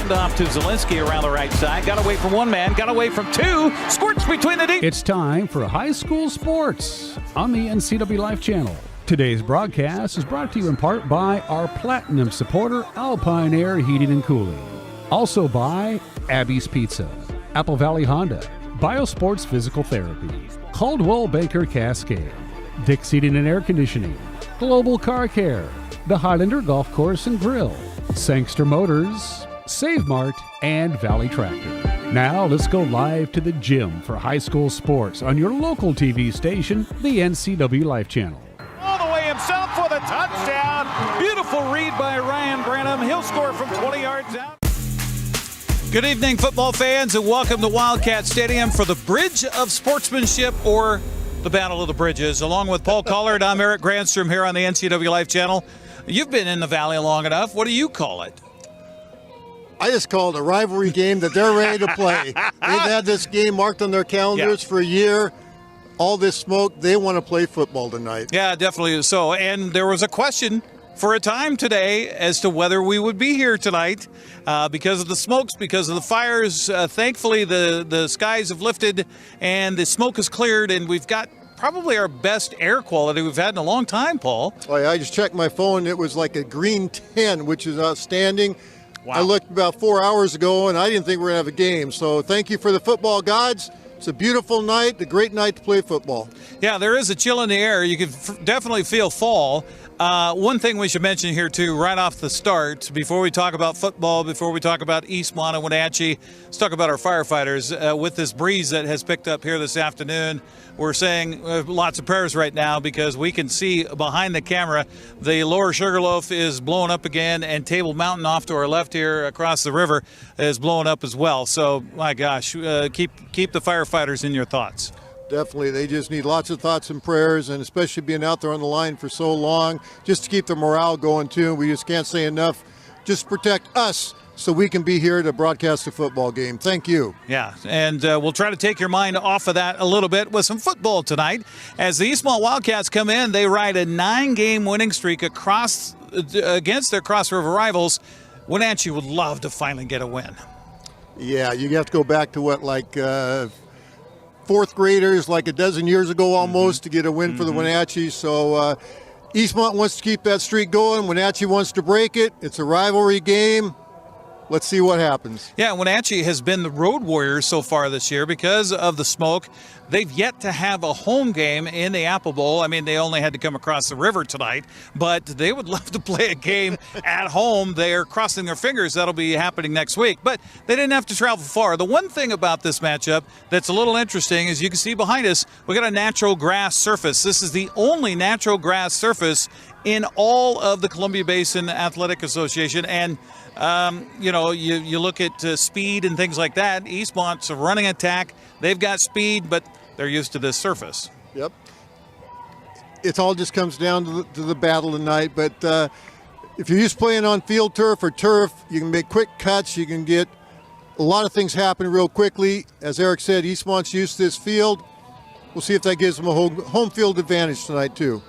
Handoff to Zielinski around the right side. Got away from one man, got away from two. Squirts between the deep. It's time for high school sports on the NCWLIFE channel. Today's broadcast is brought to you in part by our platinum supporter, Alpine Air Heating and Cooling. Also by Abby's Pizza, Apple Valley Honda, Biosports Physical Therapy, Caldwell Banker Cascade, Dick's Heating and Air Conditioning, Global Car Care, the Highlander Golf Course and Grill, Sangster Motors, Save Mart, and Valley Tractor. Now let's go live to the gym for high school sports on your local TV station, the NCWLIFE channel. All the way himself for the touchdown. Beautiful read by Ryan Branham. He'll score from 20 yards out. Good evening, football fans, and welcome to Wildcat Stadium for the Bridge of Sportsmanship, or the Battle of the Bridges. Along with Paul Collard, I'm Eric Grandstrom here on the NCWLIFE channel. You've been in the Valley long enough. What do you call it? I just call it a rivalry game that they're ready to play. They've had this game marked on their calendars for a year. All this smoke, they want to play football tonight. Yeah, definitely so. And there was a question for a time today as to whether we would be here tonight because of the smokes, because of the fires. Thankfully, the skies have lifted and the smoke has cleared, and we've got probably our best air quality we've had in a long time, Paul. Oh, yeah, I just checked my phone. It was like a green 10, which is outstanding. Wow. I looked about 4 hours ago, and I didn't think we were going to have a game. So thank you for the football gods. It's a beautiful night, a great night to play football. Yeah, there is a chill in the air. You can definitely feel fall. One thing we should mention here, too, right off the start, before we talk about football, before we talk about Eastmont and Wenatchee, let's talk about our firefighters. With this breeze that has picked up here this afternoon, we're saying lots of prayers right now because we can see behind the camera the lower Sugarloaf is blowing up again, and Table Mountain off to our left here across the river is blowing up as well. So, my gosh, keep the firefighters in your thoughts. Definitely. They just need lots of thoughts and prayers, and especially being out there on the line for so long, just to keep the morale going, too. We just can't say enough. Just protect us so we can be here to broadcast a football game. Thank you. Yeah, and we'll try to take your mind off of that a little bit with some football tonight. As the Eastmont Wildcats come in, they ride a 9-game winning streak against their Cross River rivals. Wenatchee would love to finally get a win. Yeah, you have to go back to fourth graders like a dozen years ago almost to get a win for the Wenatchee. So Eastmont wants to keep that streak going. Wenatchee wants to break it. It's a rivalry game. Let's see what happens. Yeah, Wenatchee has been the road warriors so far this year because of the smoke. They've yet to have a home game in the Apple Bowl. I mean, they only had to come across the river tonight, but they would love to play a game at home. They're crossing their fingers that'll be happening next week, but they didn't have to travel far. The one thing about this matchup that's a little interesting is you can see behind us, we got a natural grass surface. This is the only natural grass surface in all of the Columbia Basin Athletic Association, and you look at speed and things like that. Eastmont's a running attack. They've got speed, but they're used to this surface. Yep. It all just comes down to the battle tonight. But if you're used to playing on field turf or turf, you can make quick cuts. You can get a lot of things happen real quickly. As Eric said, Eastmont's used to this field. We'll see if that gives them a home field advantage tonight, too.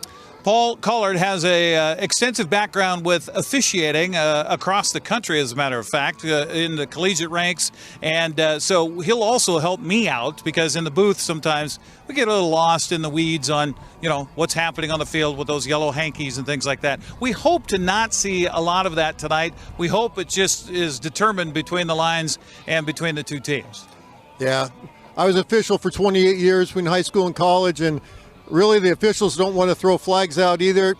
Paul Collard has a extensive background with officiating across the country, as a matter of fact, in the collegiate ranks. And so he'll also help me out because in the booth sometimes we get a little lost in the weeds on, what's happening on the field with those yellow hankies and things like that. We hope to not see a lot of that tonight. We hope it just is determined between the lines and between the two teams. Yeah. I was official for 28 years between high school and college, and really, the officials don't want to throw flags out either.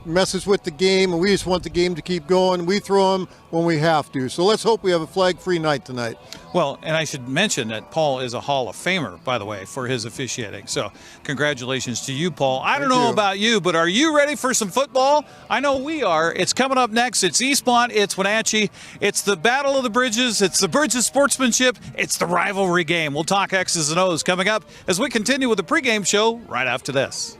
Messes with the game, and we just want the game to keep going. We throw them when we have to. So let's hope we have a flag-free night tonight. Well, and I should mention that Paul is a Hall of Famer, by the way, for his officiating. So congratulations to you, Paul. I don't know about you, but are you ready for some football? I know we are. It's coming up next. It's Eastmont. It's Wenatchee. It's the Battle of the Bridges. It's the Bridge of Sportsmanship. It's the rivalry game. We'll talk X's and O's coming up as we continue with the pregame show right after this.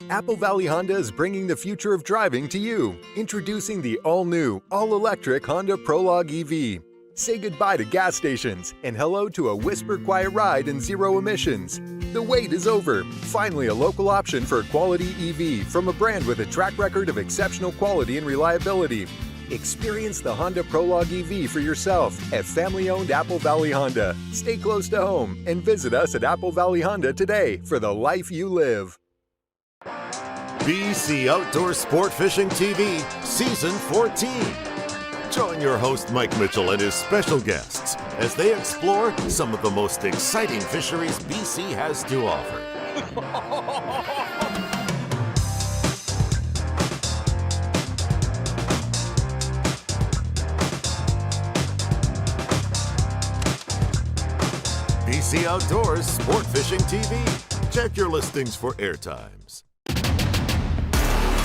Apple Valley Honda is bringing the future of driving to you. Introducing the all-new, all-electric Honda Prologue EV. Say goodbye to gas stations and hello to a whisper-quiet ride and zero emissions. The wait is over. Finally, a local option for a quality EV from a brand with a track record of exceptional quality and reliability. Experience the Honda Prologue EV for yourself at family-owned Apple Valley Honda. Stay close to home and visit us at Apple Valley Honda today for the life you live. BC Outdoor Sport Fishing TV, Season 14. Join your host Mike Mitchell and his special guests as they explore some of the most exciting fisheries BC has to offer. BC Outdoors Sport Fishing TV. Check your listings for airtimes.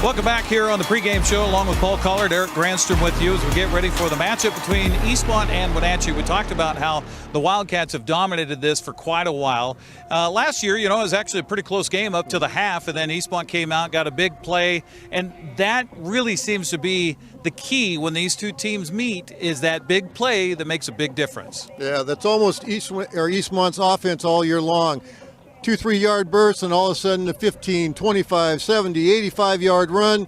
Welcome back here on the pregame show, along with Paul Collard, Eric Granstrom with you as we get ready for the matchup between Eastmont and Wenatchee. We talked about how the Wildcats have dominated this for quite a while. Last year, it was actually a pretty close game up to the half, and then Eastmont came out, got a big play, and that really seems to be the key when these two teams meet, is that big play that makes a big difference. Yeah, that's almost Eastmont's offense all year long. 2-3 yard bursts, and all of a sudden a 15, 25, 70, 85-yard run.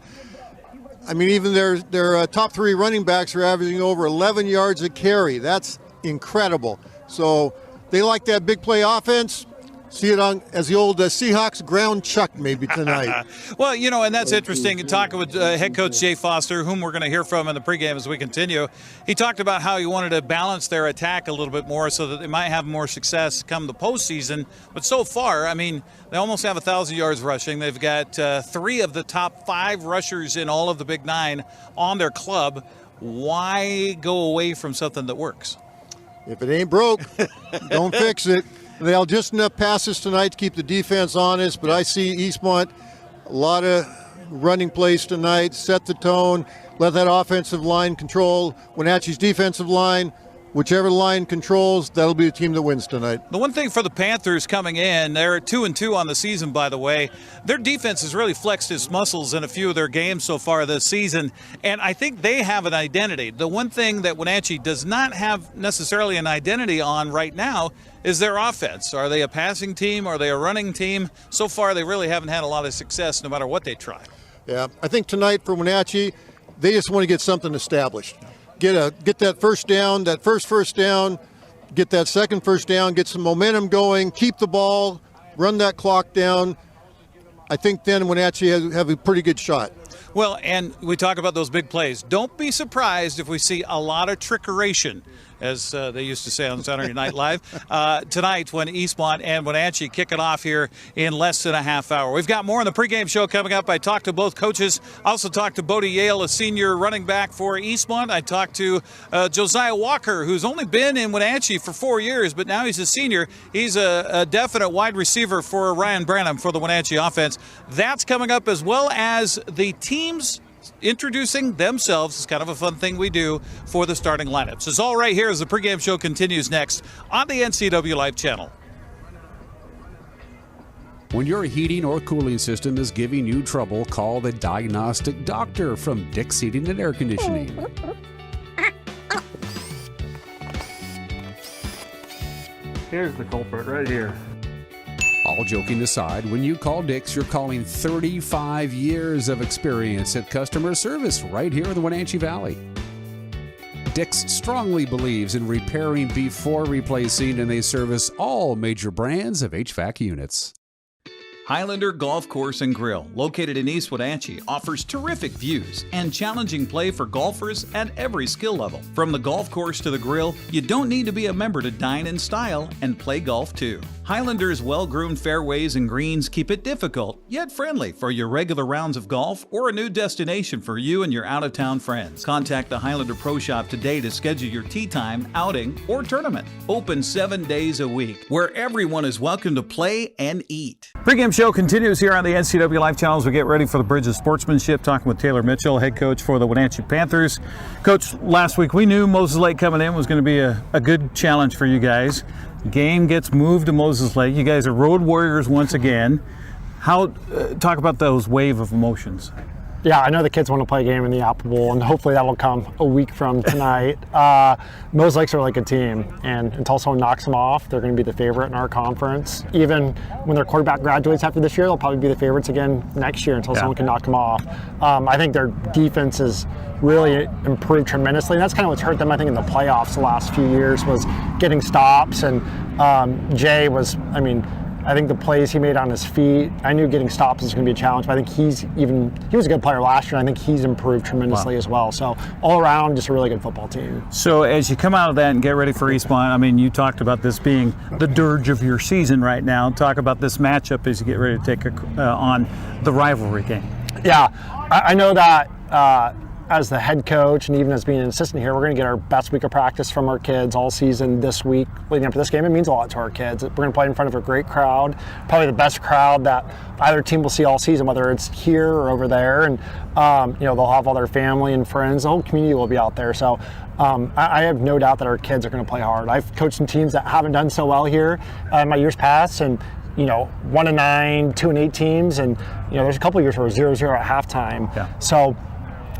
I mean, even their top three running backs are averaging over 11 yards a carry. That's incredible. So they like that big play offense. See it on as the old Seahawks ground chuck maybe tonight. Well, and that's interesting. Talking with head coach Jay Foster, whom we're going to hear from in the pregame as we continue. He talked about how he wanted to balance their attack a little bit more so that they might have more success come the postseason. But so far, I mean, they almost have 1,000 yards rushing. They've got 3 of the top 5 rushers in all of the Big 9 on their club. Why go away from something that works? If it ain't broke, don't fix it. They'll just enough passes tonight to keep the defense honest, but I see Eastmont, a lot of running plays tonight, set the tone, let that offensive line control Wenatchee's defensive line. Whichever line controls, that'll be the team that wins tonight. The one thing for the Panthers coming in, they're 2-2 on the season, by the way. Their defense has really flexed its muscles in a few of their games so far this season, and I think they have an identity. The one thing that Wenatchee does not have necessarily an identity on right now is their offense. Are they a passing team? Are they a running team? So far, they really haven't had a lot of success no matter what they try. Yeah, I think tonight for Wenatchee, they just want to get something established. Get that first down, that first down, get that second first down, get some momentum going, keep the ball, run that clock down. I think then Wenatchee have a pretty good shot. Well, and we talk about those big plays. Don't be surprised if we see a lot of trickeration, as they used to say on Saturday Night Live, tonight when Eastmont and Wenatchee kick it off here in less than a half hour. We've got more on the pregame show coming up. I talked to both coaches. I also talked to Bodie Yale, a senior running back for Eastmont. I talked to Josiah Walker, who's only been in Wenatchee for 4 years, but now he's a senior. He's a definite wide receiver for Ryan Branham for the Wenatchee offense. That's coming up, as well as the teams introducing themselves. It's kind of a fun thing we do for the starting lineups. It's all right here as the pregame show continues next on the NCWLIFE channel. When your heating or cooling system is giving you trouble, call the diagnostic doctor from Dick's Heating and Air Conditioning. Here's the culprit right here. All joking aside, when you call Dick's, you're calling 35 years of experience at customer service right here in the Wenatchee Valley. Dick's strongly believes in repairing before replacing, and they service all major brands of HVAC units. Highlander Golf Course and Grill, located in East Wenatchee, offers terrific views and challenging play for golfers at every skill level. From the golf course to the grill, you don't need to be a member to dine in style and play golf too. Highlander's well-groomed fairways and greens keep it difficult, yet friendly for your regular rounds of golf or a new destination for you and your out-of-town friends. Contact the Highlander Pro Shop today to schedule your tee time, outing, or tournament. Open 7 days a week, where everyone is welcome to play and eat. Pregame show continues here on the NCWLIFE channel as we get ready for the Bridge of Sportsmanship, talking with Taylor Mitchell, head coach for the Wenatchee Panthers. Coach, last week we knew Moses Lake coming in was going to be a good challenge for you guys. Game gets moved to Moses Lake. You guys are road warriors once again. Talk about those wave of emotions. Yeah, I know the kids want to play a game in the Apple Bowl, and hopefully that'll come a week from tonight. Mose Lake's a really good team, and until someone knocks them off, they're going to be the favorite in our conference. Even when their quarterback graduates after this year, they'll probably be the favorites again next year until someone can knock them off. I think their defense has really improved tremendously, and that's kind of what's hurt them, I think, in the playoffs the last few years, was getting stops. And Jay was, I think the plays he made on his feet, I knew getting stops was going to be a challenge, but I think he was a good player last year, and I think he's improved tremendously as well. So all around, just a really good football team. So as you come out of that and get ready for Eastmont, you talked about this being the dirge of your season right now. Talk about this matchup as you get ready to take on the rivalry game. Yeah, I know that as the head coach and even as being an assistant here, we're going to get our best week of practice from our kids all season this week leading up to this game. It means a lot to our kids. We're going to play in front of a great crowd, probably the best crowd that either team will see all season, whether it's here or over there. And they'll have all their family and friends. The whole community will be out there. So I have no doubt that our kids are going to play hard. I've coached some teams that haven't done so well here in my years past, and 1-9, 2-8 teams, and there's a couple of years where 0-0 at halftime. Yeah. So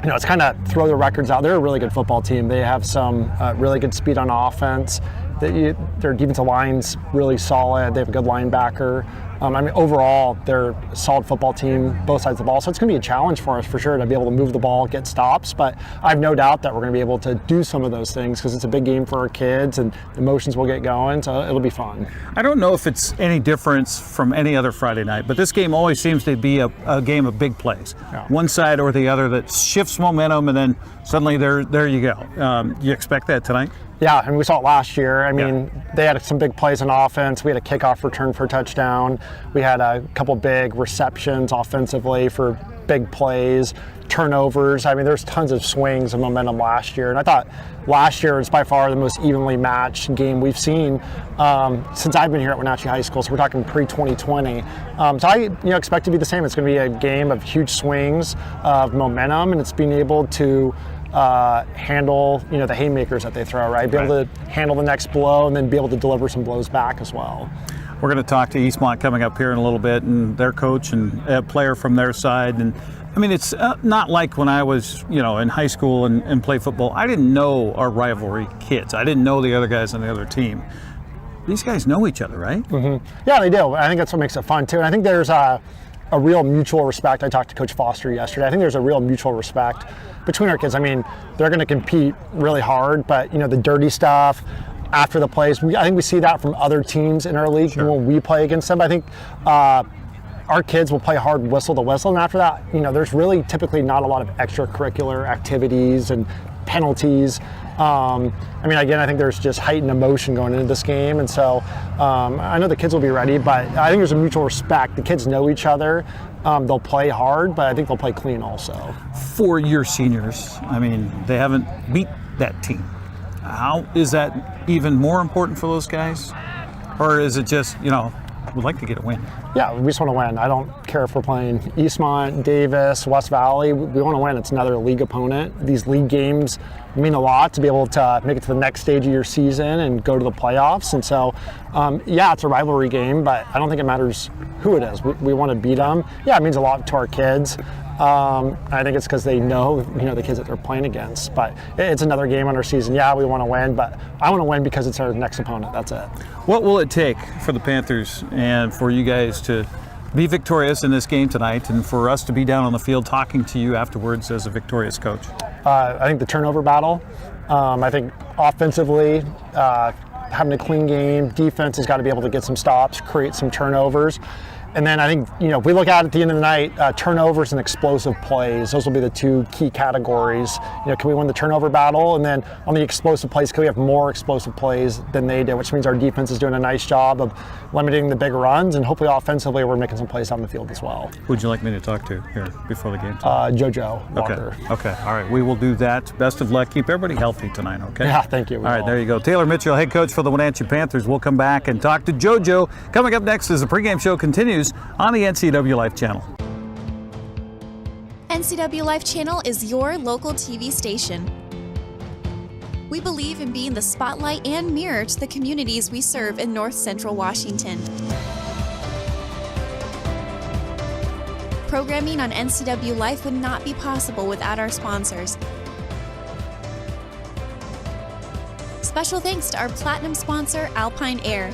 it's kind of throw the records out. They're a really good football team. They have some really good speed on offense. Their defensive line's really solid. They have a good linebacker. Overall, they're a solid football team, both sides of the ball. So it's going to be a challenge for us for sure to be able to move the ball, get stops. But I have no doubt that we're going to be able to do some of those things because it's a big game for our kids and the emotions will get going. So it'll be fun. I don't know if it's any difference from any other Friday night, but this game always seems to be a game of big plays. Yeah. One side or the other that shifts momentum, and then suddenly there you go. You expect that tonight? Yeah, and we saw it last year. They had some big plays on offense. We had a kickoff return for a touchdown. We had a couple big receptions offensively for big plays, turnovers. There's tons of swings and momentum last year. And I thought last year was by far the most evenly matched game we've seen since I've been here at Wenatchee High School. So we're talking pre-2020. So I expect to be the same. It's going to be a game of huge swings, of momentum, and it's being able to handle the haymakers that they throw, right? Be able to handle the next blow and then be able to deliver some blows back as well. We're going to talk to Eastmont coming up here in a little bit, and their coach and a player from their side. And it's not like when I was in high school and played football. I didn't know our rivalry kids. I didn't know the other guys on the other team. These guys know each other, right? Mm-hmm. Yeah, they do. I think that's what makes it fun too. And I think there's a real mutual respect. I talked to Coach Foster yesterday. I think there's a real mutual respect between our kids. They're going to compete really hard, but the dirty stuff after the plays, I think we see that from other teams in our league when we play against them. I think our kids will play hard whistle to whistle, and after that, there's really typically not a lot of extracurricular activities and penalties. Again, I think there's just heightened emotion going into this game, and so I know the kids will be ready, but I think there's a mutual respect. The kids know each other. They'll play hard, but I think they'll play clean also. For your seniors, they haven't beat that team. How is that even more important for those guys? Or is it just, we'd like to get a win? Yeah, we just want to win. I don't care if we're playing Eastmont, Davis, West Valley. We want to win. It's another league opponent. These league games mean a lot to be able to make it to the next stage of your season and go to the playoffs. And so, it's a rivalry game, but I don't think it matters who it is. We want to beat them. Yeah, it means a lot to our kids. I think it's because they know, the kids that they're playing against. But it's another game on our season. Yeah, we want to win, but I want to win because it's our next opponent. That's it. What will it take for the Panthers and for you guys to be victorious in this game tonight, and for us to be down on the field talking to you afterwards as a victorious coach? I think the turnover battle. I think offensively, having a clean game, defense has got to be able to get some stops, create some turnovers. And then I think, if we look at the end of the night, turnovers and explosive plays, those will be the two key categories. Can we win the turnover battle? And then on the explosive plays, can we have more explosive plays than they did, which means our defense is doing a nice job of limiting the big runs, and hopefully offensively we're making some plays on the field as well. Who'd you like me to talk to here before the game? JoJo Walker. Okay. All right. We will do that. Best of luck. Keep everybody healthy tonight, okay? Yeah, thank you. All right, there you go. Taylor Mitchell, head coach for the Wenatchee Panthers. We'll come back and talk to JoJo. Coming up next as the pregame show continues on the NCWLIFE channel. NCWLIFE channel is your local TV station. We believe in being the spotlight and mirror to the communities we serve in North Central Washington. Programming on NCWLIFE would not be possible without our sponsors. Special thanks to our platinum sponsor, Alpine Air.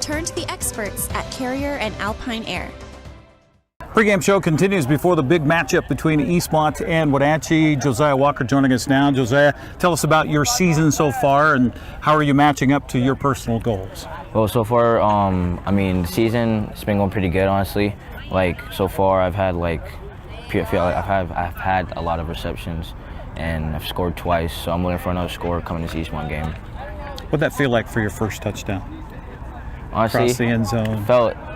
Turn to the experts at Carrier and Alpine Air. Pregame show continues before the big matchup between Eastmont and Wenatchee. Josiah Walker joining us now. Josiah, tell us about your season so far and how are you matching up to your personal goals? Well, so far, the season has been going pretty good, honestly. Like, so far, I've had a lot of receptions, and I've scored twice, so I'm looking for another score coming this Eastmont game. What'd that feel like for your first touchdown? Honestly, across the end zone.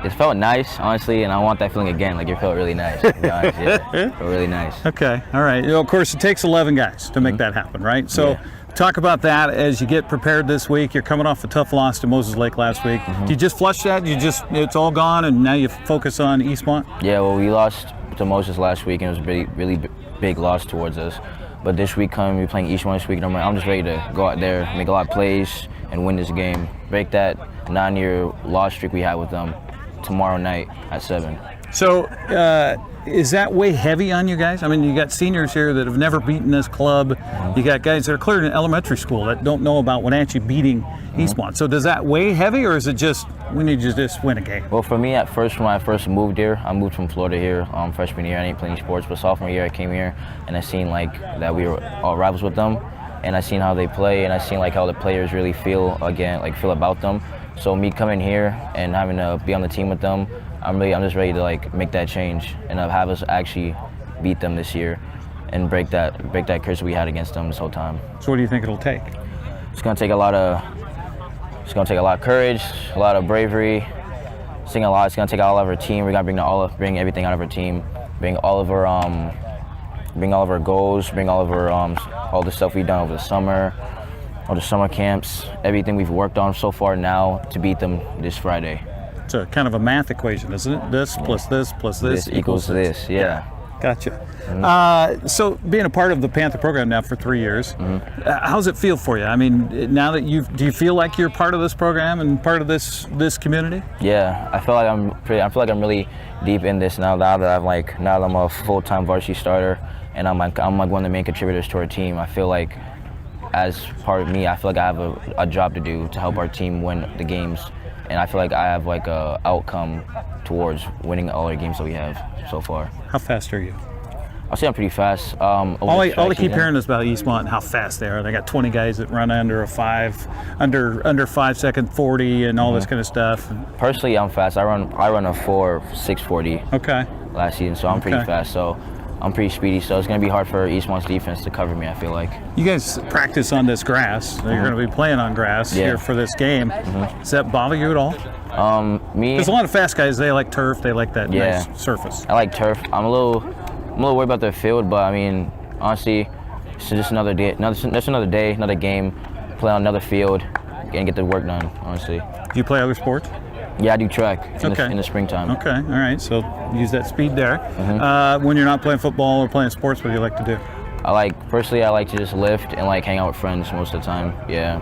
It felt nice, honestly, and I want that feeling again. Like, it felt really nice. To be honest, yeah, it felt really nice. Okay, all right. Of course, it takes 11 guys to make that happen, right? So talk about that as you get prepared this week. You're coming off a tough loss to Moses Lake last week. Do you just flush that? It's all gone, and now you focus on Eastmont? Yeah, well, we lost to Moses last week, and it was a really big loss towards us. But this week, we're playing Eastmont this week, and I'm just ready to go out there, make a lot of plays, and win this game. Break that 9-year loss streak we had with them tomorrow night at 7. So is that way heavy on you guys? I mean, you got seniors here that have never beaten this club. You got guys that are cleared in elementary school that don't know about Wenatchee beating Eastmont. So does that weigh heavy, or is it just we need to just win a game? Well, for me, at first, when I first moved here, I moved from Florida here freshman year. I didn't play any sports, but sophomore year I came here, and I seen that we were all rivals with them, and I seen how they play, and I seen how the players really feel about them. So me coming here and having to be on the team with them, I'm just ready to make that change and have us actually beat them this year and break that curse we had against them this whole time. So what do you think it'll take? It's gonna take a lot of courage, a lot of bravery. It's gonna take all of our team. We're gonna bring everything out of our team, bring all of our goals, bring all of our all the stuff we've done over the summer. All the summer camps, everything we've worked on so far now to beat them this Friday. It's a kind of a math equation, isn't it? This plus this plus this equals this, yeah. Gotcha. So being a part of the Panther program now for 3 years, how's it feel for you? I mean, now that do you feel like you're part of this program and part of this community? Yeah, I feel like I'm really deep in this now that I'm a full-time varsity starter and I'm one of the main contributors to our team. I feel like as part of me, I feel like I have a job to do to help our team win the games, and I feel like I have a outcome towards winning all the games that we have so far. How fast are you? I'll say I'm pretty fast. All I keep hearing is about Eastmont and how fast they are. They got 20 guys that run under 5 second 40 and all this kind of stuff. Personally, I'm fast. I run a 4.640. Okay. Last season, so I'm pretty fast. So I'm pretty speedy, so it's going to be hard for Eastmont's defense to cover me, I feel like. You guys practice on this grass. You're going to be playing on grass here for this game. Does that bother you at all? There's a lot of fast guys, they like turf, they like that nice surface. I like turf. I'm a little worried about the field, but I mean, honestly, it's just another day, another game, play on another field, and get the work done, honestly. Do you play other sports? Yeah, I do track in the springtime. Okay, all right, so use that speed there. When you're not playing football or playing sports, what do you like to do? I like to just lift and hang out with friends most of the time, yeah.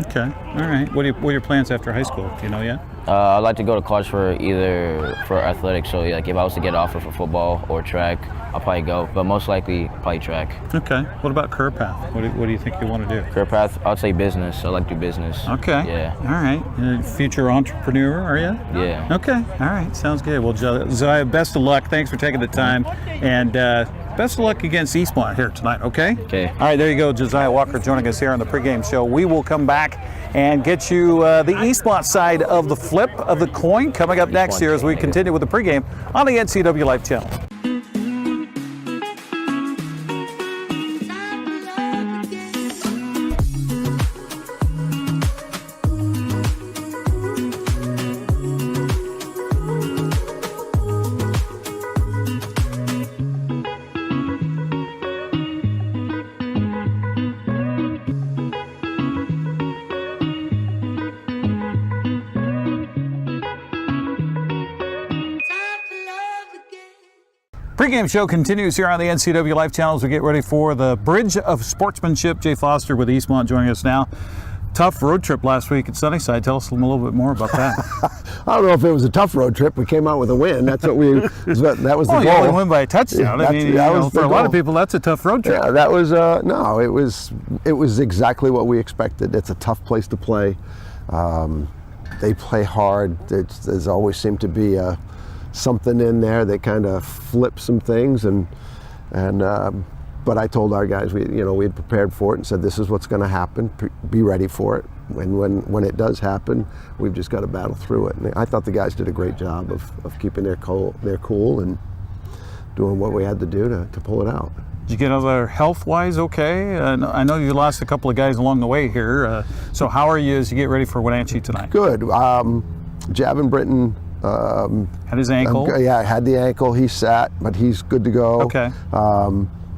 Okay, all right. What are your plans after high school? Do you know yet? I'd like to go to college for athletics, so if I was to get offered for football or track, I'll probably go, but most likely probably track. Okay, what about career path? What do you think you want to do? Career path, I'd say business. I like to do business. Okay. Yeah. All right. Future entrepreneur, are you? Yeah. Okay. All right. Sounds good. Well, Josiah, best of luck. Thanks for taking the time. And best of luck against Eastmont here tonight, okay? Okay. All right, there you go. Josiah Walker joining us here on the pregame show. We will come back and get you the Eastmont side of the flip of the coin coming up next year as we continue with the pregame on the NCWLIFE channel. Pregame show continues here on the NCWLIFE channel as we get ready for the Bridge of Sportsmanship. Jay Foster with Eastmont joining us now. tough road trip last week at Sunnyside. Tell us a little bit more about that. I don't know if it was a tough road trip. We came out with a win. That's what we. That was the goal. You only win by a touchdown. Yeah, I mean, for a lot of people, that's a tough road trip. Yeah, that was no. It was exactly what we expected. It's a tough place to play. They play hard. There's always seemed to be something in there that kind of flips some things, but I told our guys we had prepared for it and said this is what's going to happen. Be ready for it. When it does happen, we've just got to battle through it. And I thought the guys did a great job of keeping their cool and doing what we had to do to pull it out. Did you get other health-wise okay? I know you lost a couple of guys along the way here. So how are you as you get ready for Wenatchee tonight? Good. Javin Britton had his ankle. Yeah, had the ankle. He sat, but he's good to go. Okay.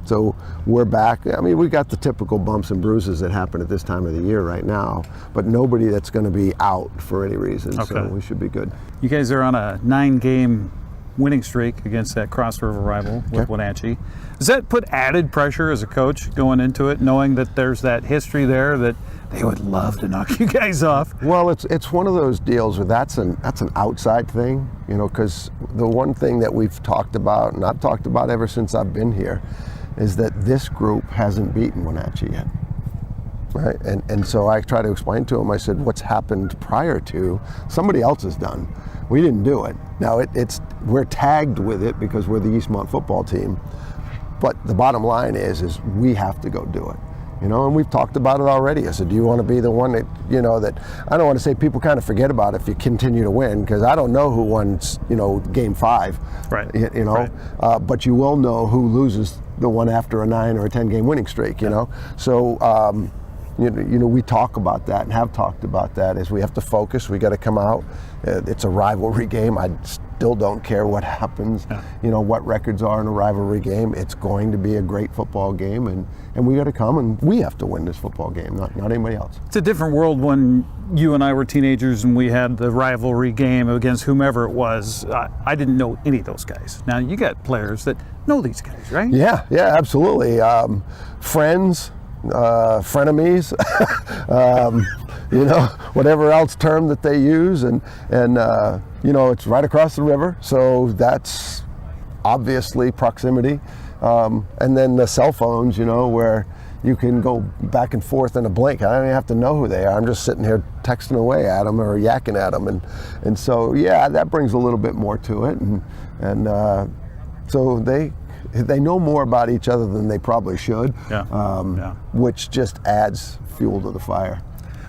So we're back. I mean, we got the typical bumps and bruises that happen at this time of the year right now, but nobody that's going to be out for any reason. Okay. So we should be good. You guys are on a 9-game winning streak against that Cross River rival with Wenatchee. Does that put added pressure as a coach going into it, knowing that there's that history there that they would love to knock you guys off? Well, it's one of those deals where that's an outside thing, because the one thing that we've talked about, and I've talked about ever since I've been here, is that this group hasn't beaten Wenatchee yet. Right? And so I try to explain to them, I said, what's happened prior to, somebody else has done. We didn't do it. Now we're tagged with it because we're the Eastmont football team, but the bottom line is we have to go do it. And we've talked about it already. I said, do you want to be the one that, that I don't want to say people kind of forget about if you continue to win, because I don't know who won, game 5. Right. Right. But you will know who loses the one after a 9 or a 10-game winning streak, So, we talk about that and have talked about that as we have to focus. We got to come out. It's a rivalry game. I still don't care what happens, what records are in a rivalry game. It's going to be a great football game, and we got to come, and we have to win this football game, not anybody else. It's a different world when you and I were teenagers and we had the rivalry game against whomever it was. I didn't know any of those guys. Now you got players that know these guys, right? Yeah, absolutely. Friends. Frenemies, whatever else term that they use, and it's right across the river, so that's obviously proximity. And then the cell phones, where you can go back and forth in a blink. I don't even have to know who they are. I'm just sitting here texting away at them or yakking at them, and so that brings a little bit more to it, and so they know more about each other than they probably should, which just adds fuel to the fire.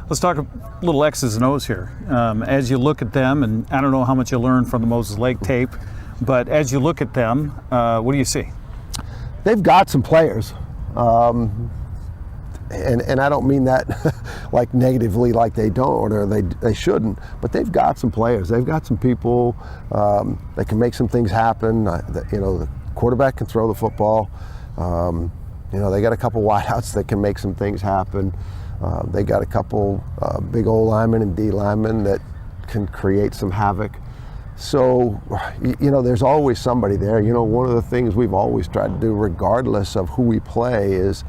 Let's talk a little X's and O's here. As you look at them, and I don't know how much you learned from the Moses Lake tape, but as you look at them, what do you see? They've got some players, and I don't mean that like negatively, like they don't or they shouldn't, but they've got some players. They've got some people that can make some things happen. The quarterback can throw the football. They got a couple wideouts that can make some things happen. They got a couple big O linemen and D linemen that can create some havoc. So, there's always somebody there. One of the things we've always tried to do, regardless of who we play, is,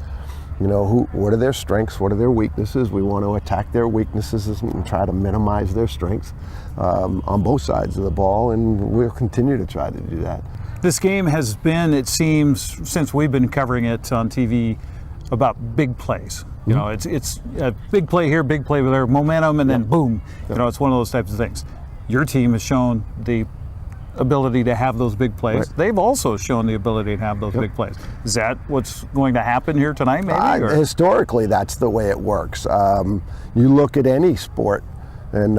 what are their strengths, what are their weaknesses. We want to attack their weaknesses and try to minimize their strengths on both sides of the ball, and we'll continue to try to do that. This game has been, it seems, since we've been covering it on TV, about big plays. It's a big play here, big play there, momentum, and then boom. It's one of those types of things. Your team has shown the ability to have those big plays. Right. They've also shown the ability to have those big plays. Is that what's going to happen here tonight, maybe? Historically, that's the way it works. You look at any sport, and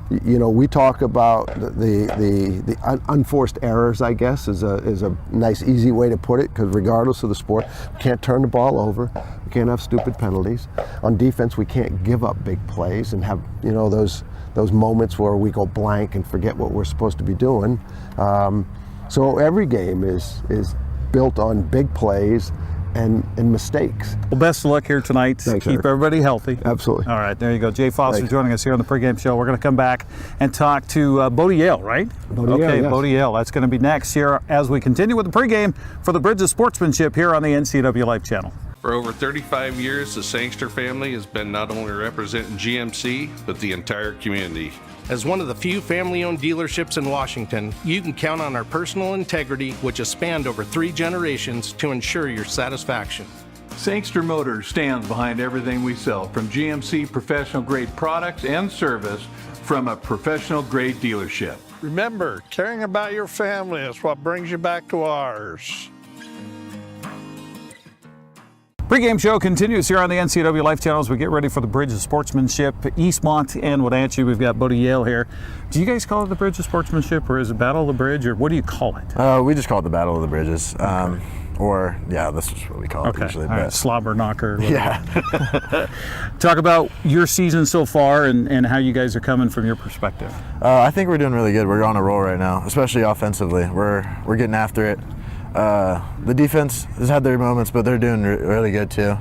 we talk about the unforced errors, I guess, is a nice, easy way to put it, because regardless of the sport, we can't turn the ball over, we can't have stupid penalties. On defense, we can't give up big plays and have, those moments where we go blank and forget what we're supposed to be doing. So every game is built on big plays and mistakes. Well, best of luck here tonight. Thanks, Keep Eric. Everybody healthy. Absolutely. All right, there you go. Jay Foster joining us here on the Pregame Show. We're going to come back and talk to Bodie Yale, right? Bodie Yale, yes. Bodie Yale. That's going to be next here as we continue with the pregame for the Bridge of Sportsmanship here on the NCWLIFE channel. For over 35 years, the Sangster family has been not only representing GMC, but the entire community. As one of the few family-owned dealerships in Washington, you can count on our personal integrity, which has spanned over 3 generations, to ensure your satisfaction. Sangster Motors stands behind everything we sell, from GMC professional-grade products and service from a professional-grade dealership. Remember, caring about your family is what brings you back to ours. Pregame show continues here on the NCWLIFE channel as we get ready for the Bridge of Sportsmanship, Eastmont and Wenatchee. We've got Bodie Yale here. Do you guys call it the Bridge of Sportsmanship, or is it Battle of the Bridge, or what do you call it? We just call it the Battle of the Bridges. Okay. This is what we call it usually. All right. Slobber knocker. Yeah. Talk about your season so far and how you guys are coming from your perspective. I think we're doing really good. We're on a roll right now, especially offensively. We're getting after it. The defense has had their moments, but they're doing really good too.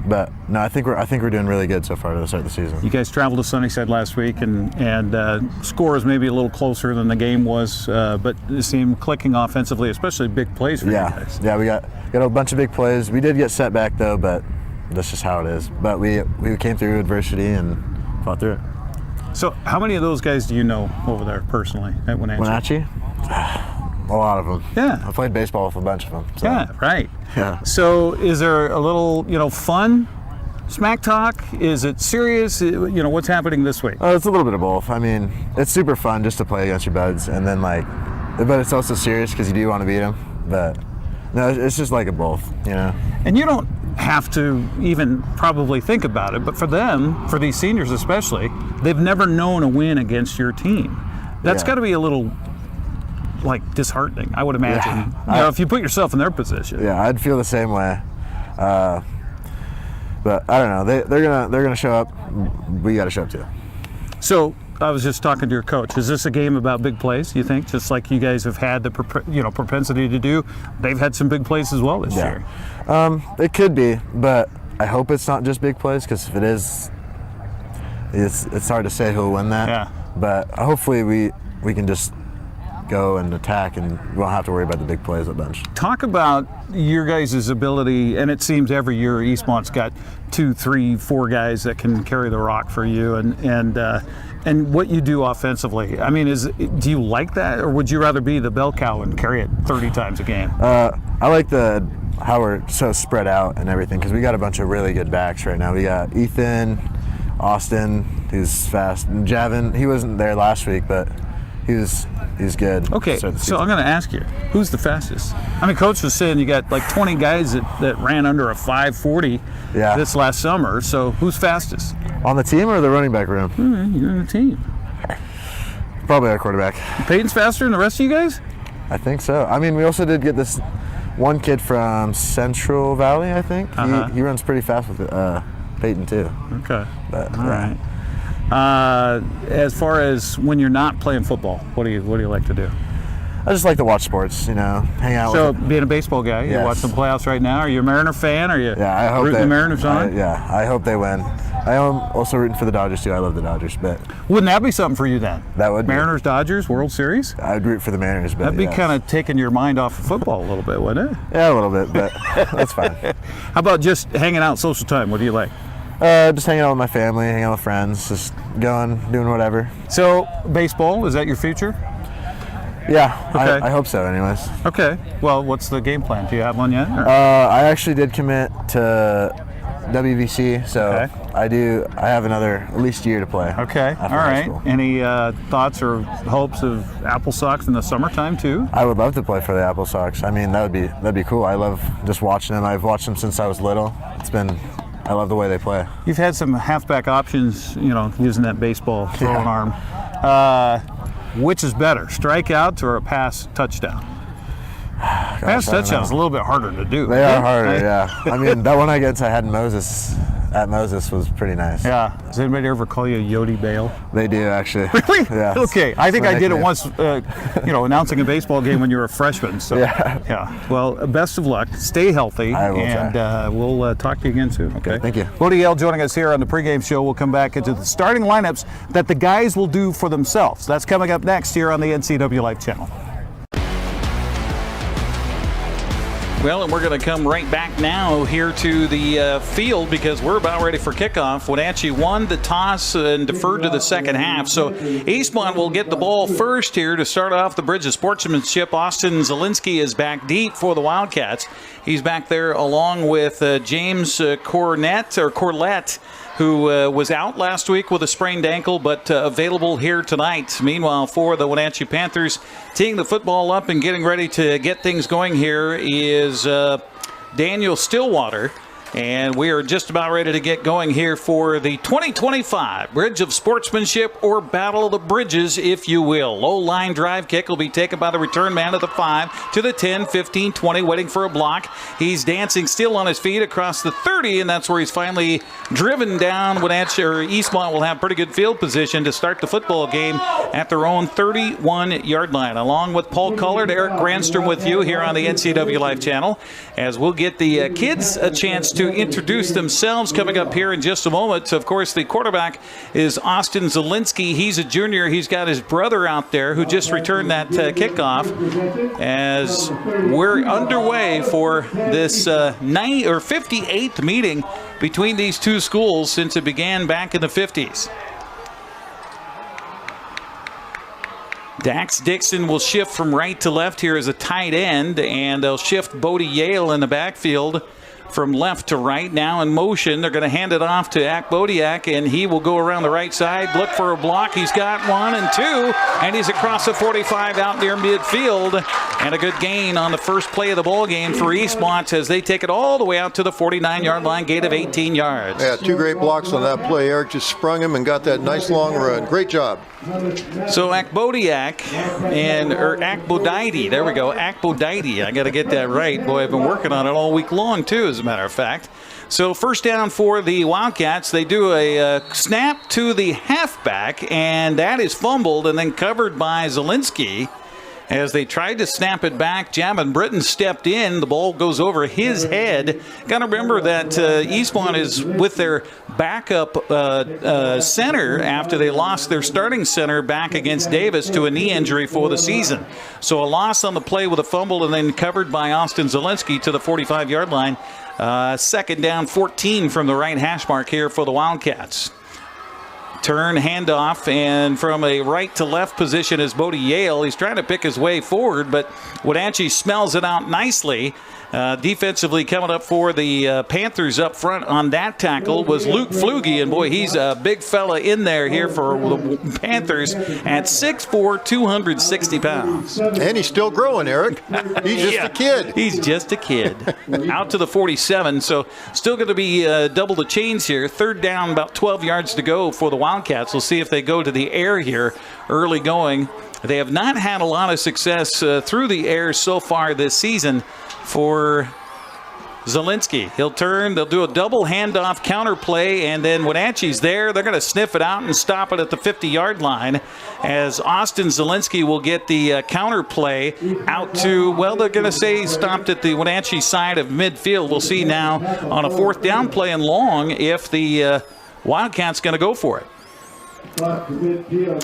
But no, I think we're doing really good so far to the start of the season. You guys traveled to Sunnyside last week, and score is maybe a little closer than the game was, but it seemed clicking offensively, especially big plays for you guys. Yeah, we got a bunch of big plays. We did get set back though, but that's just how it is. But we came through adversity and fought through it. So how many of those guys do you know over there personally at Wenatchee? Wenatchee? A lot of them. Yeah. I played baseball with a bunch of them. So. Yeah, right. Yeah. So is there a little, fun smack talk? Is it serious? What's happening this week? Oh, it's a little bit of both. I mean, it's super fun just to play against your buds, and then but it's also serious because you do want to beat them. But no, it's just like a both, And you don't have to even probably think about it, but for them, for these seniors especially, they've never known a win against your team. That's got to be a little disheartening, I would imagine. Yeah, if you put yourself in their position. Yeah, I'd feel the same way. But I don't know. They're gonna show up. We got to show up too. So I was just talking to your coach. Is this a game about big plays? You think, just like you guys have had the propensity to do? They've had some big plays as well this year. It could be, but I hope it's not just big plays, because if it is, it's hard to say who'll win that. Yeah. But hopefully we can just go and attack, and we won't have to worry about the big plays a bunch. Talk about your guys' ability, and it seems every year Eastmont's got 2, 3, 4 guys that can carry the rock for you, and what you do offensively. I mean, do you like that, or would you rather be the bell cow and carry it 30 times a game? I like how we're so spread out and everything, because we got a bunch of really good backs right now. We got Ethan, Austin, who's fast, and Javin. He wasn't there last week, but he's good. Okay, so I'm going to ask you, who's the fastest? I mean, Coach was saying you got 20 guys that ran under a 5.40 this last summer. So who's fastest? On the team or the running back room? You're on the team. Probably our quarterback. Peyton's faster than the rest of you guys? I think so. I mean, we also did get this one kid from Central Valley, I think. He runs pretty fast with Peyton too. Okay. But, all right. As far as when you're not playing football, what do you like to do? I just like to watch sports, hang out. So being a baseball guy, you watch some playoffs right now. Are you a Mariner fan? Are you I hope rooting the Mariners on? I hope they win. I am also rooting for the Dodgers too. I love the Dodgers, but wouldn't that be something for you then? That would. Mariners Dodgers World Series. I'd root for the Mariners, but that'd be kind of taking your mind off of football a little bit, wouldn't it? Yeah, a little bit, but that's fine. How about just hanging out, social time? What do you like? Just hanging out with my family, hanging out with friends, just going, doing whatever. So, baseball, is that your future? Yeah, okay. I hope so anyways. Okay, well, what's the game plan? Do you have one yet? I actually did commit to WVC, so I have another at least year to play. Okay, all right. Any thoughts or hopes of Apple Sox in the summertime too? I would love to play for the Apple Sox. I mean, that'd be cool. I love just watching them. I've watched them since I was little. I love the way they play. You've had some halfback options, using that baseball throwing arm. Which is better, strikeouts or a pass touchdown? Pass touchdowns a little bit harder to do. They are harder, yeah. I mean, that one I had Moses was pretty nice. Yeah. Does anybody ever call you Yodi Bale? They do, actually. Really? Yeah. Okay. I think I did it once, announcing a baseball game when you were a freshman. So, yeah. Well, best of luck. Stay healthy. I will try. We'll talk to you again soon. Okay. Thank you. Bodie Yale joining us here on the pregame show. We'll come back into the starting lineups that the guys will do for themselves. That's coming up next here on the NCWLIFE channel. Well, and we're going to come right back now here to the field because we're about ready for kickoff. Wenatchee won the toss and deferred to the second half. So Eastmont will get the ball first here to start off the Bridge of Sportsmanship. Austin Zielinski is back deep for the Wildcats. He's back there along with James Corlett, who was out last week with a sprained ankle, but available here tonight. Meanwhile, for the Wenatchee Panthers, teeing the football up and getting ready to get things going here is Daniel Stillwater. And we are just about ready to get going here for the 2025 Bridge of Sportsmanship, or Battle of the Bridges, if you will. Low line drive kick will be taken by the return man at the 5 to the 10, 15, 20, waiting for a block. He's dancing still on his feet across the 30, and that's where he's finally driven down. Wenatchee or Eastmont will have pretty good field position to start the football game at their own 31-yard line. Along with Paul Cullard, Eric Granstrom with you here on the NCWLIFE channel, as we'll get the kids a chance to introduce themselves coming up here in just a moment. Of course, the quarterback is Austin Zielinski. He's a junior. He's got his brother out there who just returned that kickoff, as we're underway for this 58th meeting between these two schools since it began back in the 50s. Dax Dixon will shift from right to left here as a tight end, and they'll shift Bodie Yale in the backfield from left to right. Now in motion, they're going to hand it off to Ak Bodiak, and he will go around the right side, look for a block. He's got 1 and 2, and he's across the 45 out near midfield. And a good gain on the first play of the ball game for Eastmont as they take it all the way out to the 49-yard line, gate of 18 yards. Yeah, 2 great blocks on that play. Eric just sprung him and got that nice long run. Great job. So Ak Bodiak or Ak Bodidy, there we go, Ak Bodidy. I got to get that right. Boy, I've been working on it all week long too, as a matter of fact. So first down for the Wildcats. They do a snap to the halfback, and that is fumbled and then covered by Zielinski. As they tried to snap it back, Jamin Britton stepped in. The ball goes over his head. Got to remember that Eastmont is with their backup center after they lost their starting center back against Davis to a knee injury for the season. So a loss on the play with a fumble and then covered by Austin Zielinski to the 45-yard line. Second down, 14 from the right hash mark here for the Wildcats. Turn, handoff, and from a right to left position is Bodie Yale. He's trying to pick his way forward, but Wenatchee smells it out nicely. Defensively coming up for the Panthers up front on that tackle was Luke Flugie, and boy, he's a big fella in there here for the Panthers at 6'4", 260 pounds. And he's still growing, Eric. He's just a kid. He's just a kid. Out to the 47, so still going to be double the chains here. Third down, about 12 yards to go for the Wildcats. We'll see if they go to the air here early going. They have not had a lot of success through the air so far this season for Zielinski. He'll turn, they'll do a double handoff counter play, and then Wenatchee's there. They're going to sniff it out and stop it at the 50-yard line as Austin Zielinski will get the counter play out to, well, they're going to say he stopped at the Wenatchee side of midfield. We'll see now on a fourth down play and long if the Wildcats going to go for it.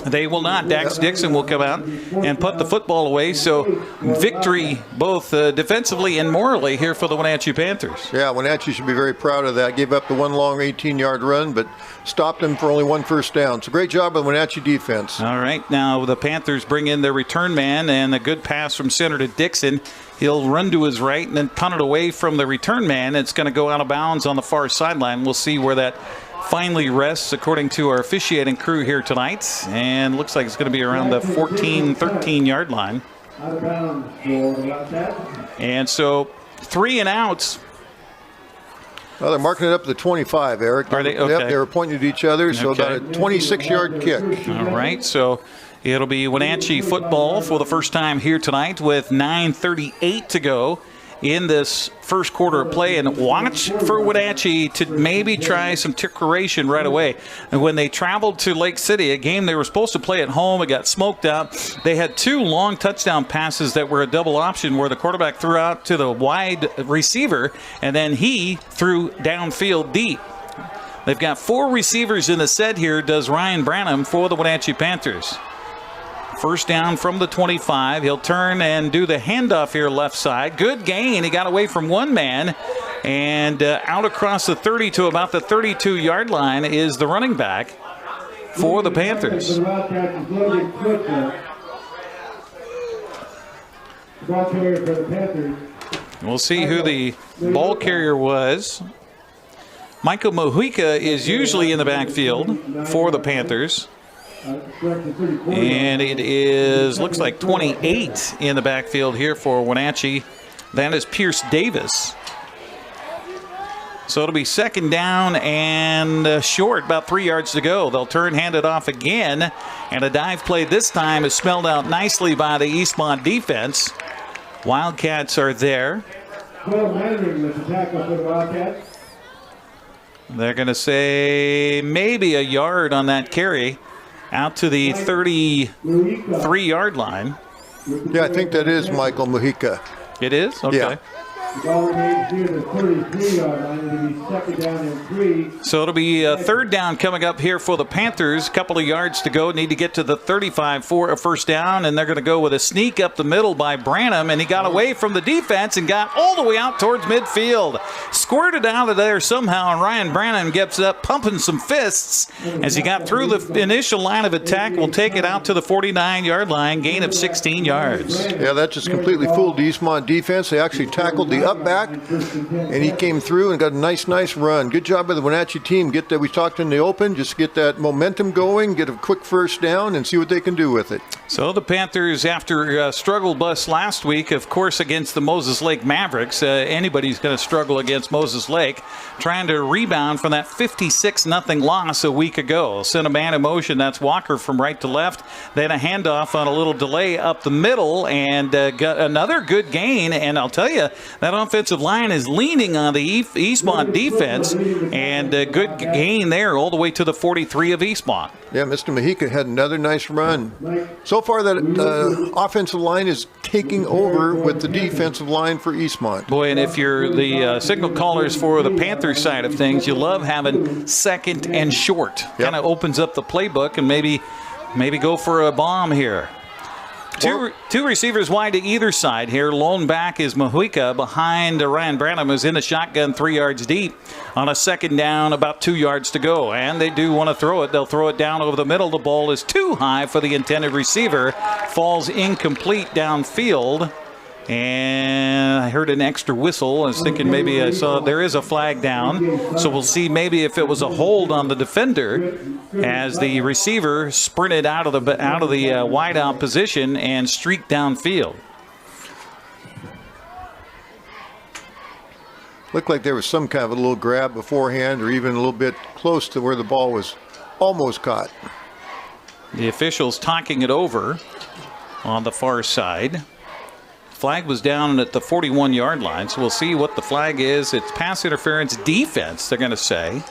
They will not. Dax Dixon will come out and put the football away. So victory both defensively and morally here for the Wenatchee Panthers. Yeah, Wenatchee should be very proud of that. Gave up the one long 18-yard run, but stopped them for only 1 first down. So great job by the Wenatchee defense. All right, now the Panthers bring in their return man, and a good pass from center to Dixon. He'll run to his right and then punt it away from the return man. It's going to go out of bounds on the far sideline. We'll see where that finally rests according to our officiating crew here tonight, and looks like it's going to be around the 13-yard line. And so 3 and outs. Well, they're marking it up to the 25, Eric. Are they? Okay. Yep, they were pointing at each other, so about a 26-yard kick. All right, so it'll be Wenatchee football for the first time here tonight with 9:38 to go in this first quarter of play, and watch for Wenatchee to maybe try some trickeration right away. And when they traveled to Lake City, a game they were supposed to play at home, it got smoked out. They had 2 long touchdown passes that were a double option where the quarterback threw out to the wide receiver, and then he threw downfield deep. They've got 4 receivers in the set here, does Ryan Branham for the Wenatchee Panthers. First down from the 25. He'll turn and do the handoff here left side. Good gain. He got away from one man. And out across the 30 to about the 32-yard line is the running back for the Panthers. We'll see who the ball carrier was. Michael Mojica is usually in the backfield for the Panthers. And it is, looks like 28 in the backfield here for Wenatchee. That is Pierce Davis. So it'll be second down and short, about 3 yards to go. They'll turn, hand it off again. And a dive play this time is spelled out nicely by the Eastmont defense. Wildcats are there. They're going to say maybe a yard on that carry out to the 33-yard line. Yeah, I think that is Michael Mojica. It is? Okay. Yeah. So it'll be a third down coming up here for the Panthers. A couple of yards to go. Need to get to the 35 for a first down, and they're going to go with a sneak up the middle by Branham, and he got away from the defense and got all the way out towards midfield. Squirted out of there somehow, and Ryan Branham gets up pumping some fists as he got through the initial line of attack. Will take it out to the 49-yard line, gain of 16 yards. Yeah, that just completely fooled the Eastmont defense. They actually tackled the up back, and he came through and got a nice run. Good job by the Wenatchee team. Get that, we talked in the open, just get that momentum going, get a quick first down, and see what they can do with it. So the Panthers, after a struggle bus last week, of course, against the Moses Lake Mavericks, anybody's going to struggle against Moses Lake, trying to rebound from that 56-0 loss a week ago. Sent a man in motion. That's Walker from right to left. Then a handoff on a little delay up the middle, and got another good gain. And I'll tell you, that offensive line is leaning on the Eastmont defense, and a good gain there all the way to the 43 of Eastmont. Yeah, Mr. Mojica had another nice run. So far, that offensive line is taking over with the defensive line for Eastmont. Boy, and if you're the signal callers for the Panthers side of things, you love having second and short. Yep. Kind of opens up the playbook, and maybe go for a bomb here. Two receivers wide to either side here. Lone back is Mojica behind Ryan Branham, who's in the shotgun 3 yards deep on a second down, about 2 yards to go. And they do want to throw it. They'll throw it down over the middle. The ball is too high for the intended receiver. Falls incomplete downfield. And I heard an extra whistle. I was thinking maybe I saw there is a flag down. So we'll see maybe if it was a hold on the defender as the receiver sprinted out of the wide out position and streaked downfield. Looked like there was some kind of a little grab beforehand, or even a little bit close to where the ball was almost caught. The officials talking it over on the far side. Flag was down at the 41-yard line, so we'll see what the flag is. It's pass interference defense, they're going to say.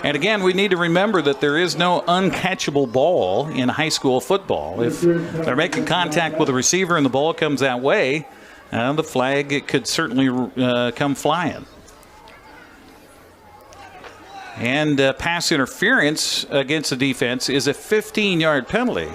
And again, we need to remember that there is no uncatchable ball in high school football. If they're making contact with the receiver and the ball comes that way, the flag could certainly come flying. And pass interference against the defense is a 15-yard penalty.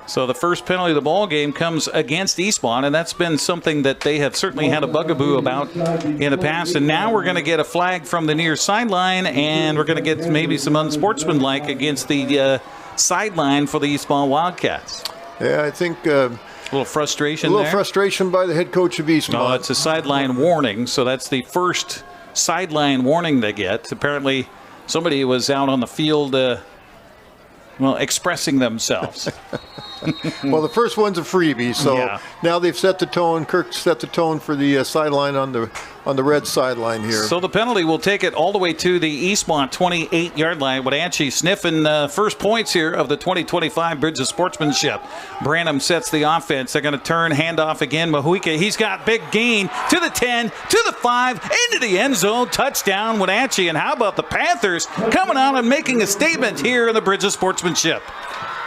So the first penalty of the ball game comes against Eastmont, and that's been something that they have certainly had a bugaboo about in the past. And now we're going to get a flag from the near sideline, and we're going to get maybe some unsportsmanlike against the sideline for the Eastmont Wildcats. Yeah, I think a little frustration there. A little frustration by the head coach of Eastmont. No, it's a sideline warning, so that's the first sideline warning they get. Apparently somebody was out on the field expressing themselves. Well, the first one's a freebie, so now they've set the tone. Kirk set the tone for the sideline on the red sideline here. So the penalty will take it all the way to the Eastmont 28-yard line. Wenatchee sniffing first points here of the 2025 Bridge of Sportsmanship. Branham sets the offense. They're going to turn, handoff again. Mojica, he's got big gain to the 10, to the 5, into the end zone. Touchdown, Wenatchee. And how about the Panthers coming out and making a statement here in the Bridge of Sportsmanship?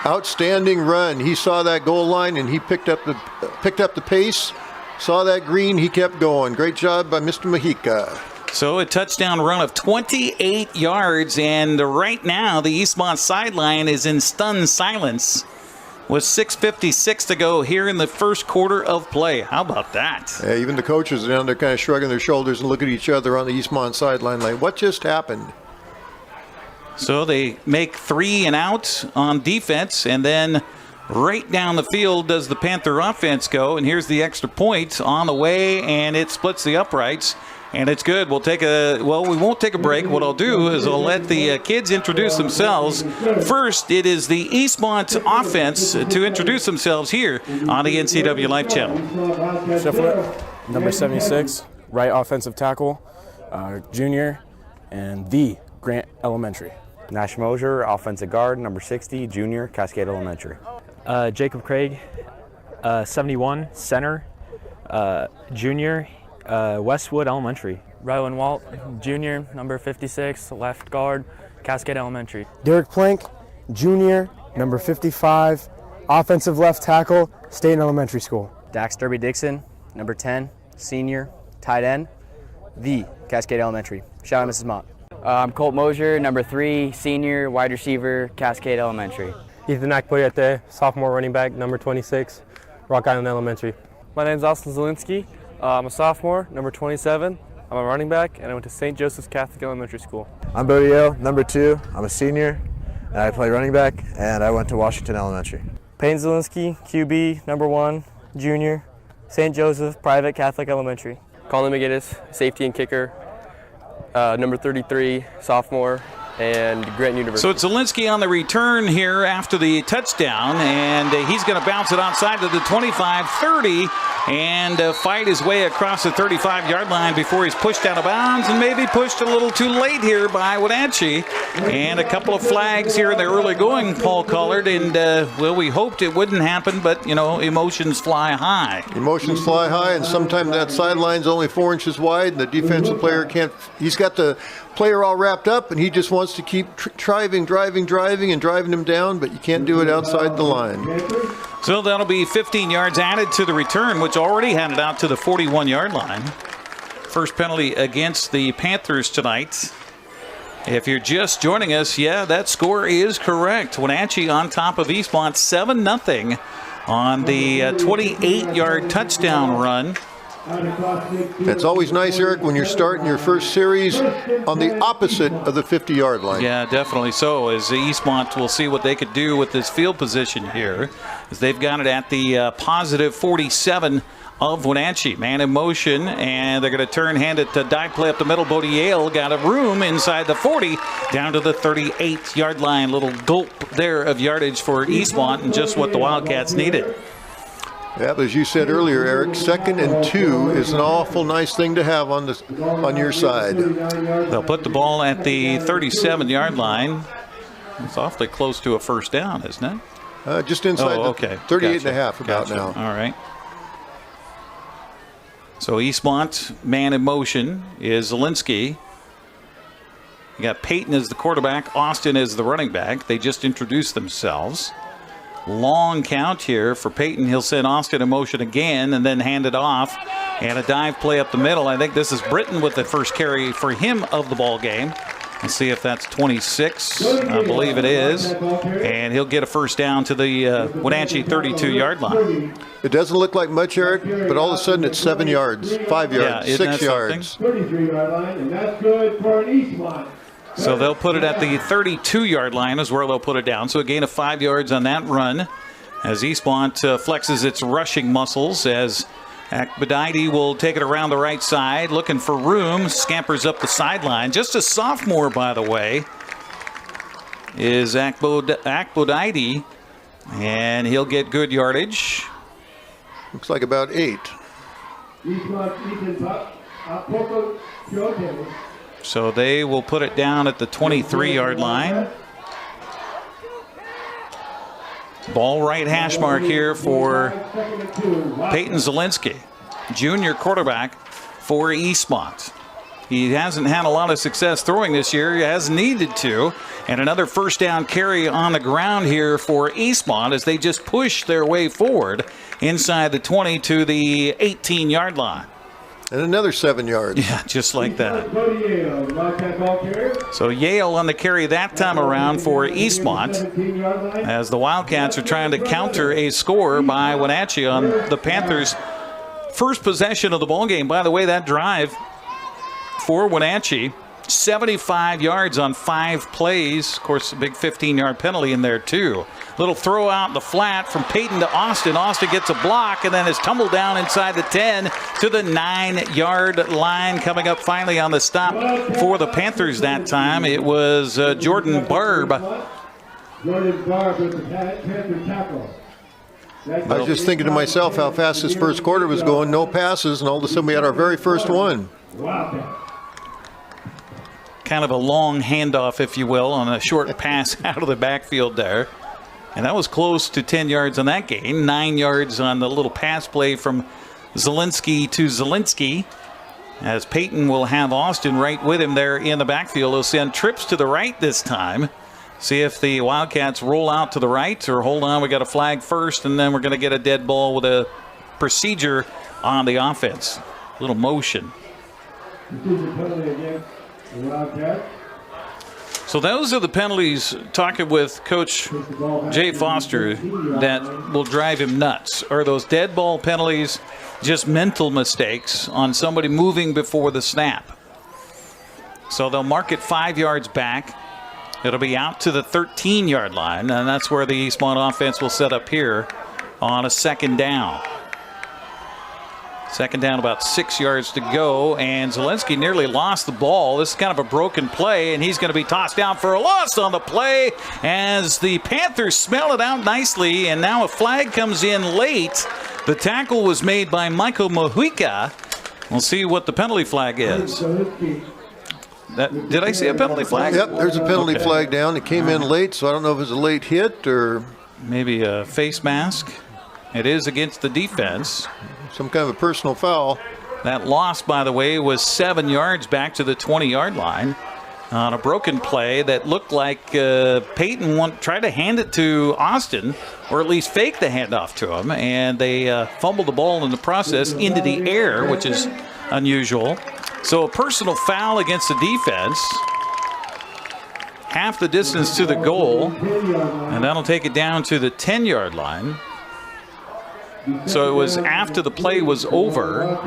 Outstanding run. He saw that goal line and he picked up the pace. Saw that green, he kept going. Great job by Mr. Mojica. So a touchdown run of 28 yards, and right now the Eastmont sideline is in stunned silence with 6:56 to go here in the first quarter of play. How about that? Yeah, even the coaches are down there kind of shrugging their shoulders and look at each other on the Eastmont sideline like, what just happened? So they make 3 and out on defense, and then right down the field does the Panther offense go, and here's the extra point on the way, and it splits the uprights, and it's good. We won't take a break. What I'll do is I'll let the kids introduce themselves. First, it is the Eastmont offense to introduce themselves here on the NCWLIFE channel. Shuffler, number 76, right offensive tackle, junior, and the Grant Elementary. Nash Mosier, offensive guard, number 60, junior, Cascade Elementary. Jacob Craig, 71, center, junior, Westwood Elementary. Rylan Walt, junior, number 56, left guard, Cascade Elementary. Derek Plank, junior, number 55, offensive left tackle, State Elementary School. Dax Derby Dixon, number 10, senior, tight end, the Cascade Elementary. Shout out Mrs. Mott. I'm Colt Mosier, number 3, senior, wide receiver, Cascade Elementary. Ethan Akboyete, sophomore running back, number 26, Rock Island Elementary. My name is Austin Zielinski. I'm a sophomore, number 27. I'm a running back, and I went to St. Joseph's Catholic Elementary School. I'm Bodie Yale, number 2. I'm a senior, and I play running back, and I went to Washington Elementary. Payne Zielinski, QB, number 1, junior, St. Joseph Private Catholic Elementary. Colin McGinnis, safety and kicker, number 33, sophomore, and Grant University. So it's Zielinski on the return here after the touchdown, and he's going to bounce it outside to the 25-30 and fight his way across the 35-yard line before he's pushed out of bounds and maybe pushed a little too late here by Wenatchee. And a couple of flags here in the early going, Paul Collard, and we hoped it wouldn't happen, but emotions fly high. Emotions fly high, and sometimes that sideline's only 4 inches wide, and the defensive player can't. He's got the player all wrapped up, and he just wants to keep driving him down, but you can't do it outside the line. So that'll be 15 yards added to the return, which already had it out to the 41-yard line. First penalty against the Panthers tonight. If you're just joining us, that score is correct. Wenatchee on top of Eastmont 7-0 on the 28-yard touchdown run. It's always nice, Eric, when you're starting your first series on the opposite of the 50-yard line. Yeah, definitely so, as Eastmont will see what they could do with this field position here, as they've got it at the positive 47 of Wenatchee. Man in motion, and they're going to turn, hand it to dive play up the middle. Bodie Yale got a room inside the 40, down to the 38-yard line. Little gulp there of yardage for Eastmont, and just what the Wildcats needed. Yeah, but as you said earlier, Eric, 2nd and 2 is an awful nice thing to have on your side. They'll put the ball at the 37-yard line. It's awfully close to a first down, isn't it? Just inside the 38 and a half about now. All right. So Eastmont, man in motion, is Zielinski. You got Peyton as the quarterback, Austin as the running back. They just introduced themselves. Long count here for Peyton. He'll send Austin in motion again and then hand it off. And a dive play up the middle. I think this is Britton with the first carry for him of the ball game. Let's see if that's 26. I believe it is. And he'll get a first down to the Wenatchee 32-yard line. It doesn't look like much, Eric, but all of a sudden it's 7 yards, 5 yards, 6 yards. 33-yard line, and that's good for an Eastmont. So they'll put it at the 32-yard line is where they'll put it down. So a gain of 5 yards on that run as Eastmont flexes its rushing muscles, as Akbadaidi will take it around the right side, looking for room, scampers up the sideline. Just a sophomore, by the way, is Akbadaidi, and he'll get good yardage. Looks like about 8. So they will put it down at the 23-yard line. Ball right hash mark here for Peyton Zielinski, junior quarterback for Eastmont. He hasn't had a lot of success throwing this year. He has needed to. And another first down carry on the ground here for Eastmont as they just push their way forward inside the 20 to the 18-yard line. And another 7 yards. Yeah, just like that. So Yale on the carry that time around for Eastmont, as the Wildcats are trying to counter a score by Wenatchee on the Panthers' first possession of the ball game. By the way, that drive for Wenatchee, 75 yards on 5 plays. Of course, a big 15-yard penalty in there, too. Little throw out in the flat from Peyton to Austin. Austin gets a block and then is tumbled down inside the 10 to the 9-yard line. Coming up finally on the stop for the Panthers that time, it was Jordan Barb. Jordan Barb with the Panther tackle. I was just thinking to myself how fast this first quarter was going. No passes, and all of a sudden we had our very first one. Kind of a long handoff, if you will, on a short pass out of the backfield there. And that was close to 10 yards on that gain. 9 yards on the little pass play from Zielinski to Zielinski. As Peyton will have Austin right with him there in the backfield. He'll send trips to the right this time. See if the Wildcats roll out to the right, or hold on, we got a flag first, and then we're going to get a dead ball with a procedure on the offense. A little motion. So those are the penalties, talking with Coach Jay Foster, that will drive him nuts. Are those dead ball penalties just mental mistakes on somebody moving before the snap? So they'll mark it 5 yards back. It'll be out to the 13-yard line, and that's where the Eastmont offense will set up here on a second down. Second down, about 6 yards to go, and Zielinski nearly lost the ball. This is kind of a broken play, and he's going to be tossed down for a loss on the play as the Panthers smell it out nicely, and now a flag comes in late. The tackle was made by Michael Mojica. We'll see what the penalty flag is. Did I see a penalty flag? Yep, there's a penalty flag down. It came in late, so I don't know if it was a late hit or... maybe a face mask. It is against the defense. Some kind of a personal foul. That loss, by the way, was 7 yards back to the 20-yard line on a broken play that looked like Peyton tried to hand it to Austin, or at least fake the handoff to him, and they fumbled the ball in the process into the air, which is unusual. So a personal foul against the defense. Half the distance to the goal, and that'll take it down to the 10-yard line. So it was after the play was over.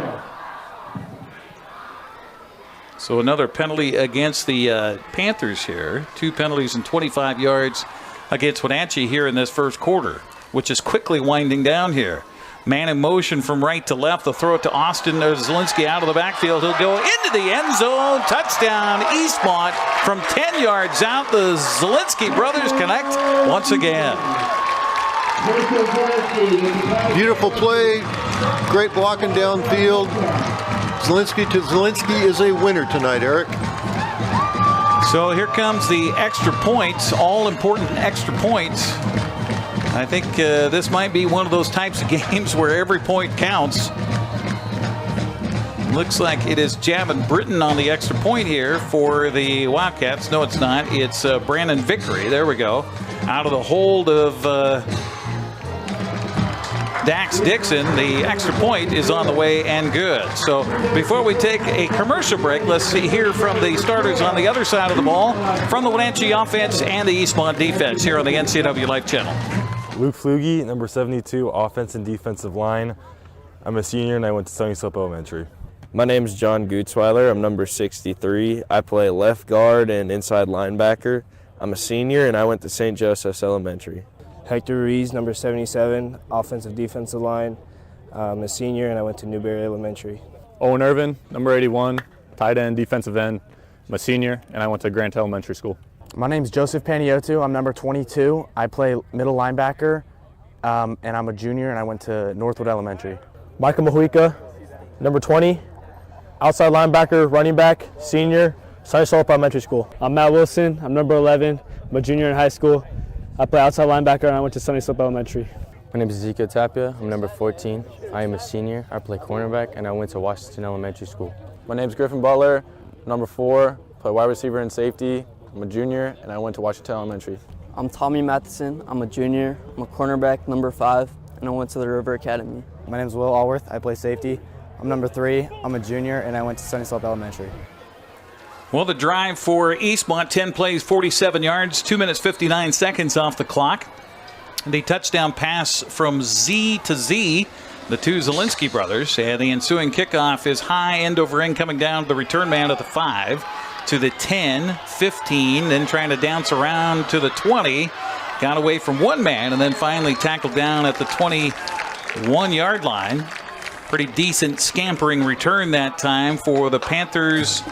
So another penalty against the Panthers here. 2 penalties and 25 yards against Wenatchee here in this first quarter, which is quickly winding down here. Man in motion from right to left. They'll throw it to Austin. There's Zielinski out of the backfield. He'll go into the end zone. Touchdown, Eastmont from 10 yards out. The Zielinski brothers connect once again. Beautiful play. Great blocking downfield. Zielinski to Zielinski is a winner tonight, Eric. So here comes the extra points, all important extra points. I think this might be one of those types of games where every point counts. Looks like it is Javin Britton on the extra point here for the Wildcats. No, it's not. It's Brandon Vickery. There we go. Out of the hold of Dax Dixon. The extra point is on the way and good. So before we take a commercial break, let's hear from the starters on the other side of the ball from the Wenatchee offense and the Eastmont defense here on the NCWLIFE channel. Luke Flugie, number 72, offense and defensive line. I'm a senior and I went to Stony Slope Elementary. My name is John Gutzweiler. I'm number 63. I play left guard and inside linebacker. I'm a senior and I went to St. Joseph's Elementary. Hector Ruiz, number 77, offensive defensive line. I'm a senior and I went to Newberry Elementary. Owen Irvin, number 81, tight end, defensive end. I'm a senior and I went to Grant Elementary School. My name's Joseph Paniotu. I'm number 22. I play middle linebacker, and I'm a junior, and I went to Northwood Elementary. Michael Mojica, number 20, outside linebacker, running back, senior, Stony Slope Elementary School. I'm Matt Wilson. I'm number 11. I'm a junior in high school. I play outside linebacker, and I went to Stony Slope Elementary. My name is Ezekiel Tapia. I'm number 14. I am a senior. I play cornerback, and I went to Washington Elementary School. My name is Griffin Butler, number 4. Play wide receiver and safety. I'm a junior, and I went to Washington Elementary. I'm Tommy Matheson. I'm a junior. I'm a cornerback, number 5, and I went to the River Academy. My name is Will Allworth. I play safety. I'm number 3. I'm a junior, and I went to Sunny Slope Elementary. Well, the drive for Eastmont, 10 plays, 47 yards, 2 minutes, 59 seconds off the clock. The touchdown pass from Z to Z, the two Zielinski brothers. And the ensuing kickoff is high, end over end, coming down to the return man at the 5, to the 10, 15, then trying to dance around to the 20. Got away from one man, and then finally tackled down at the 21-yard line. Pretty decent scampering return that time for the Panthers.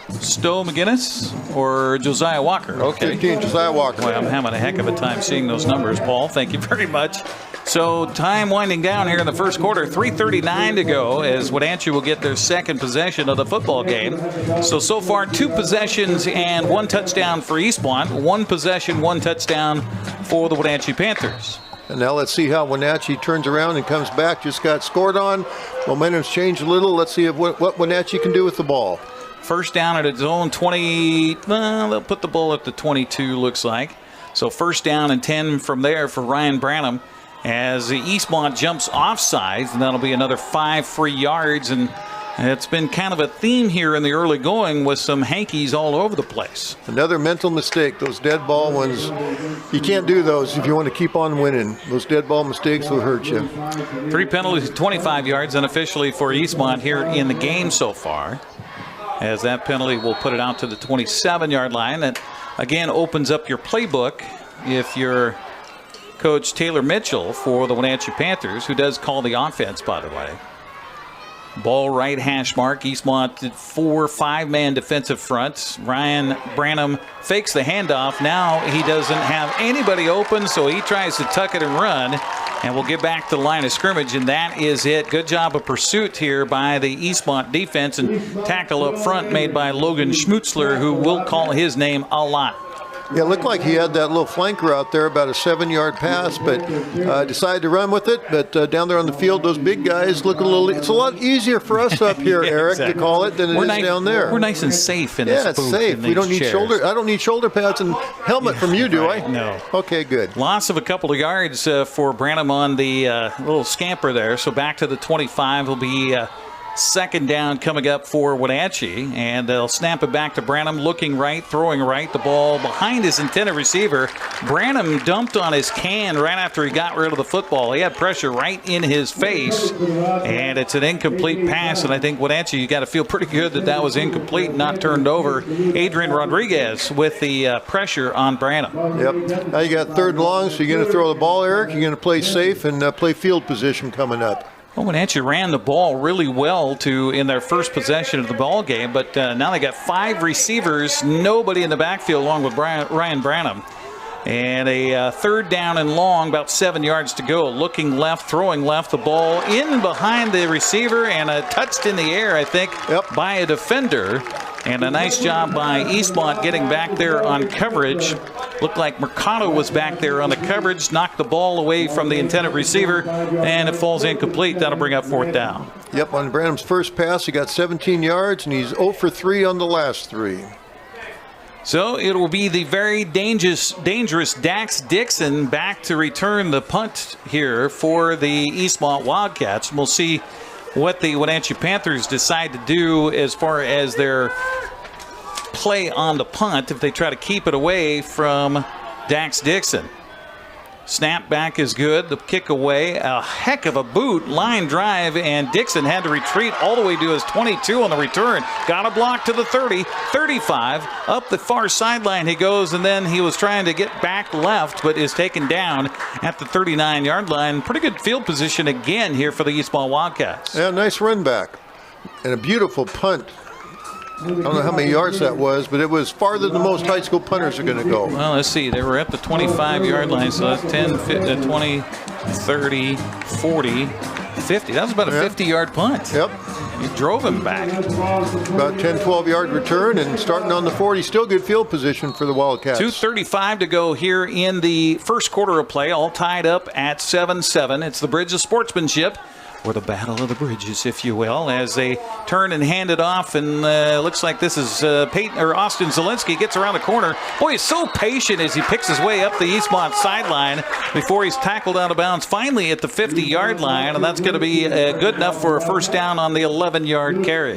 Stowe McGinnis or Josiah Walker? Okay. 15, Josiah Walker. Boy, I'm having a heck of a time seeing those numbers, Paul. Thank you very much. So time winding down here in the first quarter. 3:39 to go as Wenatchee will get their second possession of the football game. So far 2 possessions and 1 touchdown for Eastmont. 1 possession, 1 touchdown for the Wenatchee Panthers. And now let's see how Wenatchee turns around and comes back. Just got scored on. Momentum's changed a little. Let's see what Wenatchee can do with the ball. First down at its own 20. They'll put the ball at the 22, looks like. So first down and 10 from there for Ryan Branham as Eastmont jumps offsides, and that'll be another 5 free yards. And it's been kind of a theme here in the early going with some hankies all over the place. Another mental mistake. Those dead ball ones, you can't do those if you want to keep on winning. Those dead ball mistakes will hurt you. 3 penalties, 25 yards unofficially for Eastmont here in the game so far, as that penalty will put it out to the 27-yard line. That again opens up your playbook if you're Coach Taylor Mitchell for the Wenatchee Panthers, who does call the offense, by the way. Ball right hash mark. Eastmont 4-5-man defensive front. Ryan Branham fakes the handoff. Now he doesn't have anybody open, so he tries to tuck it and run. And we'll get back to the line of scrimmage, and that is it. Good job of pursuit here by the Eastmont defense, and tackle up front made by Logan Schmutzler, who will call his name a lot. Yeah, it looked like he had that little flanker out there, about a 7-yard pass, but decided to run with it. But down there on the field, those big guys look a little. It's a lot easier for us up here, Yeah, Eric, exactly. to call it than it is down there. We're nice and safe in this booth. Yeah, it's safe. We don't need shoulder. I don't need shoulder pads and helmet from you, do I? No. Okay, good. Loss of a couple of yards for Branham on the little scamper there. So back to the 25 will be second down coming up for Wenatchee, and they'll snap it back to Branham, looking right, throwing right. The ball behind his intended receiver. Branham dumped on his can right after he got rid of the football. He had pressure right in his face, and it's an incomplete pass. And I think Wenatchee, you got to feel pretty good that that was incomplete, not turned over. Adrian Rodriguez with the pressure on Branham. Yep. Now you got 3rd and long, so you're going to throw the ball, Eric. You're going to play safe and play field position coming up. Well, Wenatchee ran the ball really well in their first possession of the ball game, but now they got 5 receivers, nobody in the backfield along with Ryan Branham. And a 3rd down and long, about 7 yards to go. Looking left, throwing left, the ball in behind the receiver and touched in the air, I think, by a defender. And a nice job by Eastmont getting back there on coverage. Looked like Mercado was back there on the coverage, knocked the ball away from the intended receiver, and it falls incomplete. That'll bring up 4th down. Yep, on Branham's first pass, he got 17 yards, and he's 0 for 3 on the last 3. So it will be the very dangerous Dax Dixon back to return the punt here for the Eastmont Wildcats. And we'll see what the Wenatchee Panthers decide to do as far as their play on the punt, if they try to keep it away from Dax Dixon. Snap back is good. The kick away, a heck of a boot, line drive, and Dixon had to retreat all the way to his 22 on the return. Got a block to the 30, 35, up the far sideline he goes, and then he was trying to get back left, but is taken down at the 39-yard line. Pretty good field position again here for the Eastmont Wildcats. Yeah, nice run back. And a beautiful punt. I don't know how many yards that was, but it was farther than most high school punters are going to go. Well, let's see. They were at the 25-yard line, so that's 10, 15, 20, 30, 40, 50. That was about a 50-yard punt. Yep. He drove him back. About 10, 12-yard return, and starting on the 40, still good field position for the Wildcats. 2:35 to go here in the first quarter of play, all tied up at 7-7. It's the Bridge of Sportsmanship or the Battle of the Bridges, if you will, as they turn and hand it off. And looks like this is Austin Zielinski gets around the corner. Boy, he's so patient as he picks his way up the Eastmont sideline before he's tackled out of bounds, finally at the 50-yard line, and that's going to be good enough for a first down on the 11-yard carry.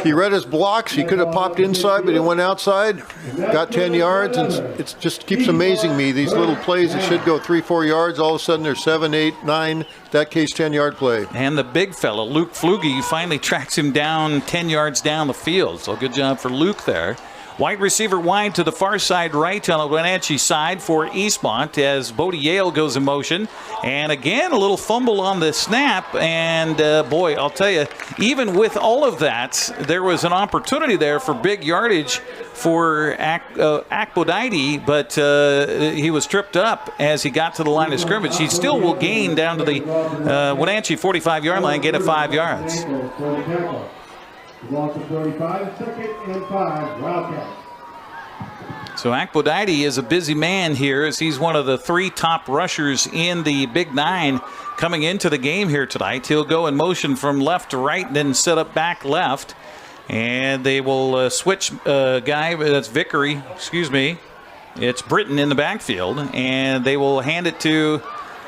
He read his blocks. He could have popped inside, but he went outside, got 10 yards, and it just keeps amazing me. These little plays that should go 3-4 yards, all of a sudden they're 7, 8, 9, that case 10-yard play. And the big fella, Luke Flugie, finally tracks him down 10 yards down the field. So good job for Luke there. Wide receiver wide to the far side right on the Wenatchee side for Eastmont as Bodie Yale goes in motion. And again, a little fumble on the snap. And boy, I'll tell you, even with all of that, there was an opportunity there for big yardage for Akbodite, but he was tripped up as he got to the line of scrimmage. He still will gain down to the Wenatchee 45-yard line, get a 5 yards. Loss of 45, 2nd and 5, Wildcats. So Akbodite is a busy man here as he's one of the 3 top rushers in the Big Nine coming into the game here tonight. He'll go in motion from left to right and then set up back left. And they will switch guy, that's Vickery, excuse me. It's Britton in the backfield, and they will hand it to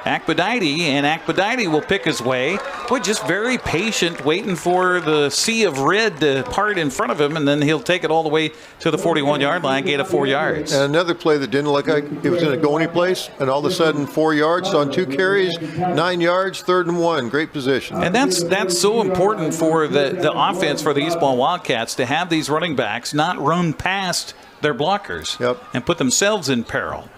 Akbodite, and Akbodite will pick his way. Boy, just very patient, waiting for the sea of red to part in front of him, and then he'll take it all the way to the 41-yard line, gain of 4 yards. And another play that didn't look like it was going to go anyplace, and all of a sudden 4 yards on 2 carries, 9 yards, 3rd and 1. Great position. And that's so important for the offense for the Eastmont Wildcats to have these running backs not run past their blockers and put themselves in peril.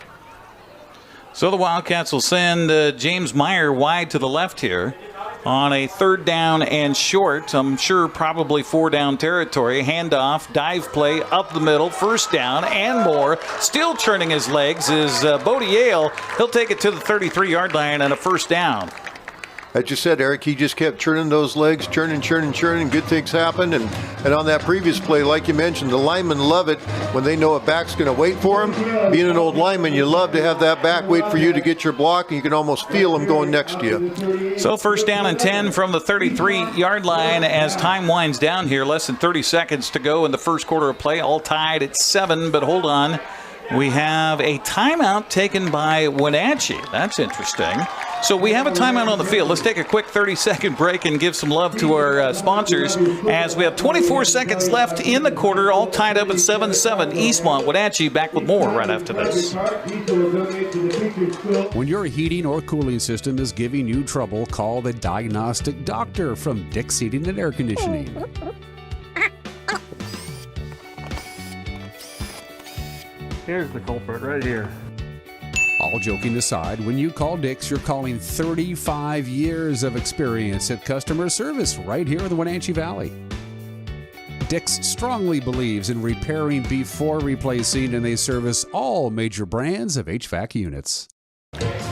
So the Wildcats will send James Meyer wide to the left here on a 3rd down and short. I'm sure probably 4 down territory. Handoff, dive play up the middle, 1st down and more. Still turning his legs is Bodie Yale. He'll take it to the 33-yard line and a 1st down. As you said, Eric, he just kept churning those legs, churning. Good things happen. And on that previous play, like you mentioned, the linemen love it when they know a back's going to wait for him. Being an old lineman, you love to have that back wait for you to get your block, and you can almost feel him going next to you. So 1st down and 10 from the 33-yard line as time winds down here. Less than 30 seconds to go in the first quarter of play. All tied at 7, but hold on. We have a timeout taken by Wenatchee. That's interesting. So we have a timeout on the field. Let's take a quick 30-second break and give some love to our sponsors as we have 24 seconds left in the quarter, all tied up at 7-7. Eastmont, Wenatchee, back with more right after this. When your heating or cooling system is giving you trouble, call the Diagnostic Doctor from Dick's Heating and Air Conditioning. Here's the culprit right here. All joking aside, when you call Dick's, you're calling 35 years of experience at customer service right here in the Wenatchee Valley. Dick's strongly believes in repairing before replacing, and they service all major brands of HVAC units.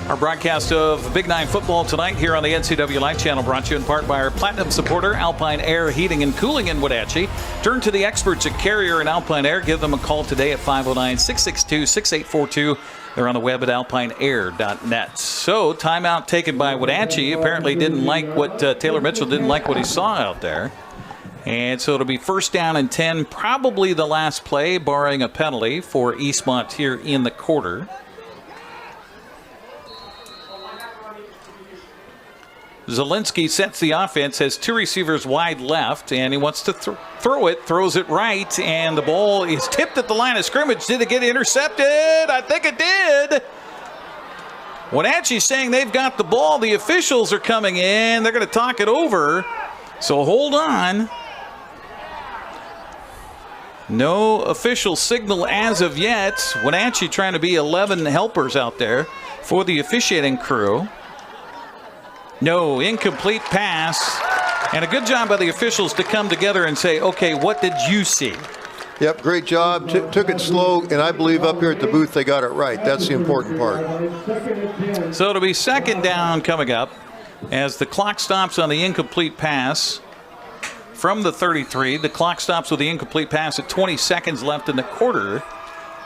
Our broadcast of Big Nine football tonight here on the NCWLIFE channel brought to you in part by our platinum supporter, Alpine Air Heating and Cooling in Wenatchee. Turn to the experts at Carrier and Alpine Air. Give them a call today at 509-662-6842. They're on the web at alpineair.net. So timeout taken by Wenatchee. Apparently didn't like what Taylor Mitchell didn't like what he saw out there. And so it'll be 1st down and 10, probably the last play, barring a penalty for Eastmont here in the quarter. Zielinski sets the offense, has 2 receivers wide left, and he wants to throw it, throws it right, and the ball is tipped at the line of scrimmage. Did it get intercepted? I think it did. Wenatchee saying they've got the ball. The officials are coming in. They're going to talk it over, so hold on. No official signal as of yet. Wenatchee trying to be 11 helpers out there for the officiating crew. No, incomplete pass, and a good job by the officials to come together and say, okay, what did you see? Yep, great job. Took it slow, and I believe up here at the booth they got it right. That's the important part. So it'll be 2nd down coming up as the clock stops on the incomplete pass from the 33. The clock stops with the incomplete pass at 20 seconds left in the quarter.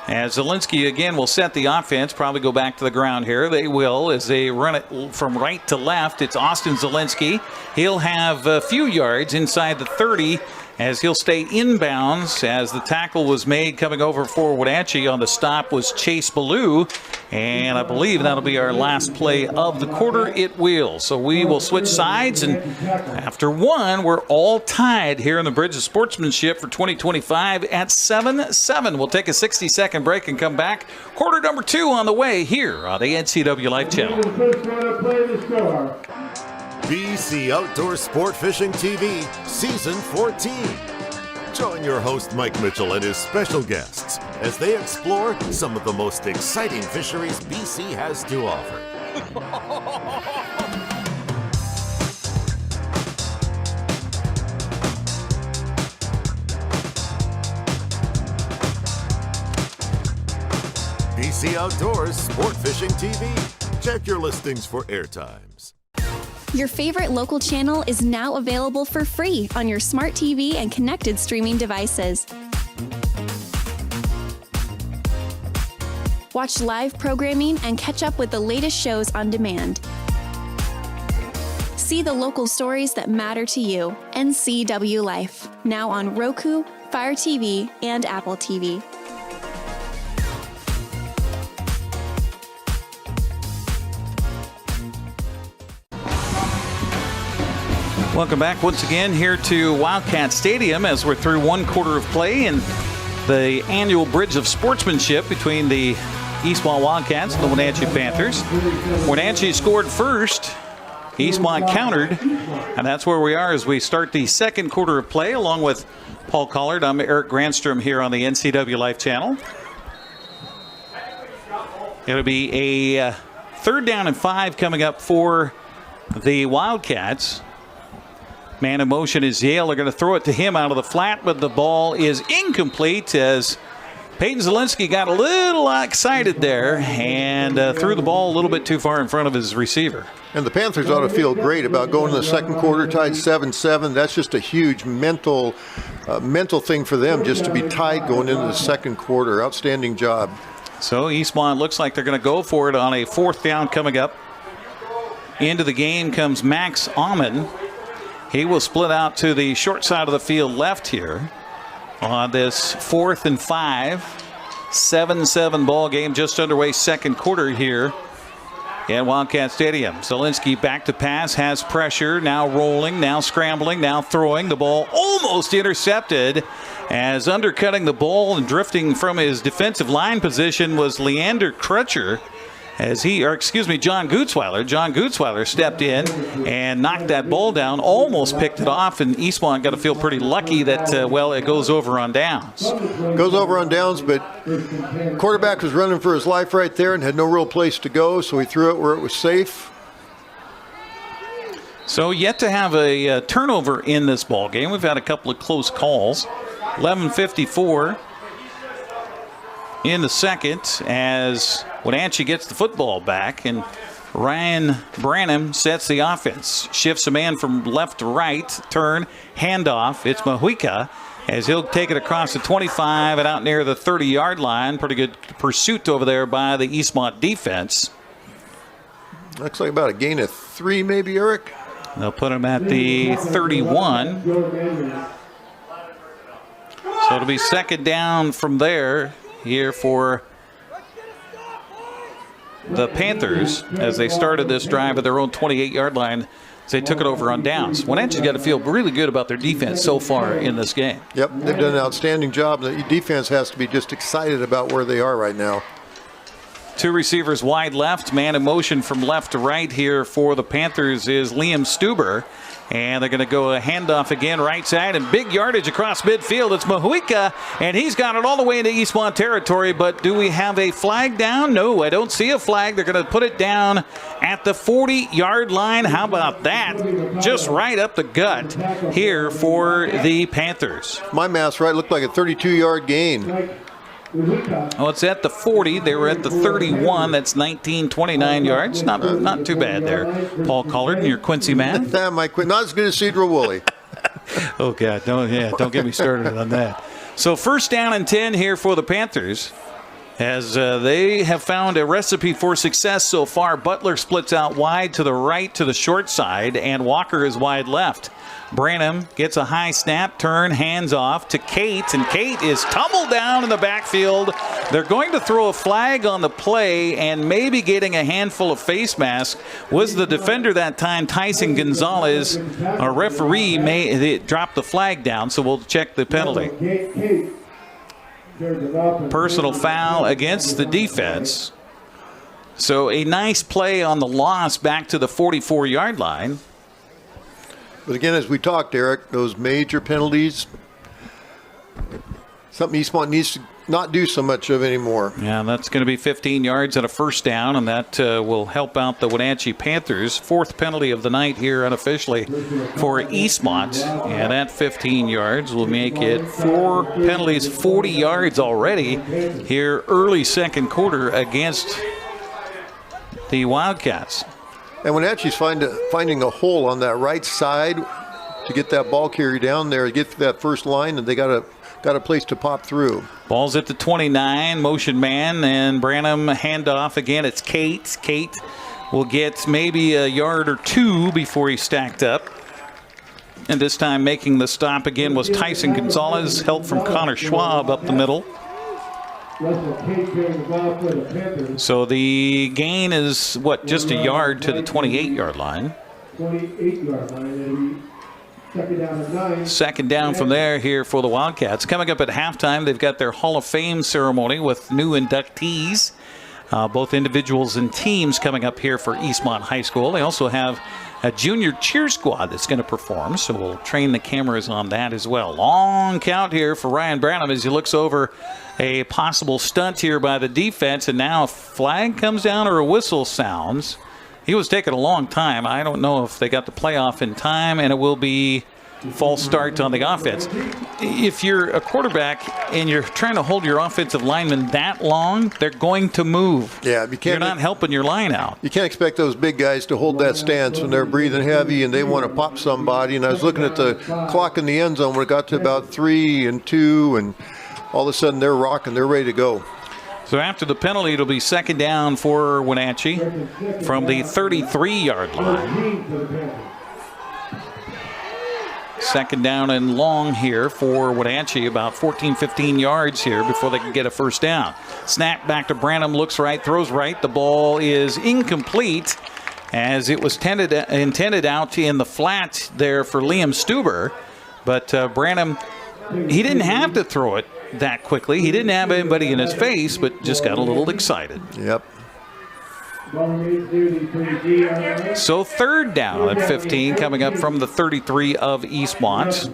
As Zielinski again will set the offense, probably go back to the ground here. They will as they run it from right to left. It's Austin Zielinski. He'll have a few yards inside the 30 as he'll stay inbounds as the tackle was made coming over for Wenatchee. On the stop was Chase Ballou, and I believe that'll be our last play of the quarter. It will. So we will switch sides, and after one, we're all tied here in the Bridge of Sportsmanship for 2025 at 7-7. We'll take a 60-second break and come back. Quarter number 2 on the way here on the NCWLIFE channel. BC Outdoor Sport Fishing TV, Season 14. Join your host Mike Mitchell and his special guests as they explore some of the most exciting fisheries BC has to offer. BC Outdoors Sport Fishing TV. Check your listings for airtimes. Your favorite local channel is now available for free on your smart TV and connected streaming devices. Watch live programming and catch up with the latest shows on demand. See the local stories that matter to you. NCWLIFE, now on Roku, Fire TV, and Apple TV. Welcome back once again here to Wildcat Stadium as we're through one quarter of play in the annual Bridge of Sportsmanship between the Eastmont Wildcats and the Wenatchee Panthers. Wenatchee scored first. Eastmont countered, and that's where we are as we start the second quarter of play along with Paul Collard. I'm Eric Granstrom here on the NCWLIFE channel. It'll be a 3rd down and 5 coming up for the Wildcats. Man in motion is Yale. They're going to throw it to him out of the flat, but the ball is incomplete as Peyton Zielinski got a little excited there and threw the ball a little bit too far in front of his receiver. And the Panthers ought to feel great about going to the second quarter tied 7-7. That's just a huge mental thing for them just to be tied going into the second quarter. Outstanding job. So Eastmont looks like they're going to go for it on a 4th down coming up. Into the game comes Max Amon. He will split out to the short side of the field left here on this 4th and 5. 7-7 ball game just underway, second quarter here at Wildcat Stadium. Zielinski back to pass, has pressure, now rolling, now scrambling, now throwing. The ball almost intercepted as undercutting the ball and drifting from his defensive line position was Leander Crutcher. John Gutzweiler. John Gutzweiler stepped in and knocked that ball down, almost picked it off, and Eastmont got to feel pretty lucky that, it goes over on downs. Goes over on downs, but quarterback was running for his life right there and had no real place to go, so he threw it where it was safe. So yet to have a turnover in this ball game. We've had a couple of close calls. 11:54 in the second as Wenatchee gets the football back, and Ryan Branham sets the offense. Shifts a man from left to right, turn, handoff. It's Mahuika as he'll take it across the 25 and out near the 30-yard line. Pretty good pursuit over there by the Eastmont defense. Looks like about a gain of 3 maybe, Eric. They'll put him at the 31. So it'll be second down from there here for the Panthers as they started this drive at their own 28-yard line as they took it over on downs. Wenatchee's got to feel really good about their defense so far in this game. Yep, they've done an outstanding job. The defense has to be just excited about where they are right now. 2 receivers wide left, man in motion from left to right here for the Panthers is Liam Stuber. And they're going to go a handoff again right side and big yardage across midfield. It's Mahuika, and he's got it all the way into Eastmont territory. But do we have a flag down? No, I don't see a flag. They're going to put it down at the 40-yard line. How about that? Just right up the gut here for the Panthers. My math's right. Looked like a 32-yard gain. Oh, it's at the 40. They were at the 31. That's 29 yards. Not too bad there. Paul Collard and your Quincy man. Not as good as Cedro Woolley. Oh, God. Don't get me started on that. So 1st down and 10 here for the Panthers. as they have found a recipe for success so far. Butler splits out wide to the right to the short side, and Walker is wide left. Branham gets a high snap, turn, hands off to Kate, and Kate is tumbled down in the backfield. They're going to throw a flag on the play, and maybe getting a handful of face masks was the defender that time, Tyson Gonzalez. Our referee may drop the flag down, so we'll check the penalty. Personal foul against the defense. So a nice play on the loss back to the 44-yard line. But again, as we talked, Eric, those major penalties, something Eastmont needs to not do so much of anymore. Yeah, that's going to be 15 yards and a first down, and that will help out the Wenatchee Panthers. Fourth penalty of the night here unofficially for Eastmont, and that 15 yards will make it 4 penalties, 40 yards already here early second quarter against the Wildcats. And Wenatchee's finding a hole on that right side to get that ball carrier down there, to get to that first line, and they got a place to pop through. Ball's at the 29, motion man, and Branham handoff again. It's Kate. Kate will get maybe a yard or two before he's stacked up. And this time making the stop again was Tyson Gonzalez, help from Connor Schwab up the middle. So the gain is, what, just a yard to the 28-yard line. 28-yard line. Second down from there here for the Wildcats. Coming up at halftime, they've got their Hall of Fame ceremony with new inductees, both individuals and teams coming up here for Eastmont High School. They also have a junior cheer squad that's going to perform, so we'll train the cameras on that as well. Long count here for Ryan Branham as he looks over a possible stunt here by the defense, and now a flag comes down or a whistle sounds. He was taking a long time. I don't know if they got the playoff in time, and it will be false start on the offense. If you're a quarterback and you're trying to hold your offensive linemen that long, they're going to move. Yeah, you're not helping your line out. You can't expect those big guys to hold that stance when they're breathing heavy and they want to pop somebody. And I was looking at the clock in the end zone when it got to about 3 and 2, and all of a sudden they're rocking. They're ready to go. So after the penalty, it'll be second down for Wenatchee from the 33-yard line. Second down and long here for Wenatchee, about 14, 15 yards here before they can get a first down. Snap back to Branham, looks right, throws right. The ball is incomplete as it was intended out in the flat there for Liam Stuber. But Branham, he didn't have to throw it that quickly. He didn't have anybody in his face, but just got a little excited. Yep. So third down at 15 coming up from the 33 of Eastmont.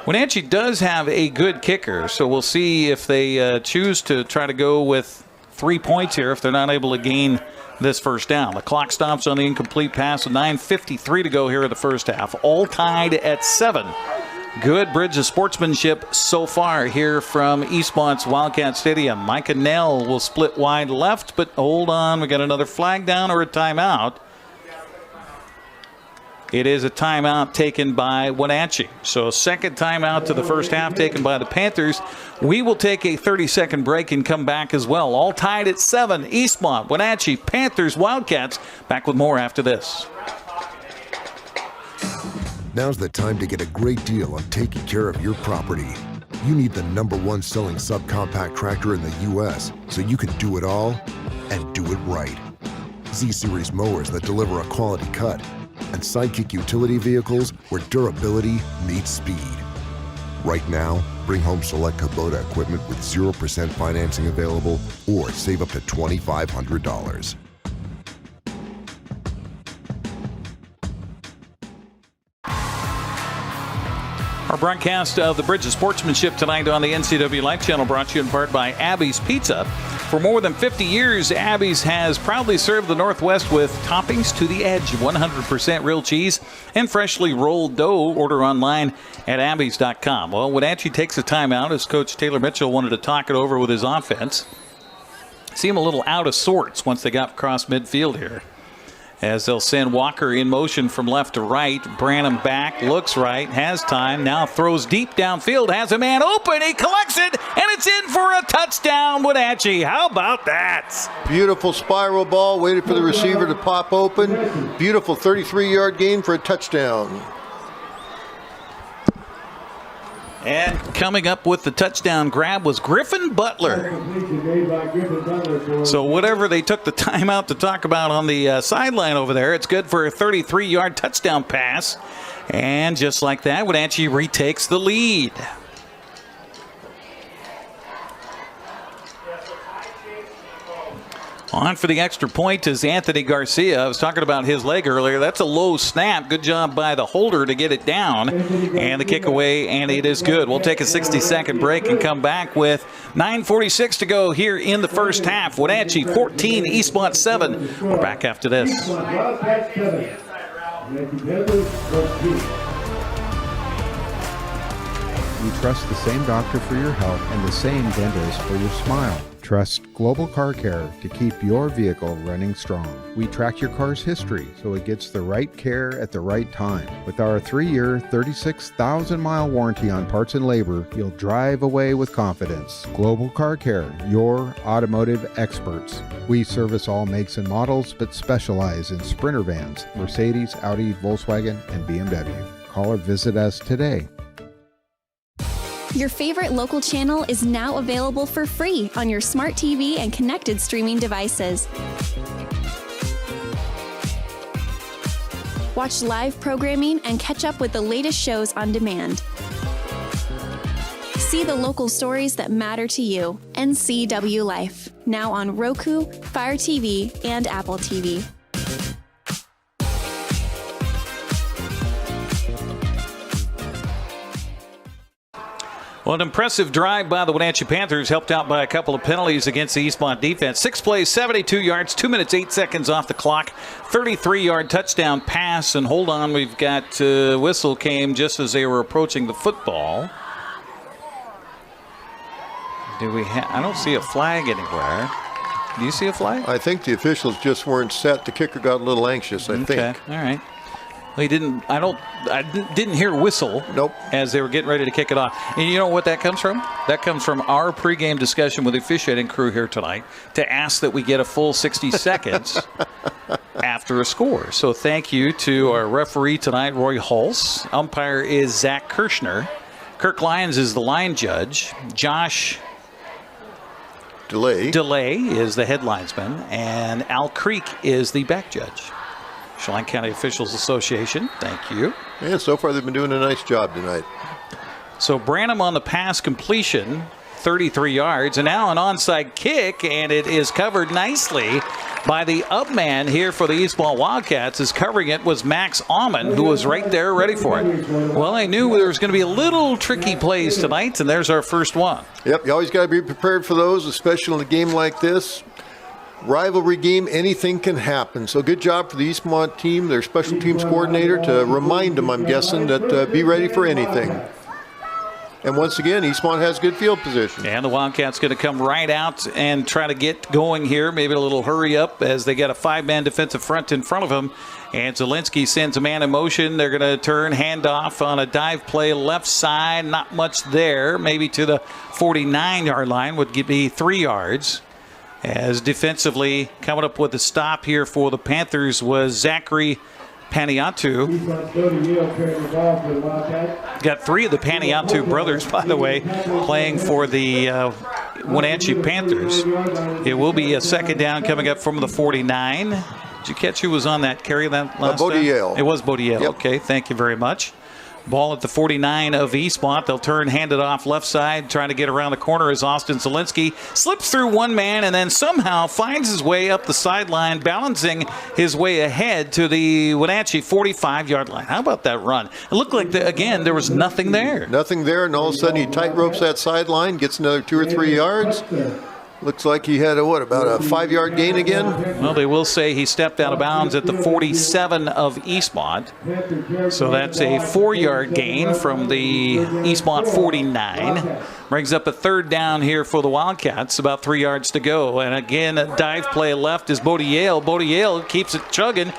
Wenatchee does have a good kicker, so we'll see if they choose to try to go with 3 points here if they're not able to gain this first down. The clock stops on the incomplete pass with 9:53 to go here in the first half. All tied at 7. Good bridge of sportsmanship so far here from Eastmont's Wildcat Stadium. Micah Nell will split wide left, but hold on, we got another flag down or a timeout. It is a timeout taken by Wenatchee. So second timeout to the first half taken by the Panthers. We will take a 30-second break and come back as well. All tied at 7. Eastmont, Wenatchee, Panthers, Wildcats. Back with more after this. Now's the time to get a great deal on taking care of your property. You need the #1 selling subcompact tractor in the U.S. so you can do it all and do it right. Z-Series mowers that deliver a quality cut, and Sidekick utility vehicles where durability meets speed. Right now, bring home select Kubota equipment with 0% financing available or save up to $2,500. Our broadcast of the Bridge of Sportsmanship tonight on the NCWLIFE channel brought to you in part by Abby's Pizza. For more than 50 years, Abby's has proudly served the Northwest with toppings to the edge, 100% real cheese, and freshly rolled dough. Order online at abbys.com. Well, Wenatchee takes a timeout as Coach Taylor Mitchell wanted to talk it over with his offense. Seem a little out of sorts once they got across midfield here. as they'll send Walker in motion from left to right. Branham back, looks right, has time, now throws deep downfield, has a man open, he collects it, and it's in for a touchdown, Wenatchee. How about that? Beautiful spiral ball, waited for the receiver to pop open. Beautiful 33-yard gain for a touchdown. And coming up with the touchdown grab was Griffin Butler. So whatever they took the time out to talk about on the sideline over there, it's good for a 33-yard touchdown pass. And just like that, Wenatchee retakes the lead. On for the extra point is Anthony Garcia. I was talking about his leg earlier. That's a low snap. Good job by the holder to get it down. And the kick away, and it is good. We'll take a 60-second break and come back with 9:46 to go here in the first half. Wenatchee 14, Eastmont 7. We're back after this. You trust the same doctor for your health and the same dentist for your smile. Trust Global Car Care to keep your vehicle running strong. We track your car's history so it gets the right care at the right time. With our 3-year, 36,000-mile warranty on parts and labor, you'll drive away with confidence. Global Car Care, your automotive experts. We service all makes and models, but specialize in Sprinter vans, Mercedes, Audi, Volkswagen, and BMW. Call or visit us today. Your favorite local channel is now available for free on your smart TV and connected streaming devices. Watch live programming and catch up with the latest shows on demand. See the local stories that matter to you. NCWLIFE, now on Roku, Fire TV, and Apple TV. Well, an impressive drive by the Wenatchee Panthers, helped out by a couple of penalties against the Eastmont defense. 6 plays, 72 yards, 2 minutes, 8 seconds off the clock. 33-yard touchdown pass. And hold on, we've got whistle came just as they were approaching the football. I don't see a flag anywhere. Do you see a flag? I think the officials just weren't set. The kicker got a little anxious, I think. All right. Well, he didn't. I didn't hear whistle. Nope. As they were getting ready to kick it off. And you know what that comes from? That comes from our pregame discussion with the officiating crew here tonight to ask that we get a full 60 seconds after a score. So thank you to our referee tonight, Roy Hulse. Umpire is Zach Kirshner. Kirk Lyons is the line judge. Josh DeLay is the head linesman. And Al Creek is the back judge. Chelan County Officials Association, thank you. And so far they've been doing a nice job tonight. So Branham on the pass completion, 33 yards, and now an onside kick, and it is covered nicely by the up man here for the Eastmont Wildcats. As covering it was Max Aumann, who was right there ready for it. Well, I knew there was going to be a little tricky plays tonight, and there's our first one. Yep, you always got to be prepared for those, especially in a game like this. Rivalry game, anything can happen. So good job for the Eastmont team, their special teams coordinator, to remind them, I'm guessing, that be ready for anything. And once again, Eastmont has good field position. And the Wildcats going to come right out and try to get going here. Maybe a little hurry up as they got a 5-man defensive front in front of them. And Zielinski sends a man in motion. They're going to turn, handoff on a dive play left side. Not much there. Maybe to the 49-yard line would be 3 yards. As defensively coming up with a stop here for the Panthers was Zachary Paniatu. Got 3 of the Paniatu brothers, by the way, playing for the Wenatchee Panthers. It will be a second down coming up from the 49. Did you catch who was on that carry that last time? Bodiel. It was Bodiel. Yep. Okay, thank you very much. Ball at the 49 of Eastmont. They'll turn, hand it off left side, trying to get around the corner as Austin Zielinski slips through one man and then somehow finds his way up the sideline, balancing his way ahead to the Wenatchee 45-yard line. How about that run? It looked like, again, there was nothing there. Nothing there, and all of a sudden he tight ropes that sideline, gets another 2 or 3 yards. Looks like he had about a 5-yard gain again? Well, they will say he stepped out of bounds at the 47 of Eastmont. So that's a 4-yard gain from the Eastmont 49. Brings up a 3rd down here for the Wildcats, about 3 yards to go. And again, a dive play left is Bodie Yale. Bodie Yale keeps it chugging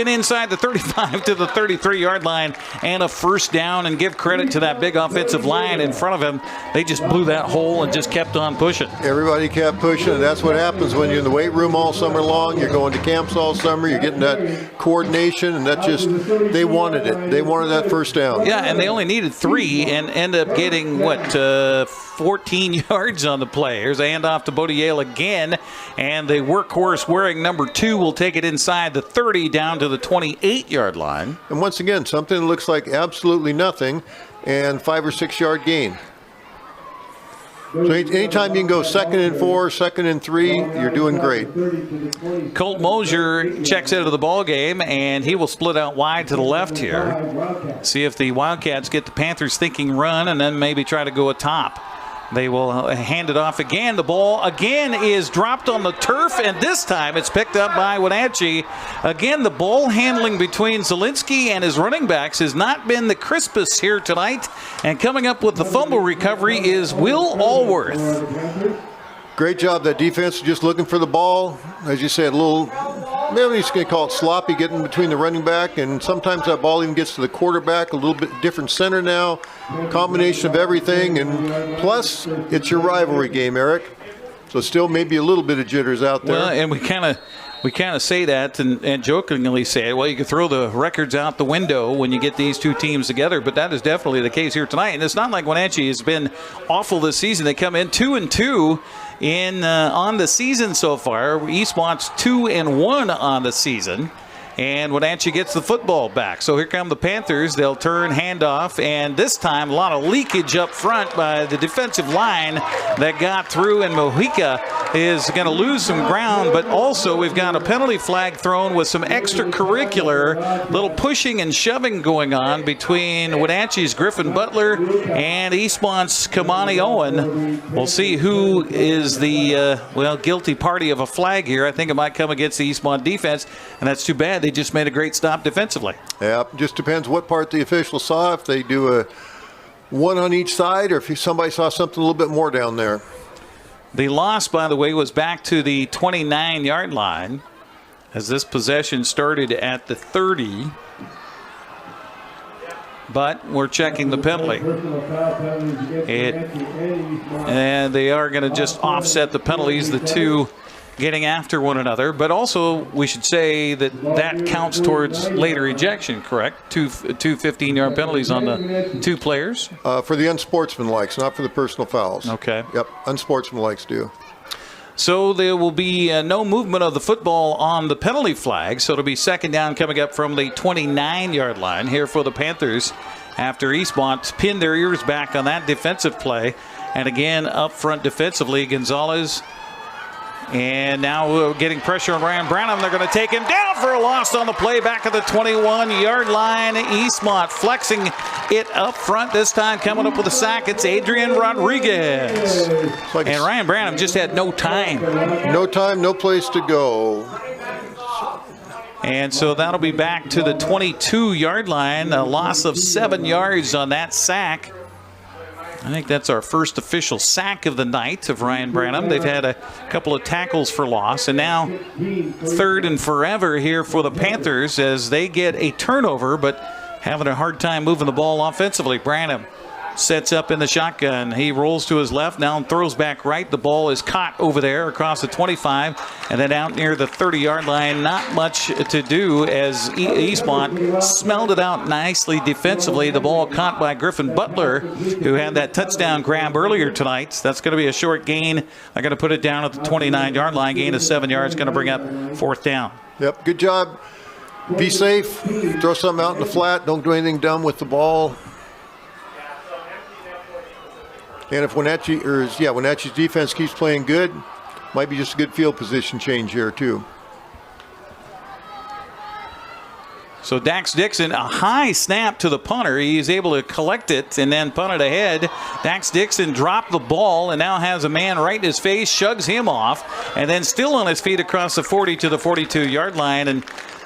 inside the 35 to the 33-yard line, and a 1st down. And give credit to that big offensive line in front of him. They just blew that hole and just kept on pushing. Everybody kept pushing, and that's what happens when you're in the weight room all summer long. You're going to camps all summer. You're getting that coordination, and they wanted it. They wanted that 1st down. Yeah, and they only needed 3 and end up getting, 14 yards on the play. Here's a handoff to Bodie Yale again, and the workhorse wearing number 2 will take it inside the 30 down to the 28-yard line. And once again, something that looks like absolutely nothing, and 5 or 6 yard gain. So anytime you can go 2nd and 4, 2nd and 3, you're doing great. Colt Mosier checks out of the ball game, and he will split out wide to the left here. See if the Wildcats get the Panthers thinking run, and then maybe try to go atop. They will hand it off again. The ball again is dropped on the turf, and this time it's picked up by Wenatchee. Again, the ball handling between Zielinski and his running backs has not been the crispest here tonight. And coming up with the fumble recovery is Will Allworth. Great job. That defense just looking for the ball. As you said, a little, maybe he's going to call it sloppy, getting between the running back, and sometimes that ball even gets to the quarterback. A little bit different center now. Combination of everything, and plus it's your rivalry game, Eric. So still maybe a little bit of jitters out there. Well, and we kind of say that and jokingly say, well, you can throw the records out the window when you get these two teams together, but that is definitely the case here tonight. And it's not like Wenatchee has been awful this season. They come in 2-2 on the season so far. Eastmont's 2-1 on the season. And Wenatchee gets the football back. So here come the Panthers. They'll turn, handoff, and this time a lot of leakage up front by the defensive line that got through, and Mojica is going to lose some ground, but also we've got a penalty flag thrown with some extracurricular little pushing and shoving going on between Wenatchee's Griffin Butler and Eastmont's Kamani Owen. We'll see who is the, guilty party of a flag here. I think it might come against the Eastmont defense, and that's too bad. They just made a great stop defensively. Yeah, just depends what part the official saw, if they do a one on each side or if somebody saw something a little bit more down there. The loss, by the way, was back to the 29-yard line as this possession started at the 30. But we're checking the penalty. And they are going to just offset the penalties, the two getting after one another, but also we should say that counts towards later ejection, correct? Two 15-yard penalties on the two players? For the unsportsmanlikes, not for the personal fouls. Okay. Yep, unsportsmanlikes do. So there will be no movement of the football on the penalty flag, so it'll be 2nd down coming up from the 29-yard line here for the Panthers after Eastmont pinned their ears back on that defensive play. And again, up front defensively, Gonzalez. And now we're getting pressure on Ryan Branham. They're going to take him down for a loss on the play back at the 21-yard line. Eastmont flexing it up front. This time coming up with a sack. It's Adrian Rodriguez. And Ryan Branham just had no time. No time, no place to go. And so that'll be back to the 22-yard line. A loss of 7 yards on that sack. I think that's our first official sack of the night of Ryan Branham. They've had a couple of tackles for loss, and now 3rd and forever here for the Panthers as they get a turnover, but having a hard time moving the ball offensively. Branham sets up in the shotgun. He rolls to his left, now throws back right. The ball is caught over there across the 25, and then out near the 30-yard line. Not much to do as Eastmont smelled it out nicely defensively. The ball caught by Griffin Butler, who had that touchdown grab earlier tonight. That's going to be a short gain. They're going to put it down at the 29-yard line. Gain of 7 yards, going to bring up 4th down. Yep, good job. Be safe. Throw something out in the flat. Don't do anything dumb with the ball. And if Wenatchee's defense keeps playing good, might be just a good field position change here too. So Dax Dixon, a high snap to the punter. He's able to collect it and then punt it ahead. Dax Dixon dropped the ball and now has a man right in his face, shugs him off, and then still on his feet across the 40 to the 42-yard line. And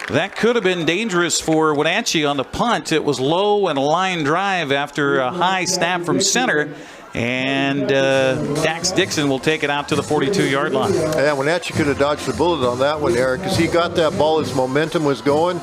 that could have been dangerous for Wenatchee on the punt. It was low and a line drive after a high snap from center. And Dax Dixon will take it out to the 42-yard line. Yeah, Wenatchee could have dodged the bullet on that one, Eric, because he got that ball as momentum was going.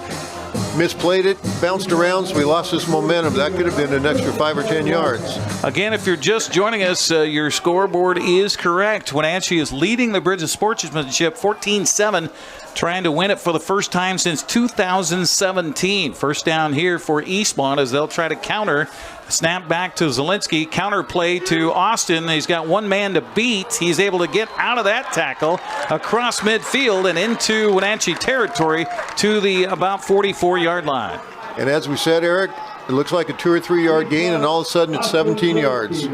Misplayed it, bounced around, so we lost this momentum. That could have been an extra 5 or 10 yards. Again, if you're just joining us, your scoreboard is correct. Wenatchee is leading the Bridge of Sportsmanship 14-7, trying to win it for the first time since 2017. First down here for Eastmont as they'll try to counter. Snap back to Zielinski. Counter play to Austin. He's got one man to beat. He's able to get out of that tackle across midfield and into Wenatchee territory to the about 44-yard line. And as we said, Eric, it looks like a 2 or 3 yard gain, and all of a sudden it's 17 yards.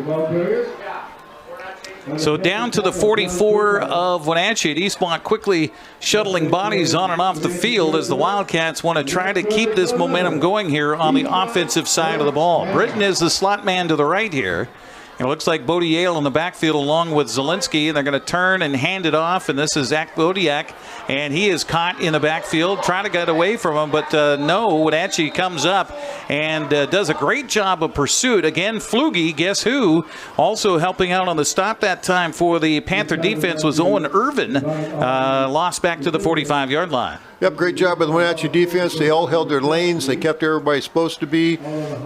So down to the 44 of Wenatchee. Eastmont quickly shuttling bodies on and off the field as the Wildcats want to try to keep this momentum going here on the offensive side of the ball. Britton is the slot man to the right here. It looks like Bodie Yale in the backfield along with Zielinski, and they're going to turn and hand it off, and this is Zach Bodiak, and he is caught in the backfield, trying to get away from him, but no, Wenatchee comes up and does a great job of pursuit. Again, Flugie, guess who, also helping out on the stop that time for the Panther defense was Owen Irvin, lost back to the 45-yard line. Yep, great job by the Wenatchee defense. They all held their lanes. They kept everybody supposed to be,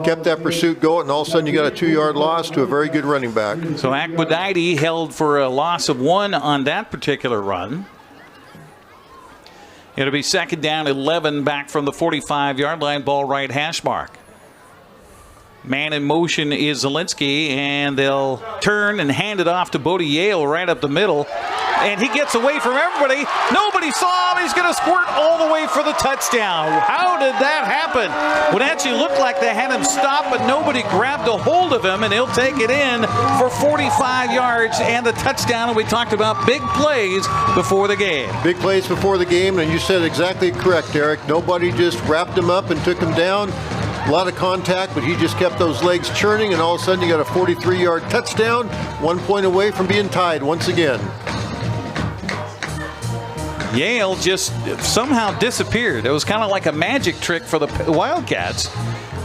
kept that pursuit going, and all of a sudden you got a 2-yard loss to a very good running back. So Akbadaidi held for a loss of 1 on that particular run. It'll be second down 11 back from the 45-yard line, ball right hash mark. Man in motion is Zielinski, and they'll turn and hand it off to Bodie Yale right up the middle. And he gets away from everybody. Nobody saw him. He's going to squirt all the way for the touchdown. How did that happen? Wenatchee looked like they had him stopped, but nobody grabbed a hold of him, and he'll take it in for 45 yards and the touchdown. And we talked about big plays before the game. Big plays before the game, and you said exactly correct, Eric. Nobody just wrapped him up and took him down. A lot of contact, but he just kept those legs churning, and all of a sudden you got a 43-yard touchdown, 1 point away from being tied once again. Yale just somehow disappeared. It was kind of like a magic trick for the Wildcats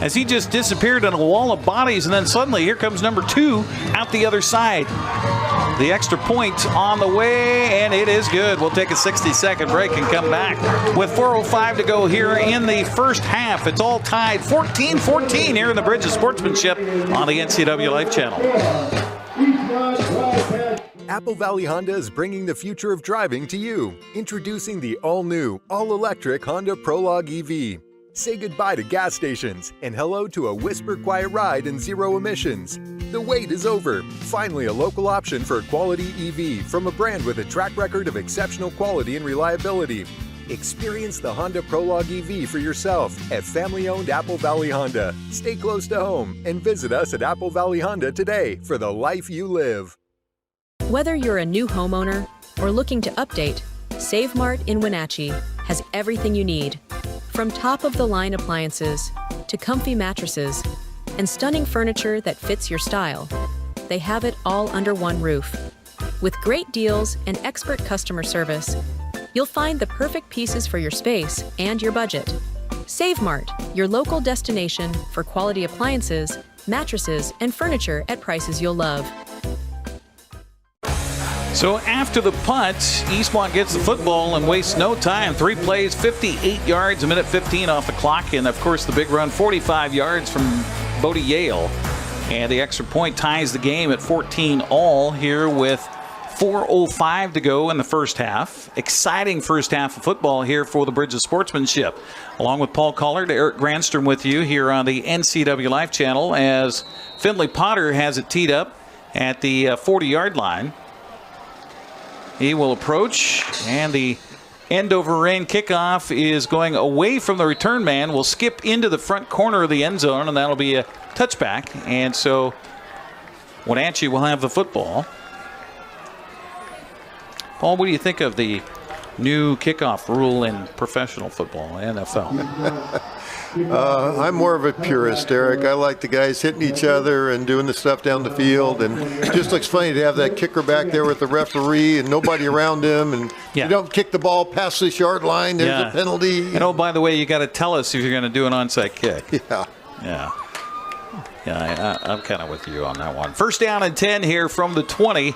as he just disappeared in a wall of bodies, and then suddenly here comes number 2 out the other side. The extra point on the way, and it is good. We'll take a 60-second break and come back with 4:05 to go here in the first half. It's all tied 14-14 here in the Bridge of Sportsmanship on the NCWLIFE channel. Apple Valley Honda is bringing the future of driving to you. Introducing the all-new, all-electric Honda Prologue EV. Say goodbye to gas stations and hello to a whisper-quiet ride and zero emissions. The wait is over. Finally, a local option for a quality EV from a brand with a track record of exceptional quality and reliability. Experience the Honda Prologue EV for yourself at family-owned Apple Valley Honda. Stay close to home and visit us at Apple Valley Honda today for the life you live. Whether you're a new homeowner or looking to update, Save Mart in Wenatchee has everything you need. From top-of-the-line appliances to comfy mattresses and stunning furniture that fits your style, they have it all under one roof. With great deals and expert customer service, you'll find the perfect pieces for your space and your budget. Save Mart, your local destination for quality appliances, mattresses, and furniture at prices you'll love. So after the punt, Eastmont gets the football and wastes no time. 3 plays, 58 yards, a minute 15 off the clock. And, of course, the big run, 45 yards from Bodie Yale. And the extra point ties the game at 14 all here with 4:05 to go in the first half. Exciting first half of football here for the Bridge of Sportsmanship. Along with Paul Collard, Eric Granstrom with you here on the NCWLIFE channel as Finley Potter has it teed up at the 40-yard line. He will approach, and the end-over-end kickoff is going away from the return man. Will skip into the front corner of the end zone, and that'll be a touchback. And so Wenatchee will have the football. Paul, what do you think of the new kickoff rule in professional football, NFL? I'm more of a purist, Eric. I like the guys hitting each other and doing the stuff down the field, and it just looks funny to have that kicker back there with the referee and nobody around him, and you don't kick the ball past this yard line, there's a penalty. And oh, by the way, you got to tell us if you're going to do an onside kick. I'm kind of with you on that one. First down and 10 here from the 20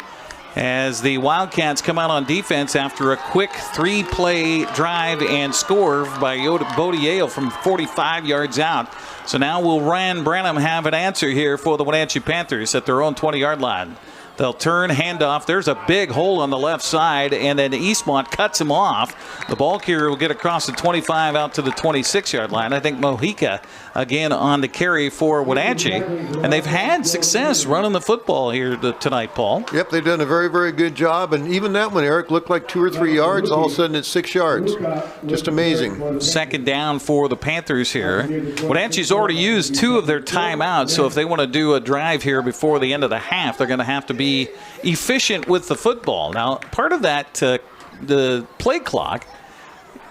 as the Wildcats come out on defense after a quick 3-play drive and score by Bodie Yale from 45 yards out. So now will Ryan Branham have an answer here for the Wenatchee Panthers at their own 20-yard line. They'll turn, handoff. There's a big hole on the left side, and then Eastmont cuts him off. The ball carrier will get across the 25 out to the 26-yard line. I think Mojica again on the carry for Wenatchee. And they've had success running the football here tonight, Paul. Yep, they've done a very, very good job. And even that one, Eric, looked like 2 or 3 yards. All of a sudden, it's 6 yards. Just amazing. Second down for the Panthers here. Wenatchee's already used 2 of their timeouts, so if they want to do a drive here before the end of the half, they're going to have to be efficient with the football. Now, part of that, the play clock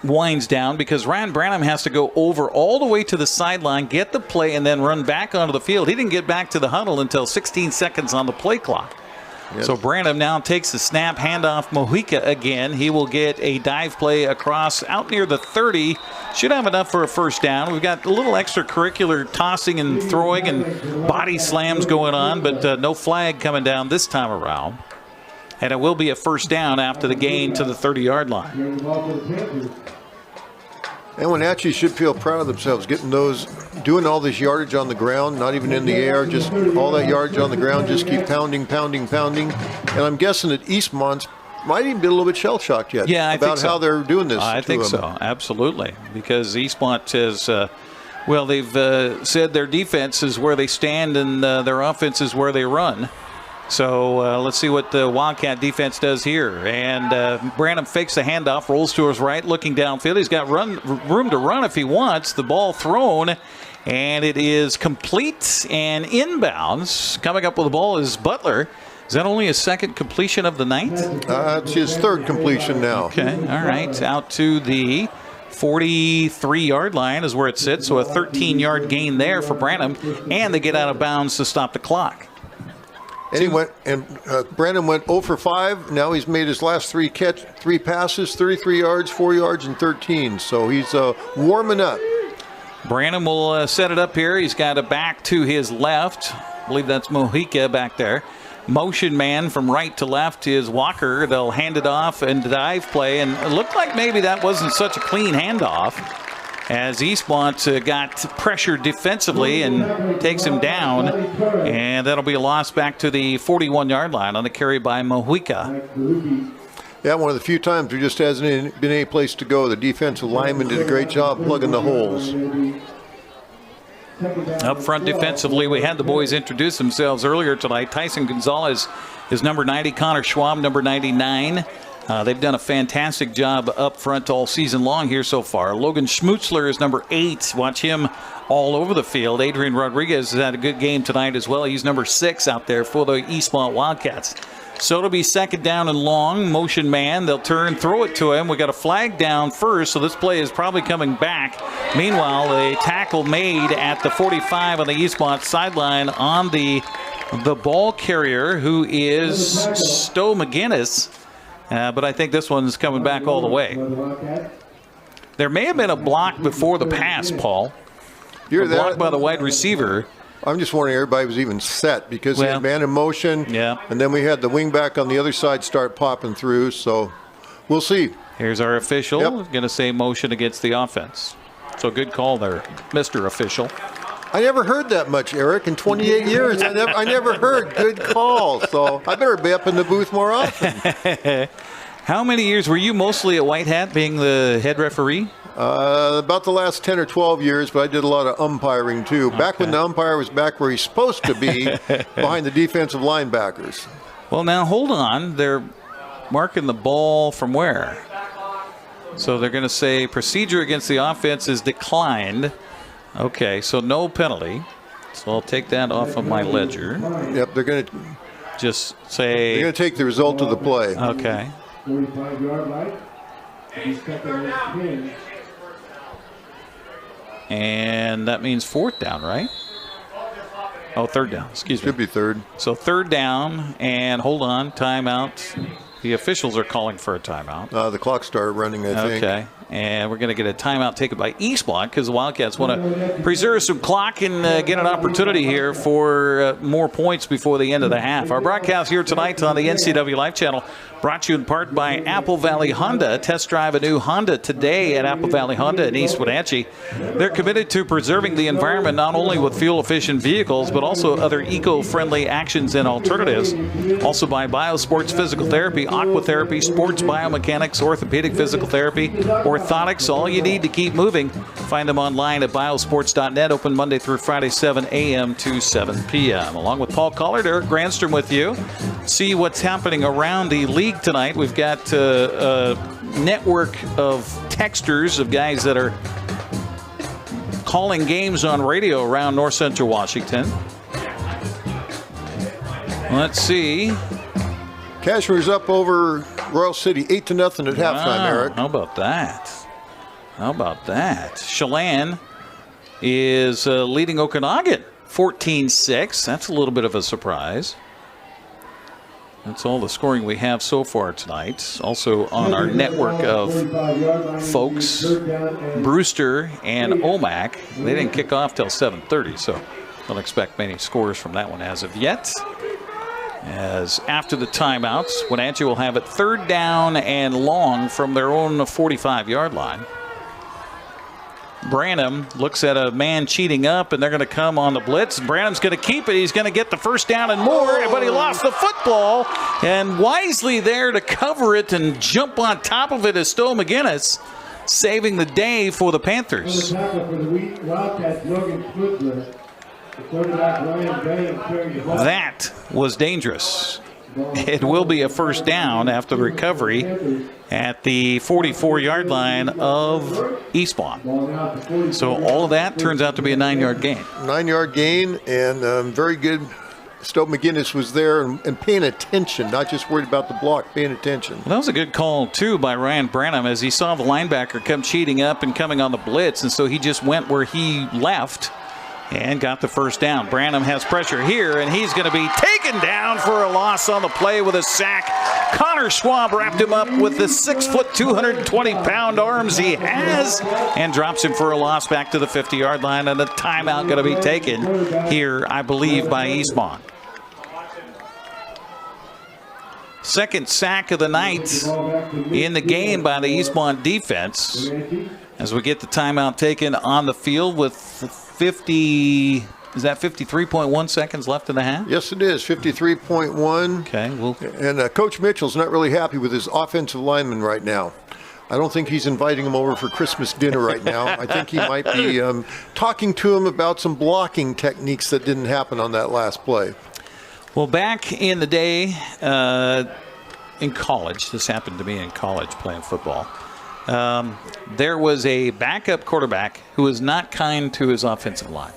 winds down because Ryan Branham has to go over all the way to the sideline, get the play, and then run back onto the field. He didn't get back to the huddle until 16 seconds on the play clock. Yes. So Branham now takes the snap, handoff Mojica again. He will get a dive play across out near the 30. Should have enough for a first down. We've got a little extracurricular tossing and throwing and body slams going on, but no flag coming down this time around. And it will be a first down after the gain to the 30-yard line. And Wenatchee should feel proud of themselves doing all this yardage on the ground, not even in the air, just all that yardage on the ground, just keep pounding. And I'm guessing that Eastmont might even be a little bit shell-shocked yet about how they're doing this. I think so, absolutely, because Eastmont has, they've said their defense is where they stand and their offense is where they run. So let's see what the Wildcat defense does here. And Branham fakes the handoff, rolls to his right, looking downfield. He's got room to run if he wants. The ball thrown, and it is complete and inbounds. Coming up with the ball is Butler. Is that only his second completion of the night? It's his third completion now. Okay, all right. Out to the 43-yard line is where it sits. So a 13-yard gain there for Branham, and they get out of bounds to stop the clock. And Brandon went 0 for 5. Now he's made his last 3 passes, 33 yards, 4 yards, and 13. So he's warming up. Brandon will set it up here. He's got a back to his left. I believe that's Mojica back there. Motion man from right to left is Walker. They'll hand it off and dive play. And it looked like maybe that wasn't such a clean handoff, as Eastmont got pressured defensively and takes him down. And that'll be a loss back to the 41-yard line on the carry by Mojica. Yeah, one of the few times there just hasn't been any place to go. The defensive lineman did a great job plugging the holes. Up front defensively, we had the boys introduce themselves earlier tonight. Tyson Gonzalez is number 90, Connor Schwab, number 99. They've done a fantastic job up front all season long here so far. Logan Schmutzler is number 8. Watch him all over the field. Adrian Rodriguez has had a good game tonight as well. He's number 6 out there for the Eastmont Wildcats. So it'll be second down and long. Motion man. They'll turn, throw it to him. We got a flag down first, so this play is probably coming back. Meanwhile, a tackle made at the 45 on the Eastmont sideline on the ball carrier, who is Stowe McGinnis. But I think this one's coming back all the way. There may have been a block before the pass, Paul. A block by the wide receiver. I'm just wondering everybody was even set because he had man in motion. Yeah. And then we had the wing back on the other side start popping through. So we'll see. Here's our official. Going to say motion against the offense. So good call there, Mr. Official. I never heard that much, Eric. In 28 years, I never heard good calls. So I better be up in the booth more often. How many years were you mostly at White Hat being the head referee? About the last 10 or 12 years, but I did a lot of umpiring too. Back when the umpire was back where he's supposed to be, behind the defensive linebackers. Well, now hold on. They're marking the ball from where? So they're going to say procedure against the offense is declined. Okay, so no penalty. So I'll take that off of my ledger. Yep, they're going to just say. They're going to take the result of the play. Okay. 45-yard line. And that means 4th down, right? Oh, 3rd down. Excuse me. Should be 3rd. So 3rd down, and hold on, timeout. The officials are calling for a timeout. The clock started running, I think. Okay, and we're going to get a timeout taken by Eastmont because the Wildcats want to preserve some clock and get an opportunity here for more points before the end of the half. Our broadcast here tonight on the NCWLIFE channel brought to you in part by Apple Valley Honda. Test drive a new Honda today at Apple Valley Honda in East Wenatchee. They're committed to preserving the environment not only with fuel-efficient vehicles but also other eco-friendly actions and alternatives. Also by Biosports Physical Therapy, Aquatherapy, Sports Biomechanics, Orthopedic Physical Therapy, Orthotics, all you need to keep moving. Find them online at biosports.net, open Monday through Friday, 7 a.m. to 7 p.m. Along with Paul Collard, Eric Granstrom with you. See what's happening around the league tonight. We've got a network of texters, of guys that are calling games on radio around north central Washington. Let's see. Cashmere's up over Royal City 8-0 at halftime, Eric. How about that? How about that? Chelan is leading Okanagan 14-6. That's a little bit of a surprise. That's all the scoring we have so far tonight. Also on our network of folks, Brewster and Omak. They didn't kick off till 7:30, so don't expect many scores from that one as of yet. As after the timeouts, Wenatchee will have it 3rd down and long from their own 45-yard line. Branham looks at a man cheating up, and they're going to come on the blitz. Branham's going to keep it. He's going to get the 1st down and more, but he lost the football. And wisely there to cover it and jump on top of it is Stowe McGinnis, saving the day for the Panthers. That was dangerous. It will be a 1st down after the recovery at the 44-yard line of Eastmont. So all of that turns out to be a 9-yard gain. 9-yard gain, and very good. Stowe McGinnis was there and paying attention, not just worried about the block, paying attention. Well, that was a good call, too, by Ryan Branham as he saw the linebacker come cheating up and coming on the blitz, and so he just went where he left and got the 1st down. Branham has pressure here, and he's going to be taken down for a loss on the play with a sack. Connor Schwab wrapped him up with the 6-foot, 220-pound arms he has and drops him for a loss back to the 50-yard line, and a timeout going to be taken here, I believe, by Eastmont. 2nd sack of the night in the game by the Eastmont defense as we get the timeout taken on the field with 53.1 seconds left in the half? Yes, it is. 53.1. Okay. Well, and Coach Mitchell's not really happy with his offensive lineman right now. I don't think he's inviting him over for Christmas dinner right now. I think he might be talking to him about some blocking techniques that didn't happen on that last play. Well, back in the day in college, this happened to me in college playing football, there was a backup quarterback who was not kind to his offensive line,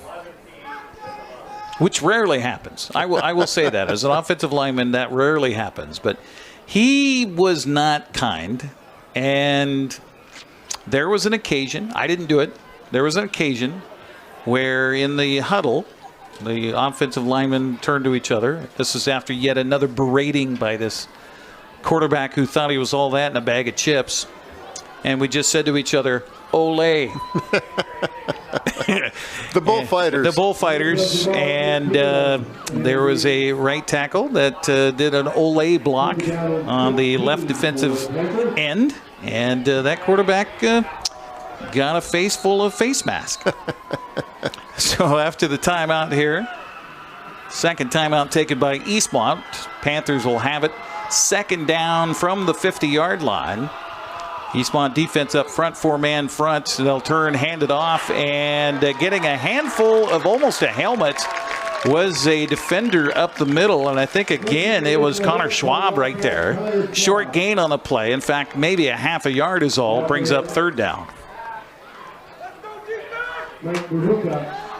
which rarely happens. I will say that. As an offensive lineman, that rarely happens. But he was not kind, and there was an occasion, I didn't do it, there was an occasion where in the huddle, the offensive linemen turned to each other. This is after yet another berating by this quarterback who thought he was all that in a bag of chips. And we just said to each other, "Ole." The bullfighters. The bullfighters. And there was a right tackle that did an Ole block on the left defensive end. And that quarterback got a face full of face mask. So after the timeout here, 2nd timeout taken by Eastmont, Panthers will have it 2nd down from the 50-yard line. Eastmont defense up front, 4-man front. They'll turn, hand it off, and getting a handful of almost a helmet was a defender up the middle, and I think again it was Connor Schwab right there. Short gain on the play. In fact, maybe a half a yard is all. Brings up 3rd down.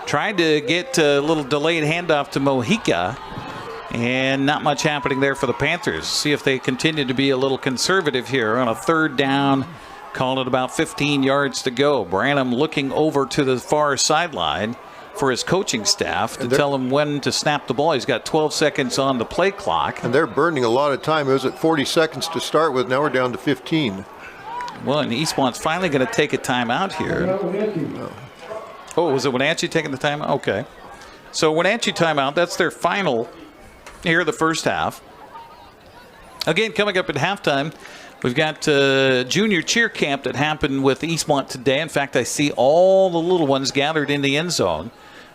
Tried to get a little delayed handoff to Mojica, and not much happening there for the Panthers. See if they continue to be a little conservative here on a 3rd down Calling it about 15 yards to go. Branham looking over to the far sideline for his coaching staff to tell him when to snap the ball. He's got 12 seconds on the play clock. And they're burning a lot of time. It was at 40 seconds to start with. Now we're down to 15. Well, and Eastmont's finally going to take a timeout here. Oh, was it Wenatchee taking the timeout? Okay. So Wenatchee timeout, that's their final here the first half. Again, coming up at halftime, we've got junior cheer camp that happened with Eastmont today. In fact, I see all the little ones gathered in the end zone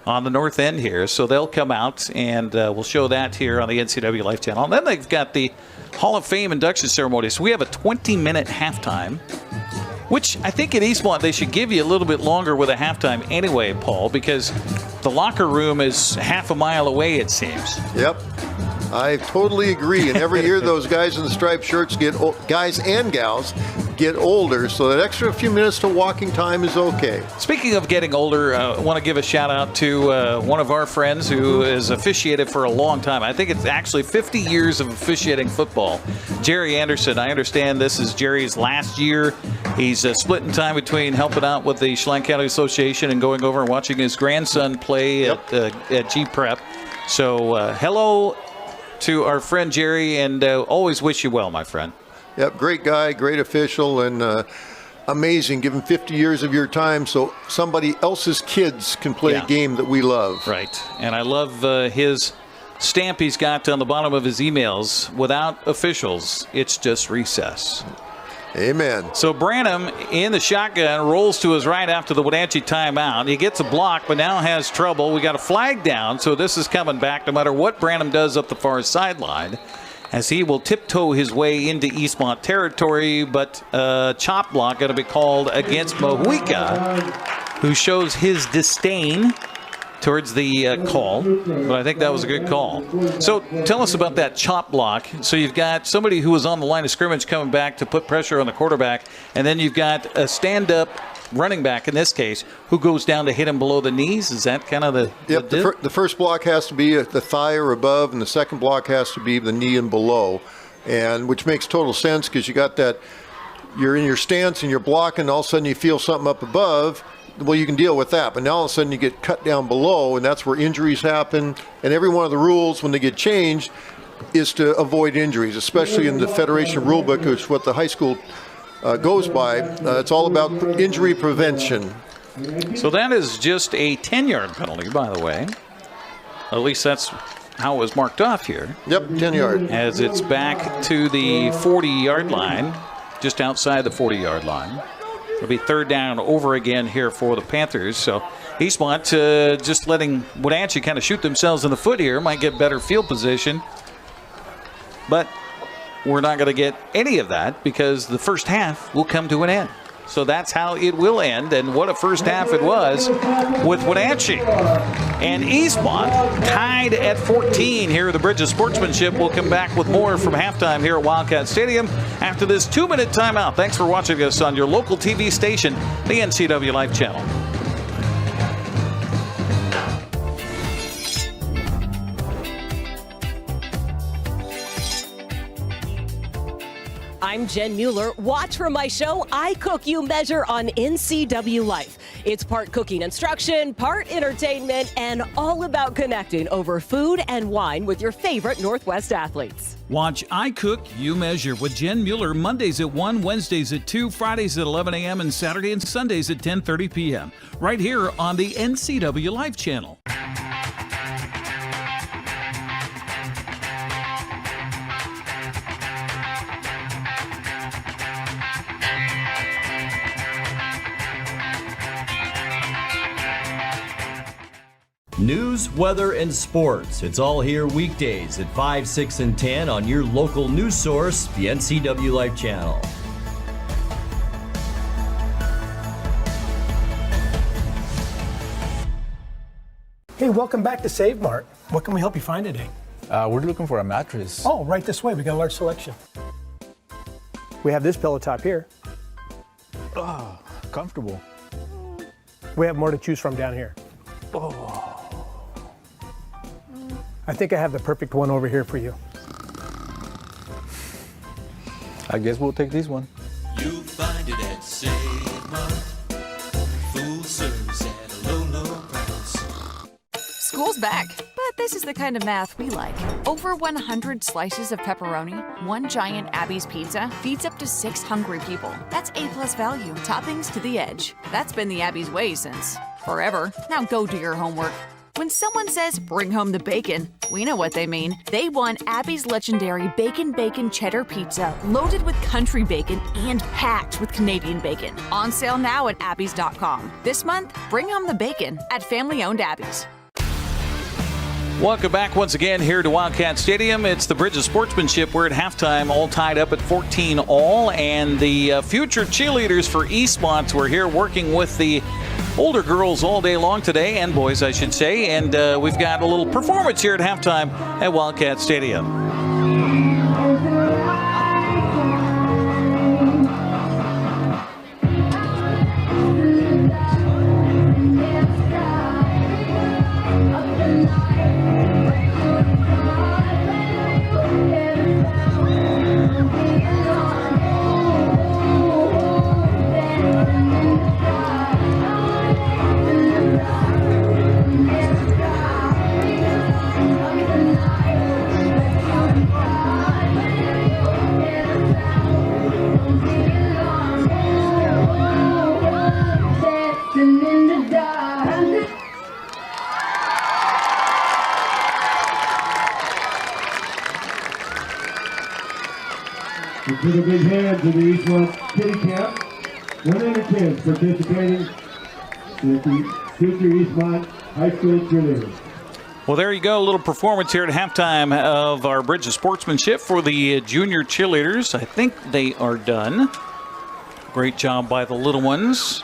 on the north end here. So they'll come out, and we'll show that here on the NCWLIFE channel. And then they've got the Hall of Fame induction ceremony. So we have a 20-minute halftime, which I think at Eastmont they should give you a little bit longer with a halftime anyway, Paul, because the locker room is half a mile away, it seems. Yep. I totally agree. And every year those guys in the striped shirts guys and gals get older, so that extra few minutes to walking time is okay. Speaking of getting older, I want to give a shout out to one of our friends who has officiated for a long time. I think it's actually 50 years of officiating football. Jerry Anderson. I understand this is Jerry's last year. He's splitting time between helping out with the Chelan County Association and going over and watching his grandson play at G-Prep. So hello to our friend Jerry, and always wish you well, my friend. Yep, great guy, great official, and amazing. Give him 50 years of your time so somebody else's kids can play a game that we love. Right, and I love his stamp he's got on the bottom of his emails. Without officials, it's just recess. Amen. So Branham in the shotgun rolls to his right after the Wenatchee timeout. He gets a block, but now has trouble. We got a flag down, so this is coming back no matter what Branham does up the far sideline, as he will tiptoe his way into Eastmont territory, but chop block going to be called against Mahuika, who shows his disdain towards the call, but I think that was a good call. So tell us about that chop block. So you've got somebody who was on the line of scrimmage coming back to put pressure on the quarterback, and then you've got a stand-up running back, in this case, who goes down to hit him below the knees. Is that kind of the Yep, the first block has to be the thigh or above, and the second block has to be the knee and below, and which makes total sense because you got that, you're in your stance and you're blocking, all of a sudden you feel something up above. Well, you can deal with that, but now all of a sudden you get cut down below, and that's where injuries happen. And every one of the rules, when they get changed, is to avoid injuries, especially in the Federation rulebook, which is what the high school goes by. It's all about injury prevention. So that is just a 10-yard penalty, by the way. At least that's how it was marked off here. Yep, 10 yard. As it's back to the 40-yard line, just outside the 40-yard line. It'll be third down over again here for the Panthers. So Eastmont just letting Wenatchee kind of shoot themselves in the foot here. Might get better field position. But we're not going to get any of that because the first half will come to an end. So that's how it will end. And what a first half it was with Wenatchee. And Eastmont tied at 14 here at the Bridge of Sportsmanship. We'll come back with more from halftime here at Wildcat Stadium after this 2-minute timeout. Thanks for watching us on your local TV station, the NCWLIFE channel. I'm Jen Mueller. Watch for my show, I Cook, You Measure on NCWLIFE. It's part cooking instruction, part entertainment, and all about connecting over food and wine with your favorite Northwest athletes. Watch I Cook, You Measure with Jen Mueller Mondays at 1, Wednesdays at 2, Fridays at 11 a.m., and Saturday and Sundays at 10:30 p.m. right here on the NCWLIFE channel. News, weather, and sports. It's all here weekdays at 5, 6, and 10 on your local news source, the NCWLIFE channel. Hey, welcome back to Save Mart. What can we help you find today? We're looking for a mattress. Oh, right this way. We got a large selection. We have this pillow top here. Oh, comfortable. We have more to choose from down here. Oh. I think I have the perfect one over here for you. I guess we'll take this one. You'll find it at Full service at a low, low price. School's back, but this is the kind of math we like. Over 100 slices of pepperoni, one giant Abby's pizza feeds up to 6 hungry people. That's A+ value, toppings to the edge. That's been the Abby's way since forever. Now go do your homework. When someone says, bring home the bacon, we know what they mean. They want Abby's legendary Bacon Cheddar Pizza, loaded with country bacon and packed with Canadian bacon. On sale now at abbys.com. This month, bring home the bacon at family-owned Abby's. Welcome back once again here to Wildcat Stadium. It's the Bridge of Sportsmanship. We're at halftime, all tied up at 14 all. And the future cheerleaders for Eastmont were here working with the older girls all day long today, and boys, I should say. And we've got a little performance here at halftime at Wildcat Stadium. Give a big hand to the Eastmont Kitty Camp. 100 kids participating in the future Eastmont High School cheerleaders. Well, there you go. A little performance here at halftime of our Bridge of Sportsmanship for the junior cheerleaders. I think they are done. Great job by the little ones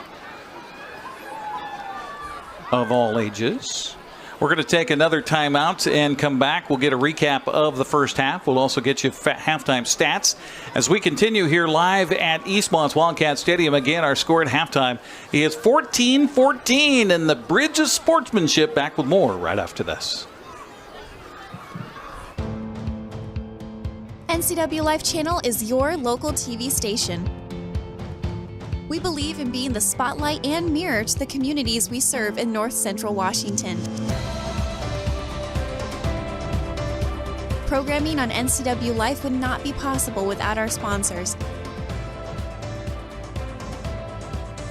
of all ages. We're going to take another timeout and come back. We'll get a recap of the first half. We'll also get you halftime stats as we continue here live at Eastmont's Wildcat Stadium. Again, our score at halftime is 14-14 in the Bridge of Sportsmanship. Back with more right after this. NCWLIFE Channel is your local TV station. We believe in being the spotlight and mirror to the communities we serve in North Central Washington. Programming on NCWLIFE would not be possible without our sponsors.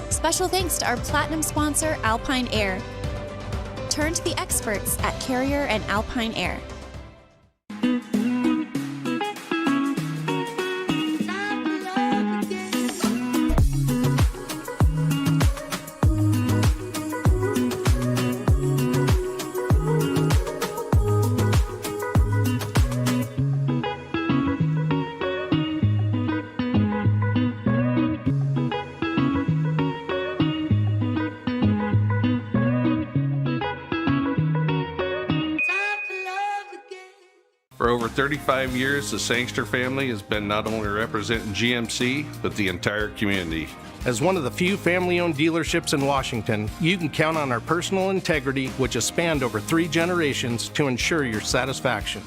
Special thanks to our platinum sponsor, Alpine Air. Turn to the experts at Carrier and Alpine Air. For over 35 years, the Sangster family has been not only representing GMC, but the entire community. As one of the few family-owned dealerships in Washington, you can count on our personal integrity, which has spanned over 3 generations, to ensure your satisfaction.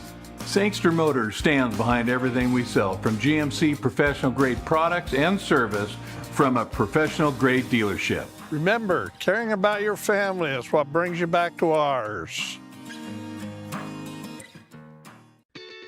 Sangster Motors stands behind everything we sell, from GMC professional-grade products and service from a professional-grade dealership. Remember, caring about your family is what brings you back to ours.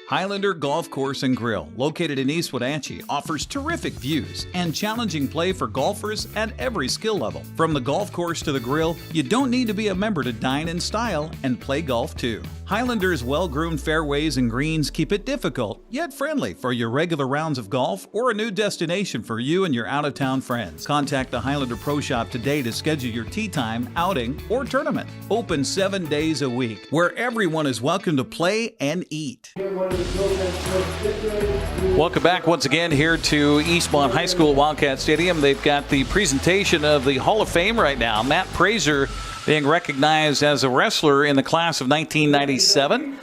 Highlander Golf Course and Grill, located in East Wenatchee, offers terrific views and challenging play for golfers at every skill level. From the golf course to the grill, you don't need to be a member to dine in style and play golf too. Highlander's well-groomed fairways and greens keep it difficult, yet friendly for your regular rounds of golf or a new destination for you and your out-of-town friends. Contact the Highlander Pro Shop today to schedule your tee time, outing, or tournament. Open 7 days a week, where everyone is welcome to play and eat. Welcome back once again here to Eastmont High School Wildcat Stadium. They've got the presentation of the Hall of Fame right now. Matt Prazer being recognized as a wrestler in the class of 1997.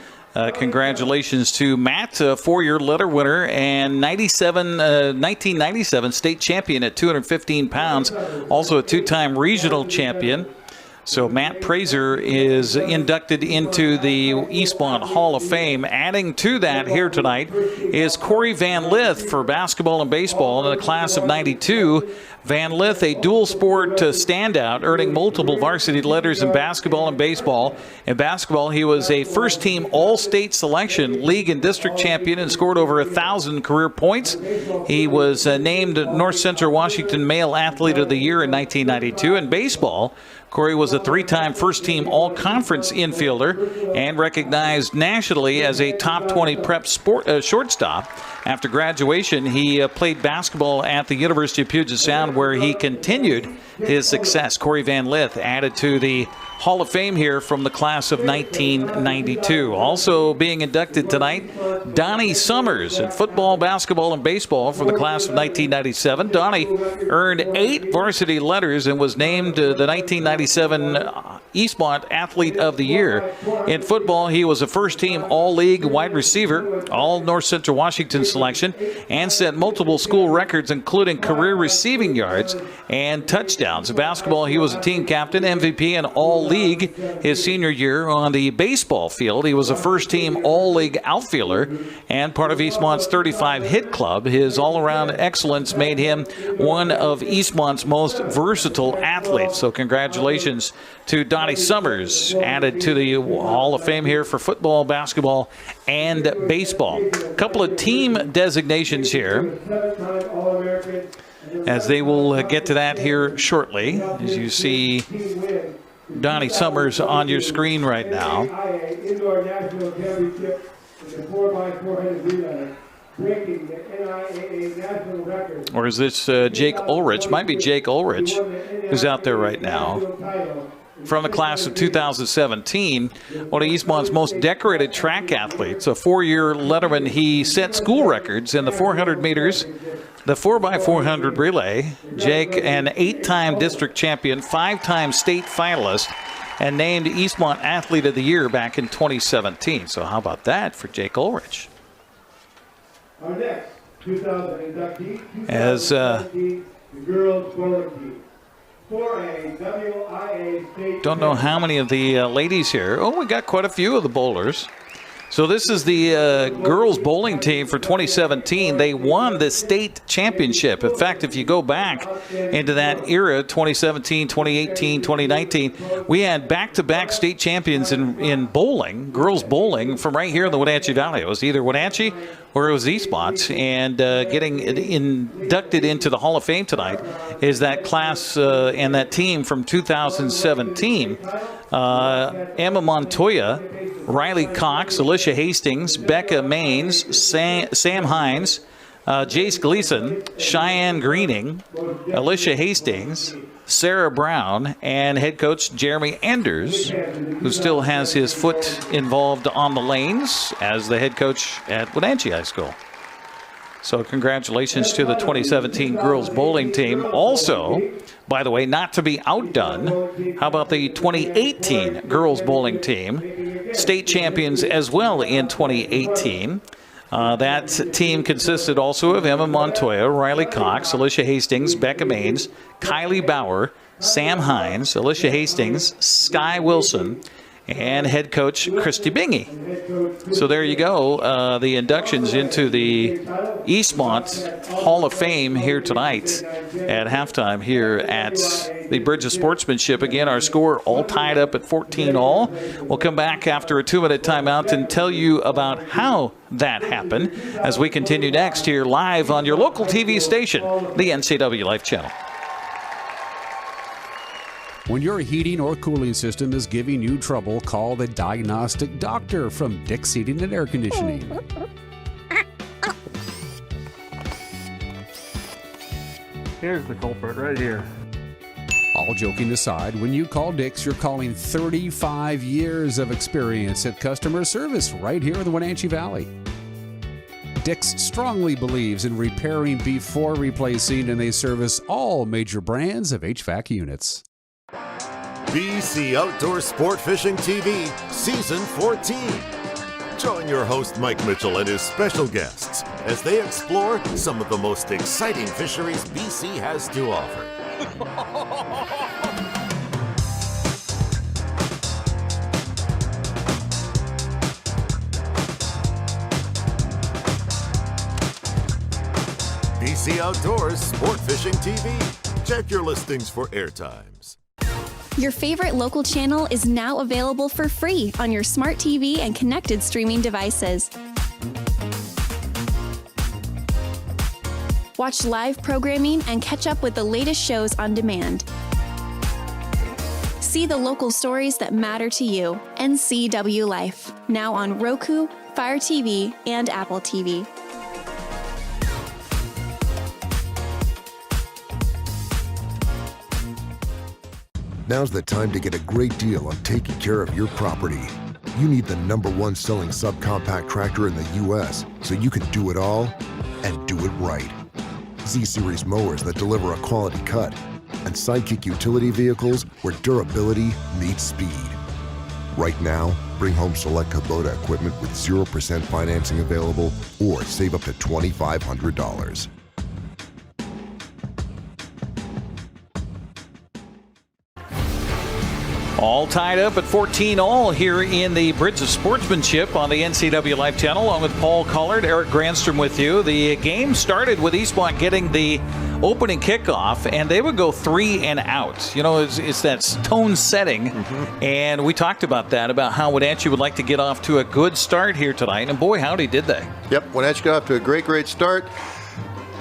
Congratulations to Matt, a 4-year letter winner and 1997 state champion at 215 pounds. Also a 2-time regional champion. So Matt Prazer is inducted into the Eastmont Hall of Fame. Adding to that here tonight is Corey Van Lith for basketball and baseball in the class of 92. Van Lith, a dual sport standout, earning multiple varsity letters in basketball and baseball. In basketball, he was a first-team All-State selection, league and district champion, and scored over 1,000 career points. He was named North Central Washington Male Athlete of the Year in 1992. In baseball, Corey was a 3-time first-team all-conference infielder and recognized nationally as a top 20 prep shortstop. After graduation, he played basketball at the University of Puget Sound, where he continued his success. Corey Van Lith added to the Hall of Fame here from the class of 1992. Also being inducted tonight, Donnie Summers in football, basketball, and baseball for the class of 1997. Donnie earned 8 varsity letters and was named the 1997 Eastmont Athlete of the Year. In football, he was a first-team All-League wide receiver, all North Central Washington selection, and set multiple school records, including career receiving yards and touchdowns. In basketball, he was a team captain, MVP, and All-League his senior year. On the baseball field, he was a first-team All-League outfielder and part of Eastmont's 35 hit club. His all-around excellence made him one of Eastmont's most versatile athletes. So congratulations to Donnie Summers, added to the Hall of Fame here for football, basketball, and baseball. A couple of team designations here, as they will get to that here shortly, as you see Donnie Summers on your screen right now. Or is this Jake Ulrich? Might be Jake Ulrich who's out there right now. From the class of 2017, one of Eastmont's most decorated track athletes, a 4-year letterman. He set school records in the 400 meters, the 4x400 relay. Jake, an 8-time district champion, 5-time state finalist, and named Eastmont Athlete of the Year back in 2017. So how about that for Jake Ulrich? Our next 2000 inductee, As the girls bowling team. Don't know how many of the ladies here. Oh, we got quite a few of the bowlers. So this is the girls bowling team for 2017. They won the state championship. In fact, if you go back into that era, 2017, 2018, 2019, we had back-to-back state champions in bowling, girls bowling, from right here in the Wenatchee Valley. It was either Wenatchee or it was Eastmont. And getting inducted into the Hall of Fame tonight is that class and that team from 2017. Emma Montoya, Riley Cox, Alicia Hastings, Becca Maines, Sam Hines, Jace Gleason, Cheyenne Greening, Alicia Hastings, Sarah Brown, and head coach Jeremy Enders, who still has his foot involved on the lanes as the head coach at Wenatchee High School. So congratulations to the 2017 girls bowling team. Also, by the way, not to be outdone, how about the 2018 girls bowling team? State champions as well in 2018. That team consisted also of Emma Montoya, Riley Cox, Alicia Hastings, Becca Maines, Kylie Bauer, Sam Hines, Alicia Hastings, Sky Wilson, and head coach Christy Bingy. So there you go, the inductions into the Eastmont Hall of Fame here tonight at halftime here at the Bridge of Sportsmanship. Again, our score all tied up at 14-all. We'll come back after a 2-minute timeout and tell you about how that happened as we continue next here live on your local TV station, the NCWLIFE channel. When your heating or cooling system is giving you trouble, call the diagnostic doctor from Dick's Heating and Air Conditioning. Here's the culprit right here. All joking aside, when you call Dick's, you're calling 35 years of experience at customer service right here in the Wenatchee Valley. Dick's strongly believes in repairing before replacing, and they service all major brands of HVAC units. BC Outdoor Sport Fishing TV, Season 14. Join your host Mike Mitchell and his special guests as they explore some of the most exciting fisheries BC has to offer. PC Outdoors Sport Fishing TV. Check your listings for airtimes. Your favorite local channel is now available for free on your smart TV and connected streaming devices. Watch live programming and catch up with the latest shows on demand. See the local stories that matter to you. NCWLIFE, now on Roku, Fire TV, and Apple TV. Now's the time to get a great deal on taking care of your property. You need the #1 selling subcompact tractor in the U.S. so you can do it all and do it right. Z-Series mowers that deliver a quality cut, and Sidekick utility vehicles where durability meets speed. Right now, bring home select Kubota equipment with 0% financing available or save up to $2,500. All tied up at 14-all here in the Bridge of Sportsmanship on the NCWLIFE channel, along with Paul Collard, Eric Granstrom with you. The game started with Eastmont getting the opening kickoff, and they would go 3 and out. You know, it's that tone setting, and we talked about that, about how Wenatchee would like to get off to a good start here tonight, and boy, howdy did they. Yep, Wenatchee got off to a great start.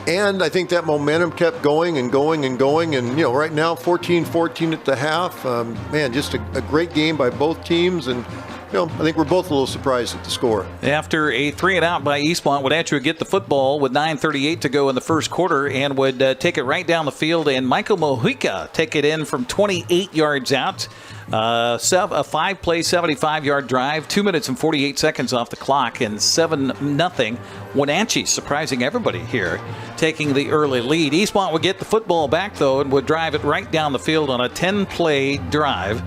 And I think that momentum kept going and going and going. And, you know, right now, 14-14 at the half. Man, just a great game by both teams. And, you know, I think we're both a little surprised at the score. After a 3 and out by Eastmont, Wenatchee would get the football with 9:38 to go in the first quarter and would take it right down the field. And Michael Mojica take it in from 28 yards out. A 5-play, 75-yard drive, 2 minutes and 48 seconds off the clock, and 7-0. Wenatchee surprising everybody here, taking the early lead. Eastmont would get the football back, though, and would drive it right down the field on a 10-play drive.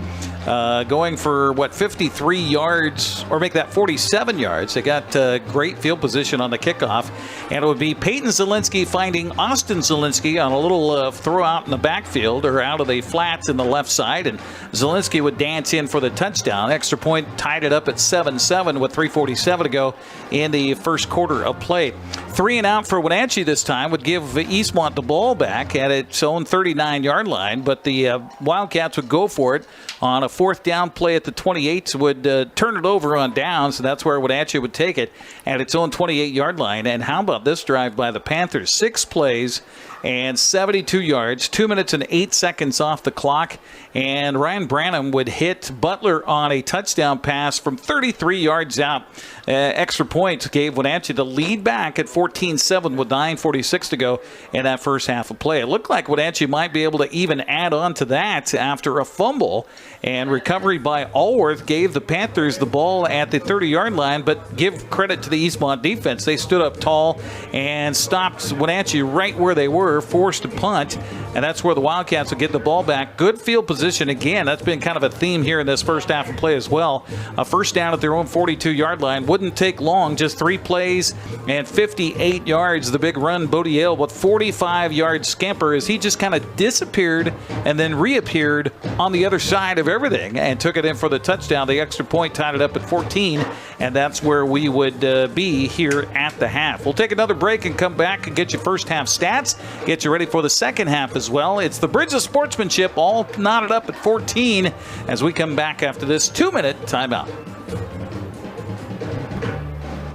Going for, 53 yards, or make that 47 yards. They got great field position on the kickoff. And it would be Peyton Zielinski finding Austin Zielinski on a little throw out in the backfield, or out of the flats in the left side. And Zielinski would dance in for the touchdown. Extra point tied it up at 7-7 with 3:47 to go in the first quarter of play. 3 and out for Wenatchee this time would give Eastmont the ball back at its own 39-yard line, but the Wildcats would go for it on a 4th down play at the 28. Would turn it over on down, so that's where Wenatchee would take it at its own 28-yard line. And how about this drive by the Panthers? 6 plays and 72 yards, 2 minutes and 8 seconds off the clock. And Ryan Branham would hit Butler on a touchdown pass from 33 yards out. Extra points gave Wenatchee the lead back at 14-7 with 9:46 to go in that first half of play. It looked like Wenatchee might be able to even add on to that after a fumble. And recovery by Allworth gave the Panthers the ball at the 30-yard line, but give credit to the Eastmont defense. They stood up tall and stopped Wenatchee right where they were, forced to punt, and that's where the Wildcats would get the ball back. Good field position again. That's been kind of a theme here in this first half of play as well. A first down at their own 42-yard line. Wouldn't take long, just 3 plays and 58 yards. The big run, Bodiel with 45-yard scamper as he just kind of disappeared and then reappeared on the other side of everything and took it in for the touchdown. The extra point tied it up at 14, and that's where we would be here at the half. We'll take another break and come back and get you first half stats, get you ready for the second half as well. It's the Bridge of Sportsmanship, all knotted up at 14 as we come back after this 2-minute timeout.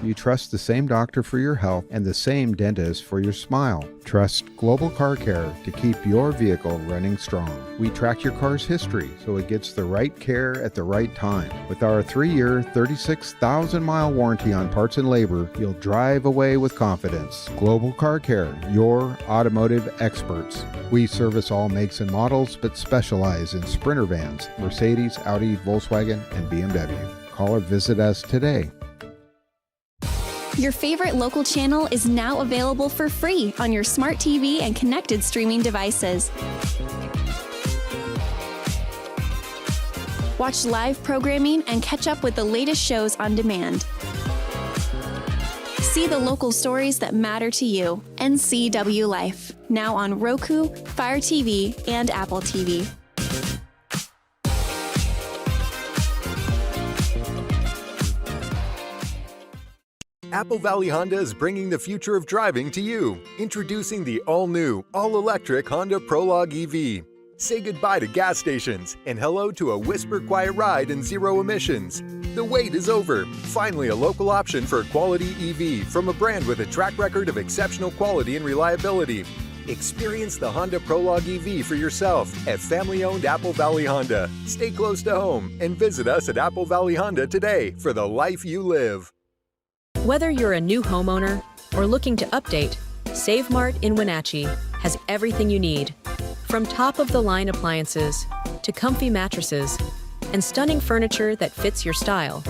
You trust the same doctor for your health and the same dentist for your smile. Trust Global Car Care to keep your vehicle running strong. We track your car's history so it gets the right care at the right time. With our 3-year, 36,000-mile warranty on parts and labor, you'll drive away with confidence. Global Car Care, your automotive experts. We service all makes and models, but specialize in Sprinter vans, Mercedes, Audi, Volkswagen, and BMW. Call or visit us today. Your favorite local channel is now available for free on your smart TV and connected streaming devices. Watch live programming and catch up with the latest shows on demand. See the local stories that matter to you. NCWLIFE, now on Roku, Fire TV, and Apple TV. Apple Valley Honda is bringing the future of driving to you. Introducing the all-new, all-electric Honda Prologue EV. Say goodbye to gas stations and hello to a whisper-quiet ride and zero emissions. The wait is over. Finally, a local option for a quality EV from a brand with a track record of exceptional quality and reliability. Experience the Honda Prologue EV for yourself at family-owned Apple Valley Honda. Stay close to home and visit us at Apple Valley Honda today for the life you live. Whether you're a new homeowner or looking to update, Save Mart in Wenatchee has everything you need. From top-of-the-line appliances to comfy mattresses and stunning furniture that fits your style,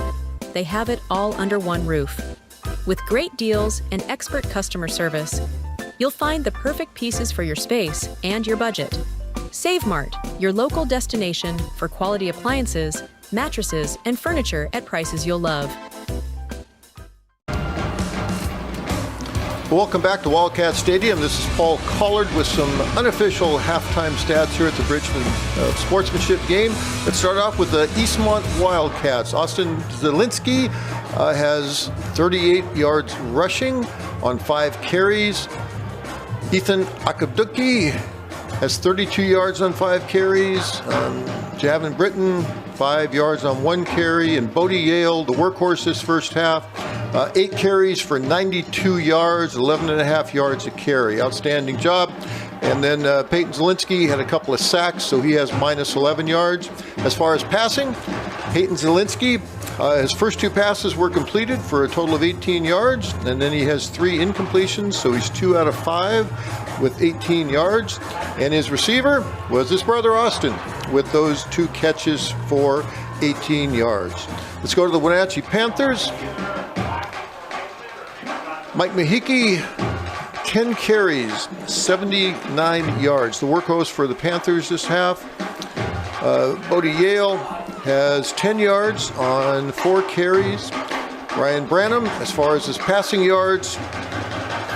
they have it all under one roof. With great deals and expert customer service, you'll find the perfect pieces for your space and your budget. Save Mart, your local destination for quality appliances, mattresses, and furniture at prices you'll love. Welcome back to Wildcat Stadium. This is Paul Collard with some unofficial halftime stats here at the Bridgman Sportsmanship game. Let's start off with the Eastmont Wildcats. Austin Zielinski has 38 yards rushing on 5 carries. Ethan Akabduki has 32 yards on 5 carries. Javin Britton, 5 yards on 1 carry. And Bodie Yale, the workhorse this first half, 8 carries for 92 yards, 11.5 yards a carry. Outstanding job. And then Peyton Zielinski had a couple of sacks, so he has minus 11 yards. As far as passing, Peyton Zielinski, his first 2 passes were completed for a total of 18 yards, and then he has 3 incompletions, so he's 2 out of 5 with 18 yards. And his receiver was his brother Austin with those 2 catches for 18 yards. Let's go to the Wenatchee Panthers. Mike Mahiki, 10 carries, 79 yards. The workhorse for the Panthers this half. Bodie Yale has 10 yards on 4 carries. Ryan Branham, as far as his passing yards,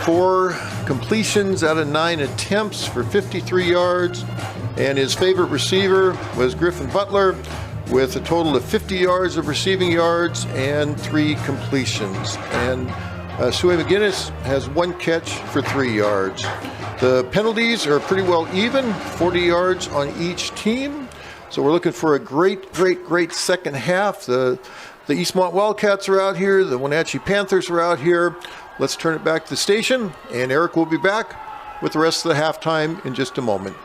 4 completions out of 9 attempts for 53 yards. And his favorite receiver was Griffin Butler with a total of 50 yards of receiving yards and 3 completions. And Suey McGinnis has 1 catch for 3 yards. The penalties are pretty well even, 40 yards on each team. So we're looking for a great second half. The Eastmont Wildcats are out here. The Wenatchee Panthers are out here. Let's turn it back to the station, and Eric will be back with the rest of the halftime in just a moment.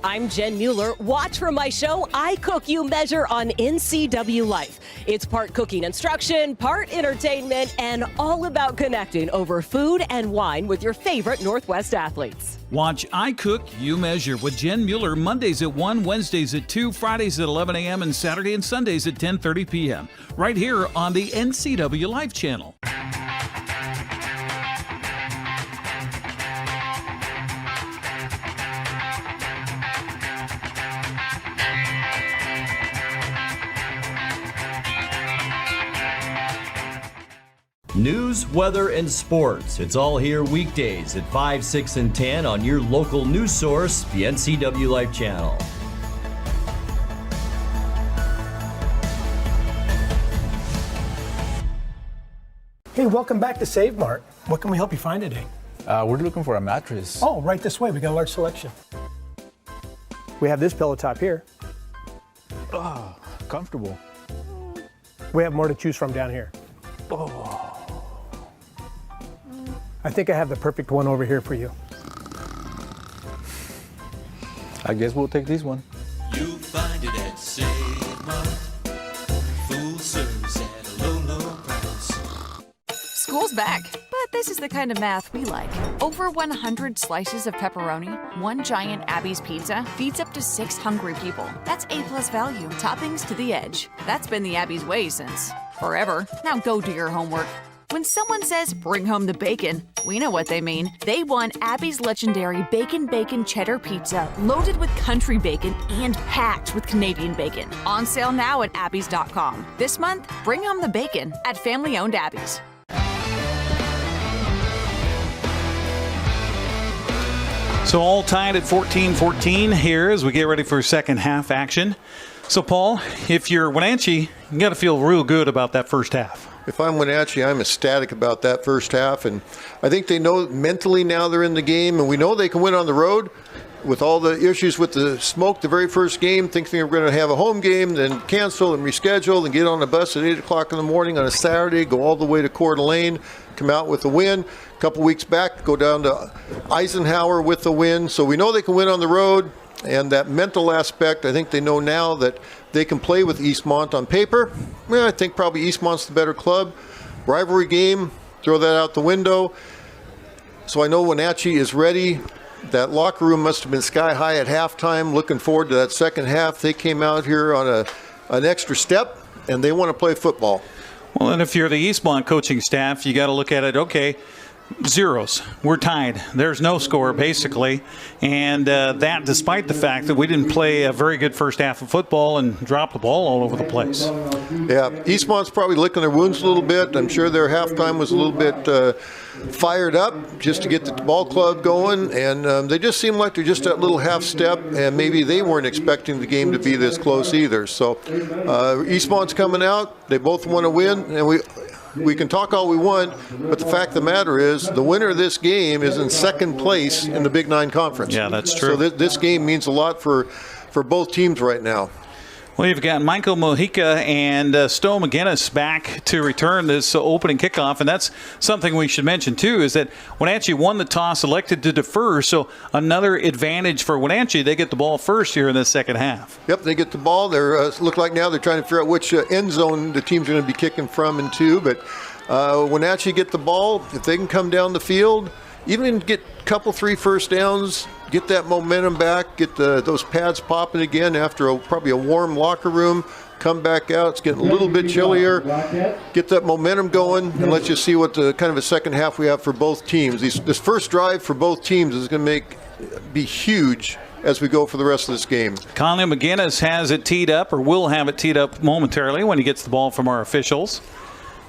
I'm Jen Mueller. Watch for my show, I Cook, You Measure on NCWLIFE. It's part cooking instruction, part entertainment, and all about connecting over food and wine with your favorite Northwest athletes. Watch I Cook, You Measure with Jen Mueller Mondays at 1, Wednesdays at 2, Fridays at 11 a.m., and Saturday and Sundays at 10:30 p.m. right here on the NCWLIFE channel. News, weather, and sports. It's all here weekdays at 5, 6, and 10 on your local news source, the NCWLIFE channel. Hey, welcome back to Save Mart. What can we help you find today? We're looking for a mattress. Oh, right this way. We got a large selection. We have this pillow top here. Oh, comfortable. We have more to choose from down here. Oh. I think I have the perfect one over here for you. I guess we'll take this one. You'll find it at Save Mart. Full service at a low, low price. School's back, but this is the kind of math we like. Over 100 slices of pepperoni, 1 giant Abby's pizza feeds up to 6 hungry people. That's A+ value, toppings to the edge. That's been the Abby's way since forever. Now go do your homework. When someone says, bring home the bacon, we know what they mean. They want Abby's legendary Bacon Cheddar Pizza, loaded with country bacon and packed with Canadian bacon. On sale now at abbys.com. This month, bring home the bacon at family-owned Abby's. So all tied at 14-14 here as we get ready for second half action. So, Paul, if you're Wenatchee, you got to feel real good about that first half. If I'm Wenatchee, I'm ecstatic about that first half, and I think they know mentally now they're in the game, and we know they can win on the road. With all the issues with the smoke the very first game, thinking they were going to have a home game, then cancel and reschedule and get on the bus at 8 o'clock in the morning on a Saturday, go all the way to Coeur d'Alene, come out with a win. A couple weeks back, go down to Eisenhower with a win. So we know they can win on the road, and that mental aspect, I think they know now that they can play with Eastmont on paper. Well, I think probably Eastmont's the better club. Rivalry game, throw that out the window. So I know Wenatchee is ready. That locker room must have been sky high at halftime. Looking forward to that second half. They came out here on an extra step, and they want to play football. Well, and if you're the Eastmont coaching staff, you got to look at it, okay, zeros. We're tied. There's no score, basically. And that despite the fact that we didn't play a very good first half of football and dropped the ball all over the place. Yeah, Eastmont's probably licking their wounds a little bit. I'm sure their halftime was a little bit fired up just to get the ball club going. And they just seem like they're just that little half step. And maybe they weren't expecting the game to be this close either. So Eastmont's coming out. They both want to win. And we can talk all we want, but the fact of the matter is the winner of this game is in second place in the Big Nine Conference. Yeah, that's true. So this game means a lot for both teams right now. Well, you've got Michael Mojica and Stowe McGinnis back to return this opening kickoff, and that's something we should mention, too, is that Wenatchee won the toss, elected to defer, so another advantage for Wenatchee. They get the ball first here in the second half. Yep, they get the ball. They look like now they're trying to figure out which end zone the team's going to be kicking from and to, but Wenatchee get the ball. If they can come down the field, even get a couple, 3 first downs, get that momentum back, get those pads popping again after probably a warm locker room, come back out. It's getting a little bit chillier. Get that momentum going, and let's just see what the kind of a second half we have for both teams. This first drive for both teams is going to be huge as we go for the rest of this game. Conley McGinnis has it teed up, or will have it teed up momentarily when he gets the ball from our officials.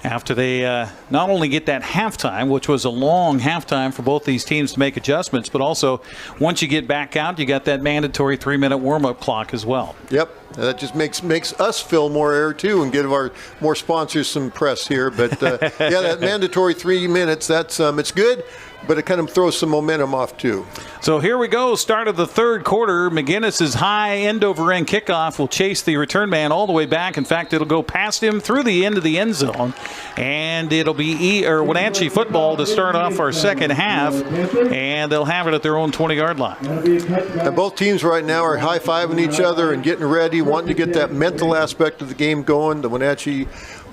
After they not only get that halftime, which was a long halftime for both these teams to make adjustments, but also once you get back out, you got that mandatory 3-minute warm-up clock as well. Yep, that just makes us fill more air too and give our more sponsors some press here. But yeah, that mandatory 3 minutes, that's it's good, but it kind of throws some momentum off too. So here we go, start of the third quarter. McGinnis's high end-over-end kickoff will chase the return man all the way back. In fact, it'll go past him through the end of the end zone, and it'll be Wenatchee football to start off our second half, and they'll have it at their own 20-yard line. And both teams right now are high-fiving each other and getting ready, wanting to get that mental aspect of the game going. The Wenatchee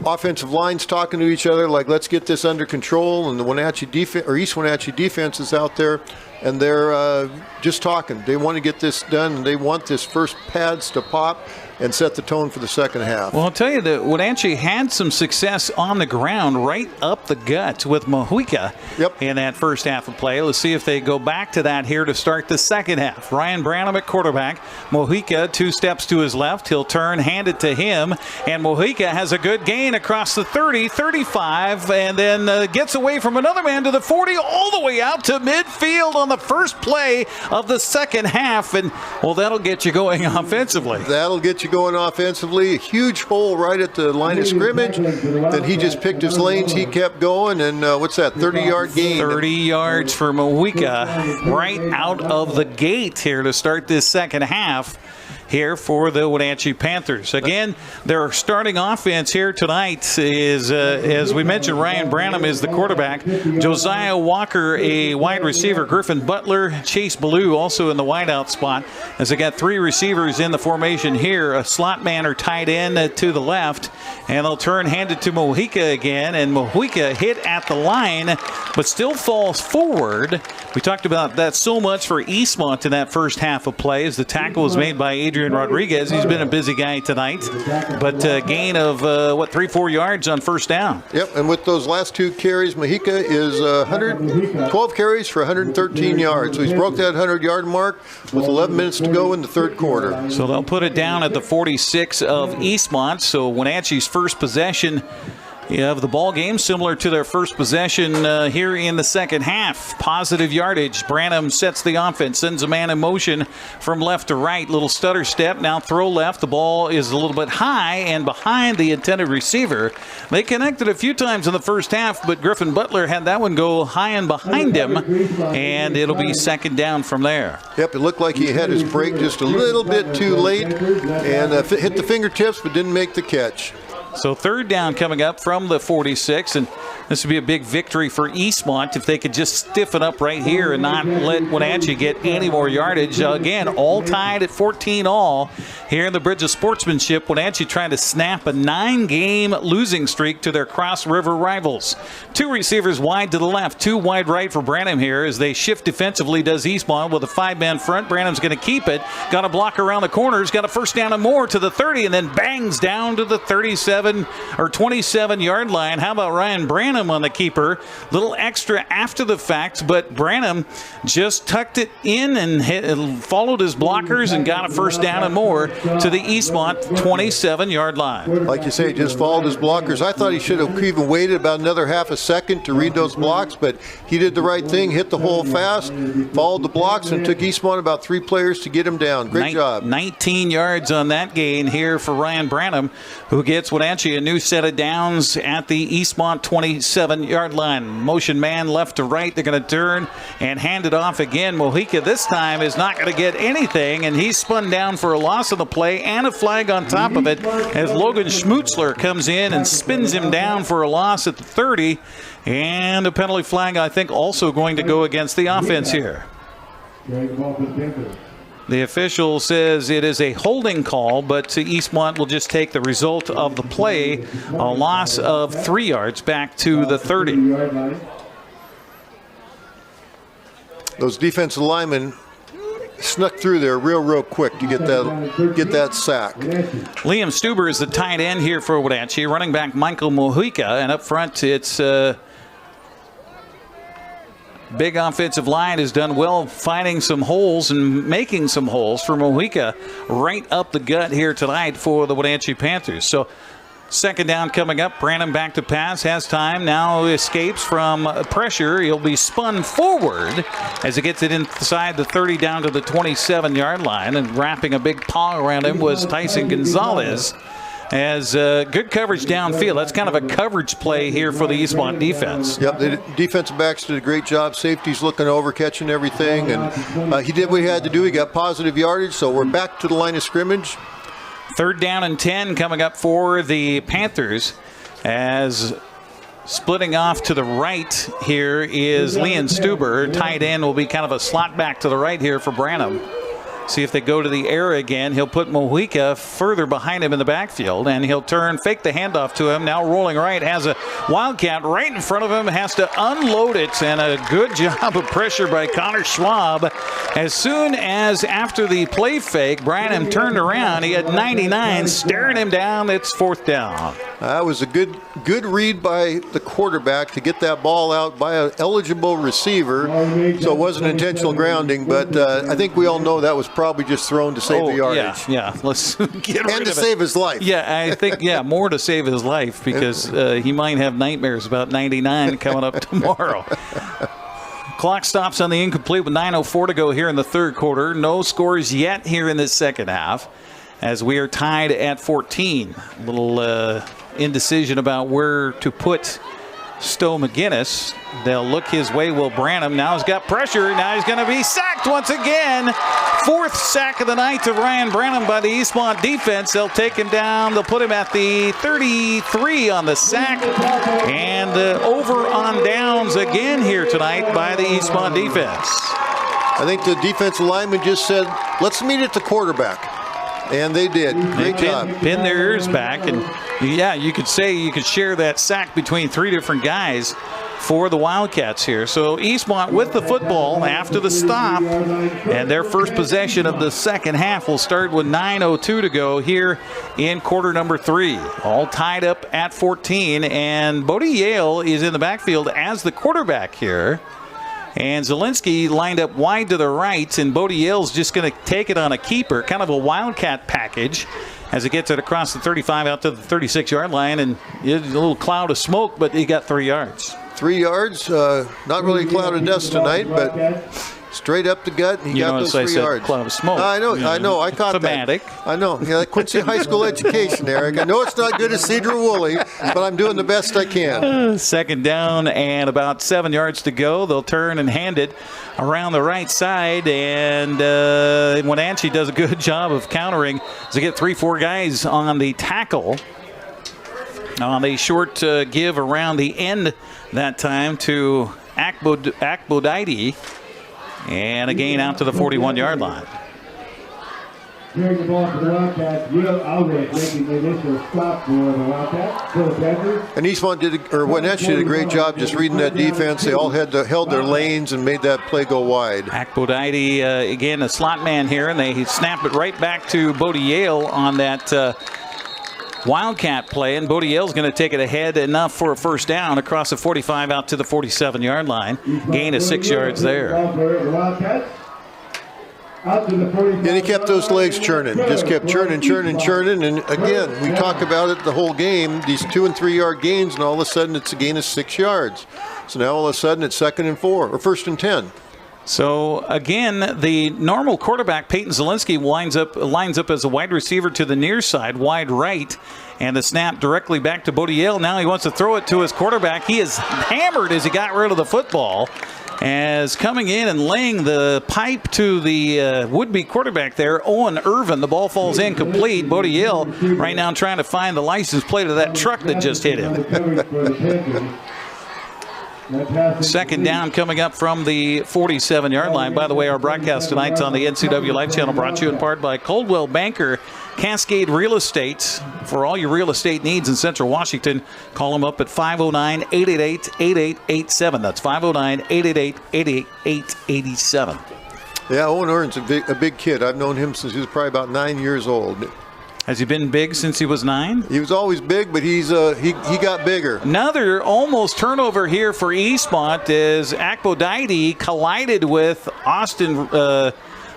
offensive line's talking to each other like, let's get this under control, and the Wenatchee defense, or East Wenatchee defense, is out there, and they're just talking. They want to get this done, and they want this first pads to pop and set the tone for the second half. Well, I'll tell you that Wenatchee had some success on the ground right up the gut with Mojica in that first half of play. Let's see if they go back to that here to start the second half. Ryan Branham at quarterback. Mojica 2 steps to his left. He'll turn, hand it to him, and Mojica has a good gain across the 30, 35, and then gets away from another man to the 40, all the way out to midfield on the first play of the second half, and well, that'll get you going offensively. That'll get you going offensively. A huge hole right at the line of scrimmage. Then he just picked his lanes. He kept going, and what's that, 30-yard gain? 30 yards for Mojica right out of the gate here to start this second half here for the Wenatchee Panthers. Again, their starting offense here tonight is, as we mentioned, Ryan Branham is the quarterback. Josiah Walker, a wide receiver. Griffin Butler, Chase Ballou also in the wideout spot. As they got 3 receivers in the formation here, a slot man or tight end to the left, and they'll turn, hand it to Mojica again, and Mojica hit at the line, but still falls forward. We talked about that so much for Eastmont in that first half of play as the tackle was made by Adrian Rodriguez. He's been a busy guy tonight, but gain of 3-4 yards on first down. Yep, and with those last 2 carries, Mojica is 112 carries for 113 yards. So he's broke that 100-yard mark with 11 minutes to go in the third quarter. So they'll put it down at the 46 of Eastmont. So Wenatchee's first possession of the ball game, similar to their first possession here in the second half. Positive yardage. Branham sets the offense, sends a man in motion from left to right. Little stutter step. Now throw left. The ball is a little bit high and behind the intended receiver. They connected a few times in the first half, but Griffin Butler had that one go high and behind him, and it'll be second down from there. Yep, it looked like he had his break just a little bit too late and hit the fingertips but didn't make the catch. So third down coming up from the 46, and this would be a big victory for Eastmont if they could just stiffen up right here and not let Wenatchee get any more yardage. Again, all tied at 14 all here in the Bridge of Sportsmanship. Wenatchee trying to snap a 9-game losing streak to their Cross River rivals. 2 receivers wide to the left, 2 wide right for Branham here as they shift defensively, does Eastmont with a 5-man front. Branham's going to keep it. Got a block around the corners, got a first down and more to the 30, and then bangs down to the 37 or 27-yard line. How about Ryan Branham on the keeper? Little extra after the fact, but Branham just tucked it in and followed his blockers and got a first down and more to the Eastmont 27-yard line. Like you say, just followed his blockers. I thought he should have even waited about another half a second to read those blocks, but he did the right thing, hit the hole fast, followed the blocks, and took Eastmont about 3 players to get him down. Great job. 19 yards on that gain here for Ryan Branham, who gets Wenatchee a new set of downs at the Eastmont 27-yard line. Motion man left to right. They're going to turn and hand it off again. Mojica this time is not going to get anything, and he's spun down for a loss of the play and a flag on top of it as Logan Schmutzler comes in and spins him down for a loss at the 30. And a penalty flag, I think, also going to go against the offense here. The official says it is a holding call, but Eastmont will just take the result of the play, a loss of 3 yards back to the 30. Those defensive linemen snuck through there real quick to get that sack. Liam Stuber is the tight end here for Wenatchee. Running back Michael Mojica, and up front it's big offensive line has done well finding some holes and making some holes for Mojica right up the gut here tonight for the Wenatchee Panthers. So second down coming up. Branham back to pass, has time, now escapes from pressure. He'll be spun forward as he gets it inside the 30 down to the 27-yard line, and wrapping a big paw around him was Tyson Gonzalez. As good coverage downfield. That's kind of a coverage play here for the Eastmont defense. Yep, the defensive backs did a great job. Safety's looking over, catching everything, and he did what he had to do. He got positive yardage, so we're back to the line of scrimmage. Third down and 10 coming up for the Panthers, as splitting off to the right here is Liam Stuber. Tight end will be kind of a slot back to the right here for Branham. See if they go to the air again. He'll put Mojica further behind him in the backfield, and he'll turn, fake the handoff to him. Now rolling right, has a Wildcat right in front of him, has to unload it, and a good job of pressure by Connor Schwab. As soon as after the play fake, Branham turned around, he had 99 staring him down. It's fourth down. That was a good read by the quarterback to get that ball out by an eligible receiver. So it wasn't intentional grounding, but I think we all know that was probably just thrown to save the yardage. Yeah. Let's get rid of it. And to save his life. Yeah, I think, more to save his life, because he might have nightmares about 99 coming up tomorrow. Clock stops on the incomplete with 9:04 to go here in the third quarter. No scores yet here in the second half, as we are tied at 14. A little indecision about where to put Stowe McGinnis. They'll look his way. Will Branham now has got pressure. Now he's going to be sacked once again. Fourth sack of the night to Ryan Branham by the Eastmont defense. They'll take him down. They'll put him at the 33 on the sack. And over on downs again here tonight by the Eastmont defense. I think the defensive lineman just said, let's meet at the quarterback. And they did. Great job. Pin their ears back. And yeah, you could say you could share that sack between 3 different guys for the Wildcats here. So Eastmont with the football after the stop, and their first possession of the second half will start with 9:02 to go here in quarter number 3. All tied up at 14, and Bodie Yale is in the backfield as the quarterback here. And Zielinski lined up wide to the right, and Bodie Yale's just going to take it on a keeper, kind of a Wildcat package. as he gets it across the 35 out to the 36-yard line, and it's a little cloud of smoke, but he got 3 yards. 3 yards, not really a cloud of dust tonight, but straight up the gut, and he got those 3 yards. Cloud of smoke. I know, I caught thematic. that. I know, yeah, Quincy High School education, Eric. I know it's not good as Cedar Woolley, but I'm doing the best I can. Second down and about 7 yards to go. They'll turn and hand it around the right side, and Wenatchee does a good job of countering as they get 3-4 guys on the tackle. On a short give around the end that time to Akbodite, and a gain out to the 41-yard line. Carrying the ball for the Wildcats, Will Alvarez making the initial stop for the Wildcats. And Eastmont Wenatchee did a great job just reading that defense. They all held their lanes and made that play go wide. Akbodite, again, a slot man here, and they snap it right back to Bodie Yale on that Wildcat play, and Bodie Yale's going to take it ahead enough for a first down across the 45 out to the 47-yard line. Gain of 6 yards there. And he kept those legs churning, just kept churning. And again, we talk about it the whole game, these 2 and 3 yard gains, and all of a sudden it's a gain of 6 yards. So now all of a sudden it's 2nd and 4, or 1st and 10. So again, the normal quarterback, Peyton Zielinski, lines up as a wide receiver to the near side, wide right, and the snap directly back to Bodie Yale. Now he wants to throw it to his quarterback. He is hammered as he got rid of the football, as coming in and laying the pipe to the would-be quarterback there, Owen Irvin. The ball falls incomplete. Bodie Yale right now trying to find the license plate of that truck that just hit him. Second down coming up from the 47-yard line. By the way, our broadcast tonight's on the NCWLIFE channel, brought to you in part by Coldwell Banker Cascade Real Estate. For all your real estate needs in Central Washington, call them up at 509-888-8887. That's 509-888-8887. Yeah, Owen Irvin's a big kid. I've known him since he was probably about 9 years old. Has he been big since he was 9? He was always big, but he got bigger. Another almost turnover here for Eastmont as Akbodite collided with Austin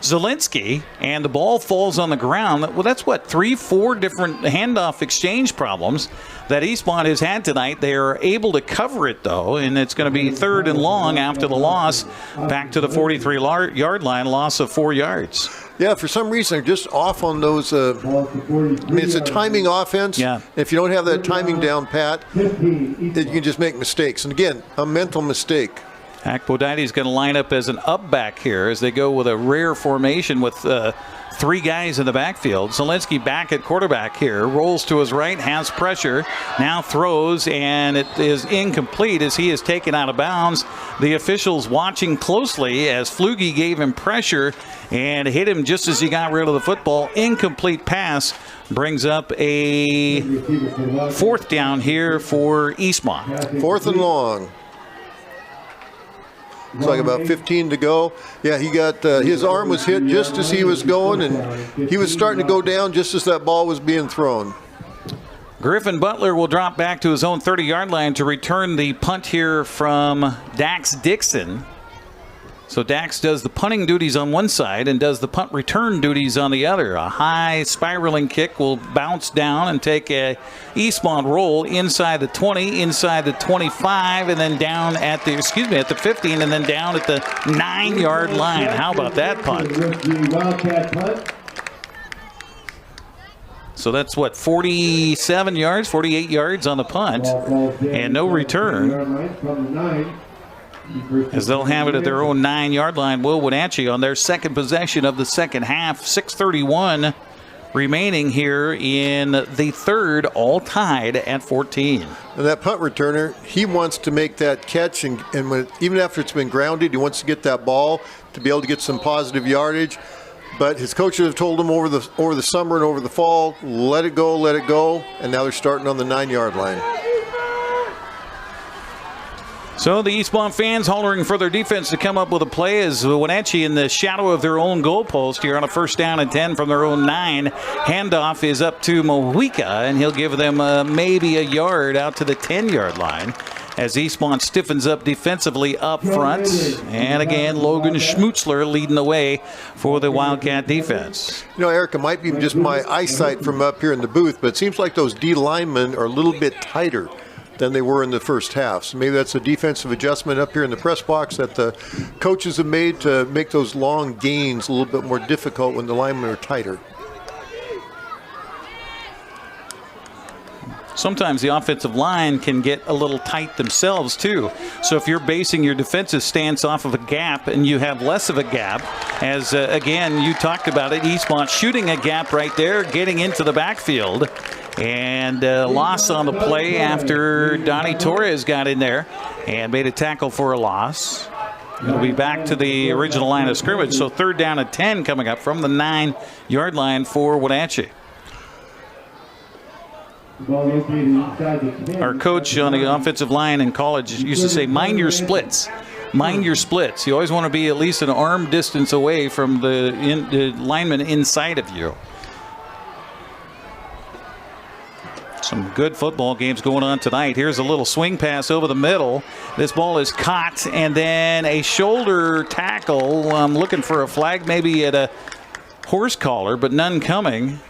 Zielinski, and the ball falls on the ground. Well, that's 3-4 different handoff exchange problems that Eastmont has had tonight. They are able to cover it, though, and it's going to be 3rd and long after the loss back to the 43-yard line, loss of 4 yards. Yeah, for some reason, they're just off on those. It's a timing offense. Yeah. If you don't have that timing down pat, you can just make mistakes. And again, a mental mistake. Akbodite is going to line up as an up back here as they go with a rare formation with 3 guys in the backfield. Zielinski back at quarterback here, rolls to his right, has pressure, now throws, and it is incomplete as he is taken out of bounds. The officials watching closely as Flugie gave him pressure and hit him just as he got rid of the football. Incomplete pass brings up a 4th down here for Eastmont. 4th and long. Looks like about 15 to go. Yeah, he got his arm was hit just as he was going, and he was starting to go down just as that ball was being thrown. Griffin Butler will drop back to his own 30-yard line to return the punt here from Dax Dixon. So Dax does the punting duties on one side and does the punt return duties on the other. A high spiraling kick will bounce down and take a Eastmont roll inside the 20, inside the 25, and then down at the 15, and then down at the 9-yard line. How about that punt? So that's 47 yards, 48 yards on the punt, and no return, as they'll have it at their own 9-yard line. Will Wenatchee on their second possession of the second half. 6:31 remaining here in the third, all tied at 14. And that punt returner, he wants to make that catch, and even after it's been grounded, he wants to get that ball to be able to get some positive yardage. But his coaches have told him over the summer and over the fall, let it go, and now they're starting on the 9-yard line. So the Eastmont fans hollering for their defense to come up with a play as Wenatchee in the shadow of their own goalpost here on a 1st down and 10 from their own 9. Handoff is up to Mojica, and he'll give them maybe a yard out to the 10-yard line. as Eastmont stiffens up defensively up front. And again, Logan Schmutzler leading the way for the Wildcat defense. You know, Eric, it might be just my eyesight from up here in the booth, but it seems like those D linemen are a little bit tighter than they were in the first half. So maybe that's a defensive adjustment up here in the press box that the coaches have made to make those long gains a little bit more difficult when the linemen are tighter. Sometimes the offensive line can get a little tight themselves too. So if you're basing your defensive stance off of a gap and you have less of a gap, as again you talked about it, Eastmont shooting a gap right there, getting into the backfield, and loss on the play after Donnie Torres got in there and made a tackle for a loss. It'll be back to the original line of scrimmage. So 3rd down and 10 coming up from the 9-yard line for Wenatchee. Our coach on the offensive line in college used to say, mind your splits. Mind your splits. You always want to be at least an arm distance away from the lineman inside of you. Some good football games going on tonight. Here's a little swing pass over the middle. This ball is caught, and then a shoulder tackle. I'm looking for a flag maybe at a horse collar, but none coming.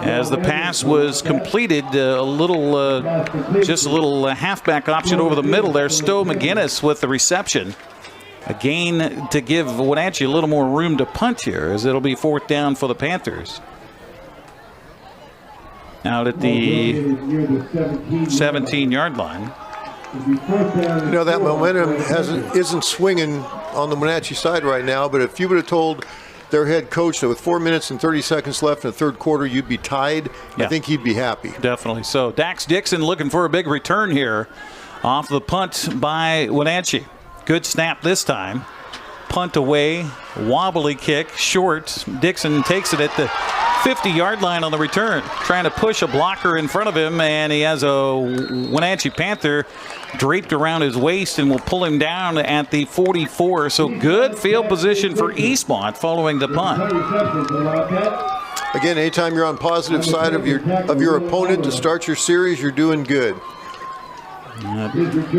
As the pass was completed, just a little halfback option over the middle there. Stowe McGinnis with the reception. A gain to give Wenatchee a little more room to punt here, as it'll be 4th down for the Panthers. Out at the 17-yard line. You know, that momentum isn't swinging on the Wenatchee side right now, but if you would have told their head coach that with 4 minutes and 30 seconds left in the 3rd quarter you'd be tied, yeah, I think he'd be happy. Definitely. So Dax Dixon looking for a big return here off the punt by Wenatchee. Good snap this time. Punt away, wobbly kick, short. Dixon takes it at the 50-yard line on the return, trying to push a blocker in front of him, and he has a Wenatchee Panther draped around his waist and will pull him down at the 44. So good field position for Eastmont following the punt. Again, anytime you're on positive side of your opponent to start your series, you're doing good.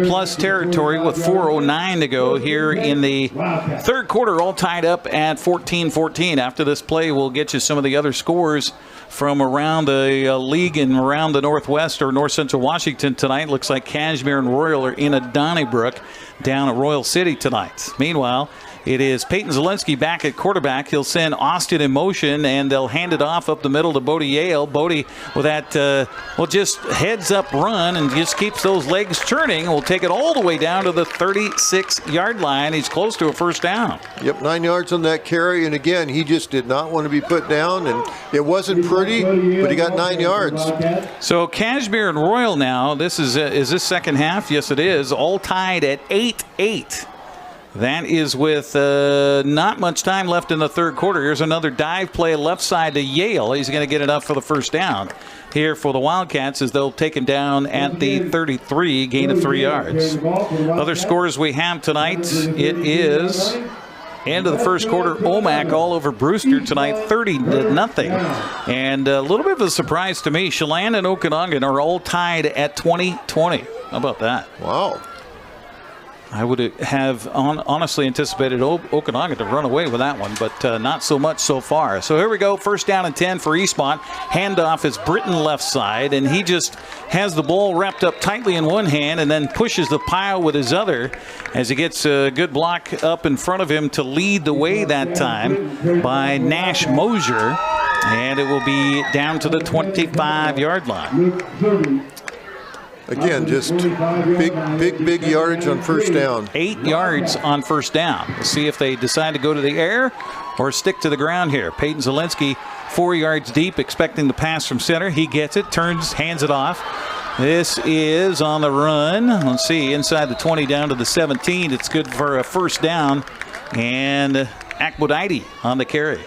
Plus territory with 4:09 to go here in the 3rd quarter, all tied up at 14-14. After this play, we'll get you some of the other scores from around the league and around the Northwest or North Central Washington tonight. Looks like Cashmere and Royal are in a Donnybrook down at Royal City tonight. Meanwhile, it is Peyton Zielinski back at quarterback. He'll send Austin in motion, and they'll hand it off up the middle to Bodie Yale. Bodie with that, just heads-up run and just keeps those legs churning. We'll take it all the way down to the 36-yard line. He's close to a 1st down. Yep, 9 yards on that carry, and again, he just did not want to be put down, and it wasn't pretty, but he got 9 yards. So Cashmere and Royal now, is this second half? Yes, it is. All tied at 8-8. That is with not much time left in the 3rd quarter. Here's another dive play left side to Yale. He's going to get enough for the 1st down here for the Wildcats as they'll take him down at the 33, gain of 3 yards. Other scores we have tonight, it is end of the 1st quarter, Omak all over Brewster tonight, 30-0. And a little bit of a surprise to me, Chelan and Okanagan are all tied at 20-20. How about that? Wow. I would have honestly anticipated Okanagan to run away with that one, but not so much so far. So here we go, 1st down and 10 for Eastmont. Handoff is Britton left side, and he just has the ball wrapped up tightly in one hand and then pushes the pile with his other as he gets a good block up in front of him to lead the way that time by Nash Mosier, and it will be down to the 25-yard line. Again, just big yardage on 1st down. 8 yards on 1st down. We'll see if they decide to go to the air or stick to the ground here. Peyton Zielinski 4 yards deep, expecting the pass from center. He gets it, turns, hands it off. This is on the run. Let's see, inside the 20 down to the 17. It's good for a 1st down. And Akbodite on the carry.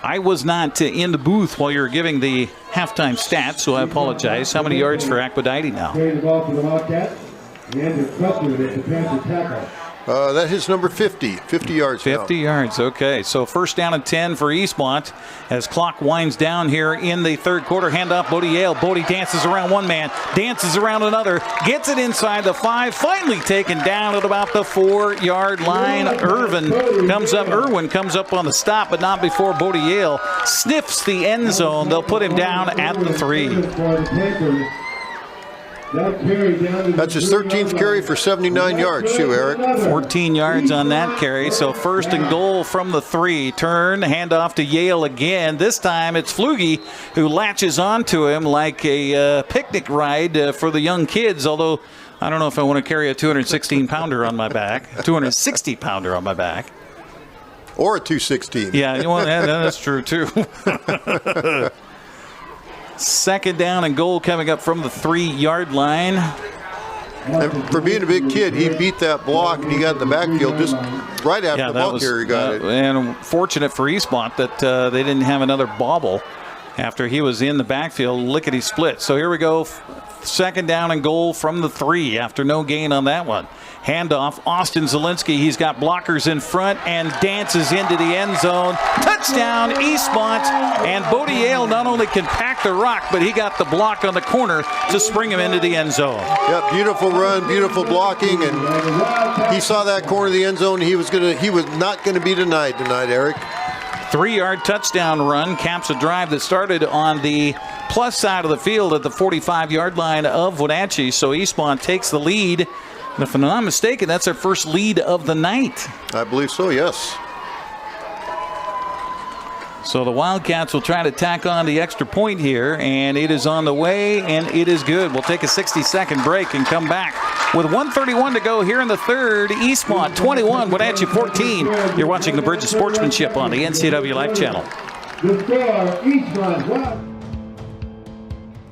I was not in the booth while you were giving the halftime stats, so I apologize. How many yards for Akbodite now? That is number 50. 50 yards 50 yards, okay. So first down and 10 for Eastmont as clock winds down here in the third quarter. Handoff, Bodie Yale. Bodie dances around one man, dances around another, gets it inside the 5, finally taken down at about the 4-yard line. Irwin comes up on the stop, but not before Bodie Yale sniffs the end zone. They'll put him down at the 3. That's his 13th carry for 79 yards, too, Eric. 14 yards on that carry. So first and goal from the 3. Turn, handoff to Yale again. This time it's Flugie who latches onto him like a picnic ride for the young kids, although I don't know if I want to carry a 216-pounder on my back, a 260-pounder on my back. Or a 216. Yeah, you want that's true, too. Second down and goal coming up from the 3-yard line. And for being a big kid, he beat that block and he got in the backfield just right after the ball carrier got it. And fortunate for Eastmont that they didn't have another bobble after he was in the backfield, lickety split. So here we go. Second down and goal from the 3 after no gain on that one. Handoff, Austin Zielinski. He's got blockers in front and dances into the end zone. Touchdown, Eastmont. And Bodie Yale not only can pack the rock, but he got the block on the corner to spring him into the end zone. Yep, beautiful run, beautiful blocking, and he saw that corner of the end zone. He was not going to be denied tonight, Eric. 3-yard touchdown run caps a drive that started on the plus side of the field at the 45-yard line of Wenatchee. So Eastmont takes the lead. And if I'm not mistaken, that's their first lead of the night. I believe so, yes. So the Wildcats will try to tack on the extra point here, and it is on the way, and it is good. We'll take a 60-second break and come back with 1:31 to go here in the third. Eastmont 21, Wenatchee 14. You're watching the Bridge of Sportsmanship on the NCWLIFE channel.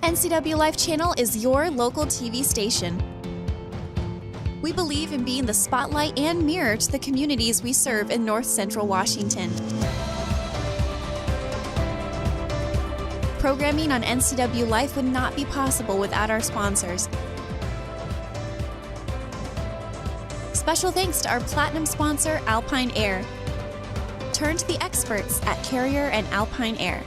NCWLIFE channel is your local TV station. We believe in being the spotlight and mirror to the communities we serve in North Central Washington. Programming on NCWLIFE would not be possible without our sponsors. Special thanks to our platinum sponsor, Alpine Air. Turn to the experts at Carrier and Alpine Air.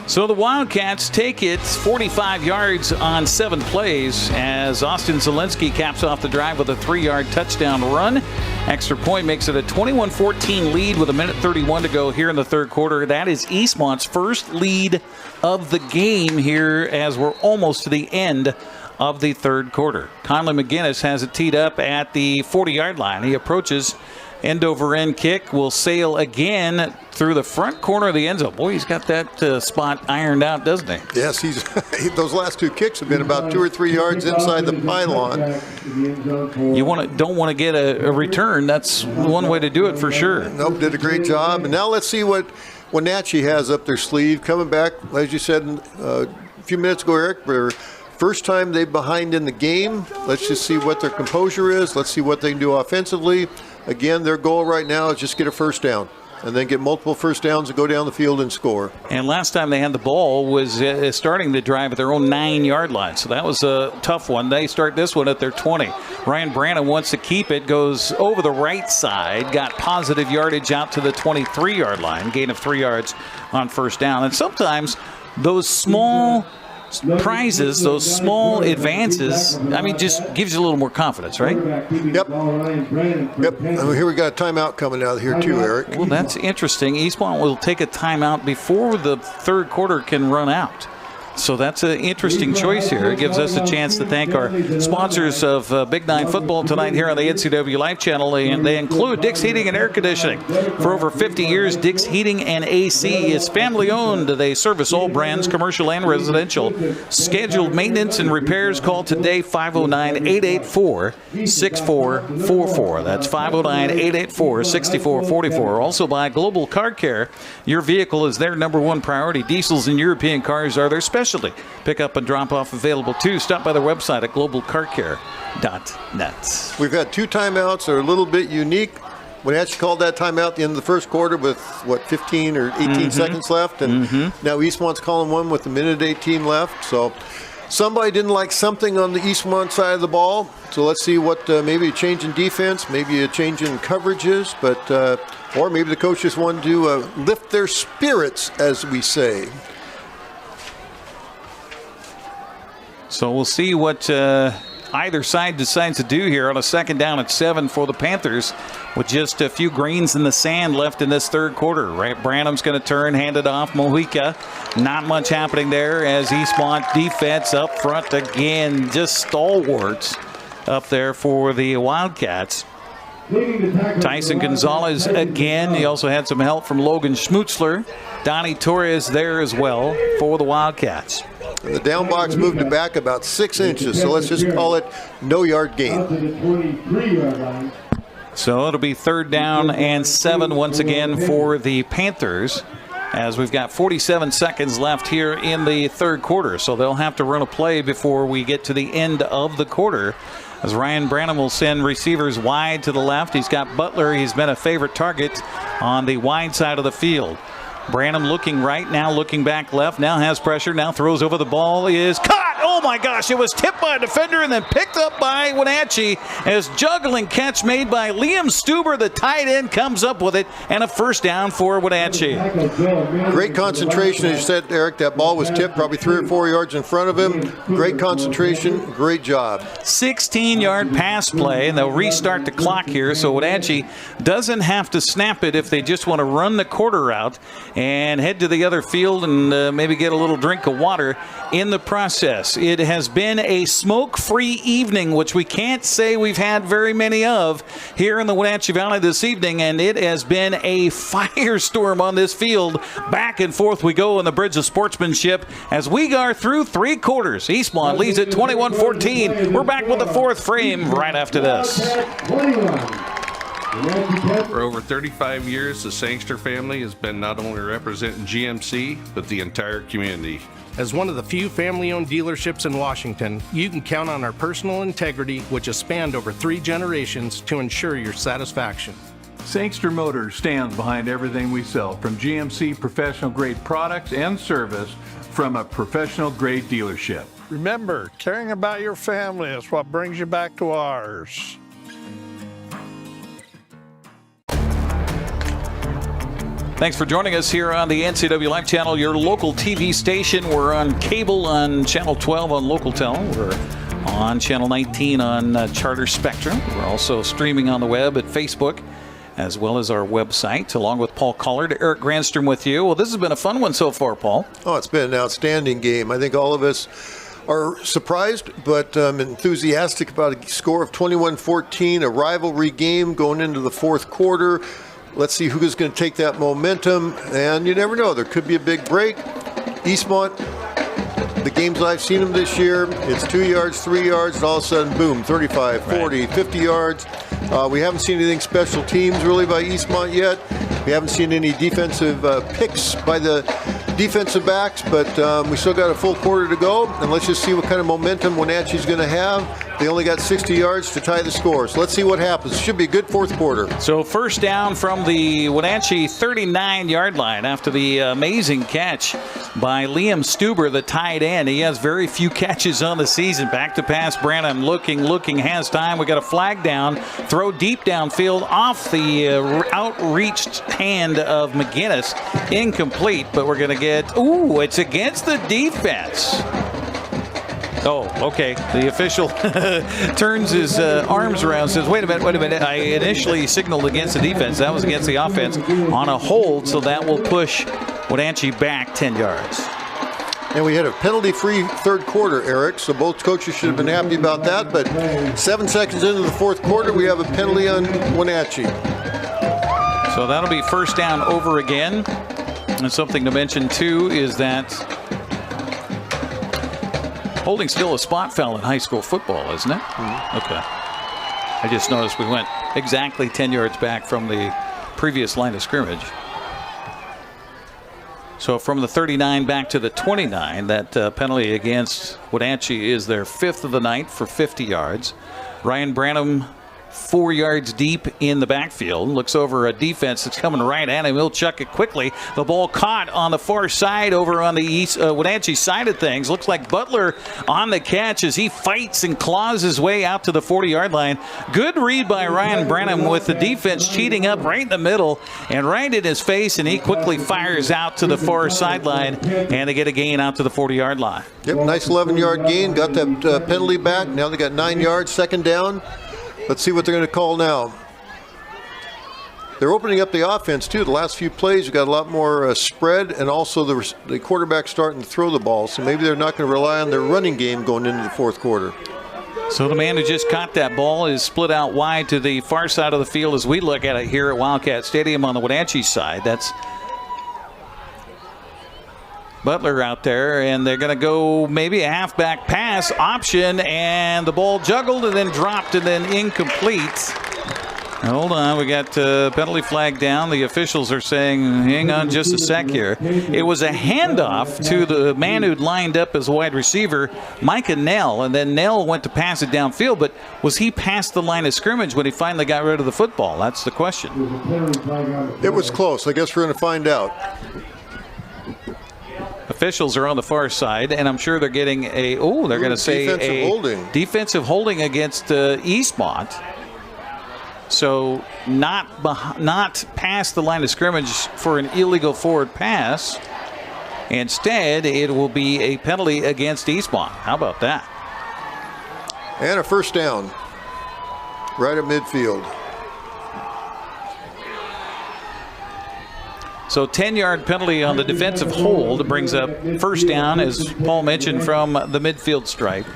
So the Wildcats take it 45 yards on 7 plays as Austin Zielinski caps off the drive with a 3-yard touchdown run. Extra point makes it a 21-14 lead with 1:31 to go here in the third quarter. That is Eastmont's first lead of the game here as we're almost to the end of the third quarter. Conley McGinnis has it teed up at the 40-yard line. He approaches. End-over-end kick will sail again through the front corner of the end zone. Boy, he's got that spot ironed out, doesn't he? Yes, those last 2 kicks have been about 2 or 3 yards inside the pylon. You don't want to get a return. That's one way to do it for sure. Nope, did a great job. And now let's see what Wenatchee has up their sleeve. Coming back, as you said a few minutes ago, Eric, they're first time they're behind in the game. Let's just see what their composure is. Let's see what they can do offensively. Again, their goal right now is just get a first down and then get multiple first downs and go down the field and score. And last time they had the ball was starting the drive at their own 9-yard line. So that was a tough one. They start this one at their 20. Ryan Brannon wants to keep it, goes over the right side, got positive yardage out to the 23-yard line, gain of 3 yards on first down. And sometimes those small prizes, those small advances, I mean, just gives you a little more confidence, right? Yep. Here we got a timeout coming out here too, Eric. Well, that's interesting. Eastmont will take a timeout before the third quarter can run out. So that's an interesting choice here. It gives us a chance to thank our sponsors of Big Nine football tonight here on the NCWLIFE channel, and they include Dick's Heating and Air Conditioning. For over 50 years, Dick's Heating and AC is family-owned. They service all brands, commercial and residential. Scheduled maintenance and repairs. Call today, 509-884-6444. That's 509-884-6444. Also by Global Car Care. Your vehicle is their number one priority. Diesels and European cars are their specialty. Pick up and drop off available too. Stop by their website at globalcarcare.net. We've had 2 timeouts that are a little bit unique. Wenatchee called that timeout at the end of the first quarter with, 15 or 18 seconds left. And now Eastmont's calling one with a minute 18 left. So somebody didn't like something on the Eastmont side of the ball. So let's see what maybe a change in defense, maybe a change in coverages, but or maybe the coaches wanted to lift their spirits, as we say. So we'll see what either side decides to do here on a 2nd down at 7 for the Panthers with just a few grains in the sand left in this third quarter. Right, Branham's going to turn, hand it off. Mojica, not much happening there as Eastmont defense up front again, just stalwarts up there for the Wildcats. Tyson Gonzalez again. He also had some help from Logan Schmutzler. Donnie Torres there as well for the Wildcats. And the down box moved it back about 6 inches, so let's just call it no yard gain. So it'll be 3rd down and 7 once again for the Panthers, as we've got 47 seconds left here in the third quarter. So they'll have to run a play before we get to the end of the quarter, as Ryan Branham will send receivers wide to the left. He's got Butler. He's been a favorite target on the wide side of the field. Branham looking right, now looking back left, now has pressure, now throws over the ball, is caught! Oh my gosh, it was tipped by a defender and then picked up by Wenatchee as juggling catch made by Liam Stuber, the tight end, comes up with it, and a 1st down for Wenatchee. Great concentration, as you said, Eric. That ball was tipped probably 3 or 4 yards in front of him. Great concentration, great job. 16-yard pass play, and they'll restart the clock here, so Wenatchee doesn't have to snap it if they just want to run the quarter out and head to the other field and maybe get a little drink of water in the process. It has been a smoke-free evening, which we can't say we've had very many of here in the Wenatchee Valley this evening, and it has been a firestorm on this field. Back and forth we go in the Bridge of Sportsmanship as we go through 3 quarters. Eastmont leads at 21-14. We're back with the 4th frame right after this. For over 35 years, the Sangster family has been not only representing GMC, but the entire community. As one of the few family-owned dealerships in Washington, you can count on our personal integrity, which has spanned over 3 generations, to ensure your satisfaction. Sangster Motors stands behind everything we sell, from GMC professional-grade products and service from a professional-grade dealership. Remember, caring about your family is what brings you back to ours. Thanks for joining us here on the NCWLIFE channel, your local TV station. We're on cable on Channel 12 on Localtel. We're on Channel 19 on Charter Spectrum. We're also streaming on the web at Facebook, as well as our website, along with Paul Collard. Eric Granstrom with you. Well, this has been a fun one so far, Paul. Oh, it's been an outstanding game. I think all of us are surprised but enthusiastic about a score of 21-14, a rivalry game going into the 4th quarter. Let's see who's going to take that momentum, and you never know. There could be a big break. Eastmont, the games I've seen them this year, it's 2 yards, 3 yards, and all of a sudden, boom, 35, 40, 50 yards. We haven't seen anything special teams really by Eastmont yet. We haven't seen any defensive picks by the defensive backs, but we still got a full quarter to go, and let's just see what kind of momentum Wenatchee's going to have. They only got 60 yards to tie the score, so let's see what happens. It should be a good 4th quarter. So 1st down from the Wenatchee 39-yard line after the amazing catch by Liam Stuber, the tight end. He has very few catches on the season. Back to pass, Branham looking, has time. We got a flag down, throw deep downfield off the outreached hand of McGinnis. Incomplete, but we're going to get, it's against the defense. Oh, okay. The official turns his arms around, says, wait a minute. I initially signaled against the defense. That was against the offense on a hold, so that will push Wenatchee back 10 yards. And we had a penalty-free third quarter, Eric, so both coaches should have been happy about that. But 7 seconds into the fourth quarter, we have a penalty on Wenatchee. So that'll be first down over again. And something to mention, too, is that holding still a spot foul in high school football, isn't it? Mm-hmm. Okay. I just noticed we went exactly 10 yards back from the previous line of scrimmage. So from the 39 back to the 29, that penalty against Wenatchee is their 5th of the night for 50 yards. Ryan Branham 4 yards deep in the backfield. Looks over a defense that's coming right at him. He'll chuck it quickly. The ball caught on the far side over on the east Wenatchee side of things. Looks like Butler on the catch as he fights and claws his way out to the 40-yard line. Good read by Ryan Branham with the defense cheating up right in the middle and right in his face, and he quickly fires out to the far sideline, and they get a gain out to the 40-yard line. Yep, nice 11-yard gain. Got that penalty back. Now they got 9 yards, second down. Let's see what they're going to call now. They're opening up the offense, too. The last few plays, you got a lot more spread, and also the quarterback starting to throw the ball. So maybe they're not going to rely on their running game going into the fourth quarter. So the man who just caught that ball is split out wide to the far side of the field as we look at it here at Wildcat Stadium on the Wenatchee side. That's Butler out there, and they're going to go maybe a halfback pass option, and the ball juggled and then dropped and then incomplete. Hold on, we got penalty flag down. The officials are saying, hang on just a sec here. It was a handoff to the man who'd lined up as a wide receiver, Micah Nell, and then Nell went to pass it downfield, but was he past the line of scrimmage when he finally got rid of the football? That's the question. It was close. I guess we're going to find out. Officials are on the far side, and I'm sure they're getting they're going to say defensive holding against Eastmont. So not past the line of scrimmage for an illegal forward pass. Instead, it will be a penalty against Eastmont. How about that? And a first down right at midfield. So 10-yard penalty on the defensive hold brings up first down, as Paul mentioned, from the midfield stripe.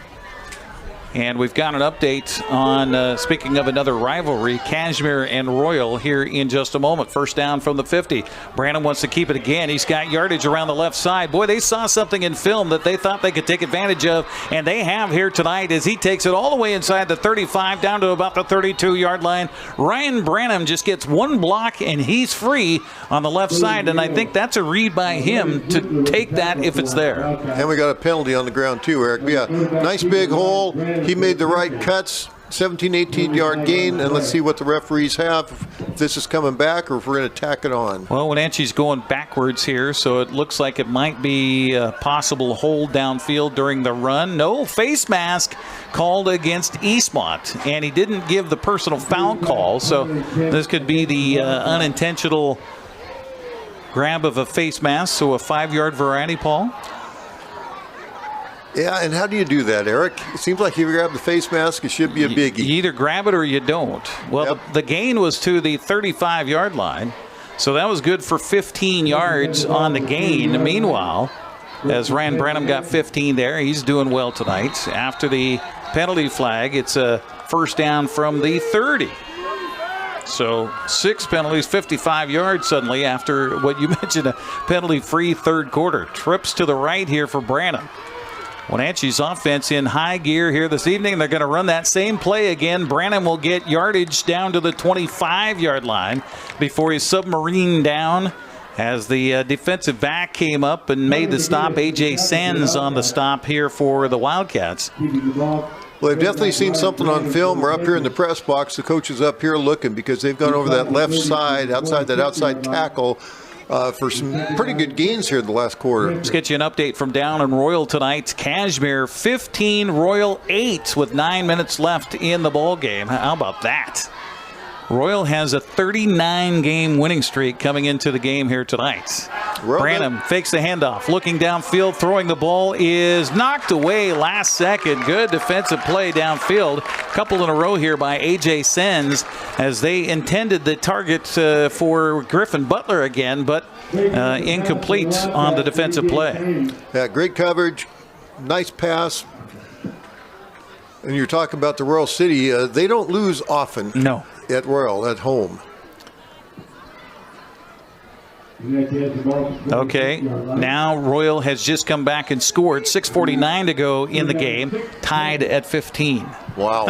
And we've got an update on, speaking of another rivalry, Cashmere and Royal here in just a moment. First down from the 50. Branham wants to keep it again. He's got yardage around the left side. Boy, they saw something in film that they thought they could take advantage of, and they have here tonight as he takes it all the way inside the 35 down to about the 32-yard line. Ryan Branham just gets one block, and he's free on the left side, and I think that's a read by him to take that if it's there. And we got a penalty on the ground too, Eric. Yeah, nice big hole. He made the right cuts, 17, 18-yard gain, and let's see what the referees have, if this is coming back or if we're going to tack it on. Well, Wenatchee's going backwards here, so it looks like it might be a possible hold downfield during the run. No face mask called against Eastmont, and he didn't give the personal foul call, so this could be the unintentional grab of a face mask, so a 5-yard variety, Paul. Yeah, and how do you do that, Eric? It seems like if you grab the face mask, it should be a biggie. You either grab it or you don't. Well, the gain was to the 35-yard line, so that was good for 15 yards on the gain. Meanwhile, as Ryan Branham got 15 there, he's doing well tonight. After the penalty flag, it's a first down from the 30. So 6 penalties, 55 yards suddenly after what you mentioned, a penalty-free third quarter. Trips to the right here for Branham. Wenatchee's offense in high gear here this evening. They're going to run that same play again. Branham will get yardage down to the 25-yard line before he's submarined down as the defensive back came up and made the stop. A.J. Sands on the stop here for the Wildcats. Well, they've definitely seen something on film. We're up here in the press box. The coach is up here looking because they've gone over that left side, outside that outside tackle, for some pretty good gains here in the last quarter. Let's get you an update from down in Royal tonight. Cashmere 15, Royal 8 with 9 minutes left in the ball game. How about that? Royal has a 39-game winning streak coming into the game here tonight. Branham fakes the handoff, looking downfield, throwing the ball is knocked away last second. Good defensive play downfield. Couple in a row here by A.J. Sens as they intended the target for Griffin Butler again, but incomplete on the defensive play. Yeah, great coverage, nice pass. And you're talking about the Royal City. They don't lose often. No. At Royal, at home. Okay, now Royal has just come back and scored. 6:49 to go in the game, tied at 15. Wow.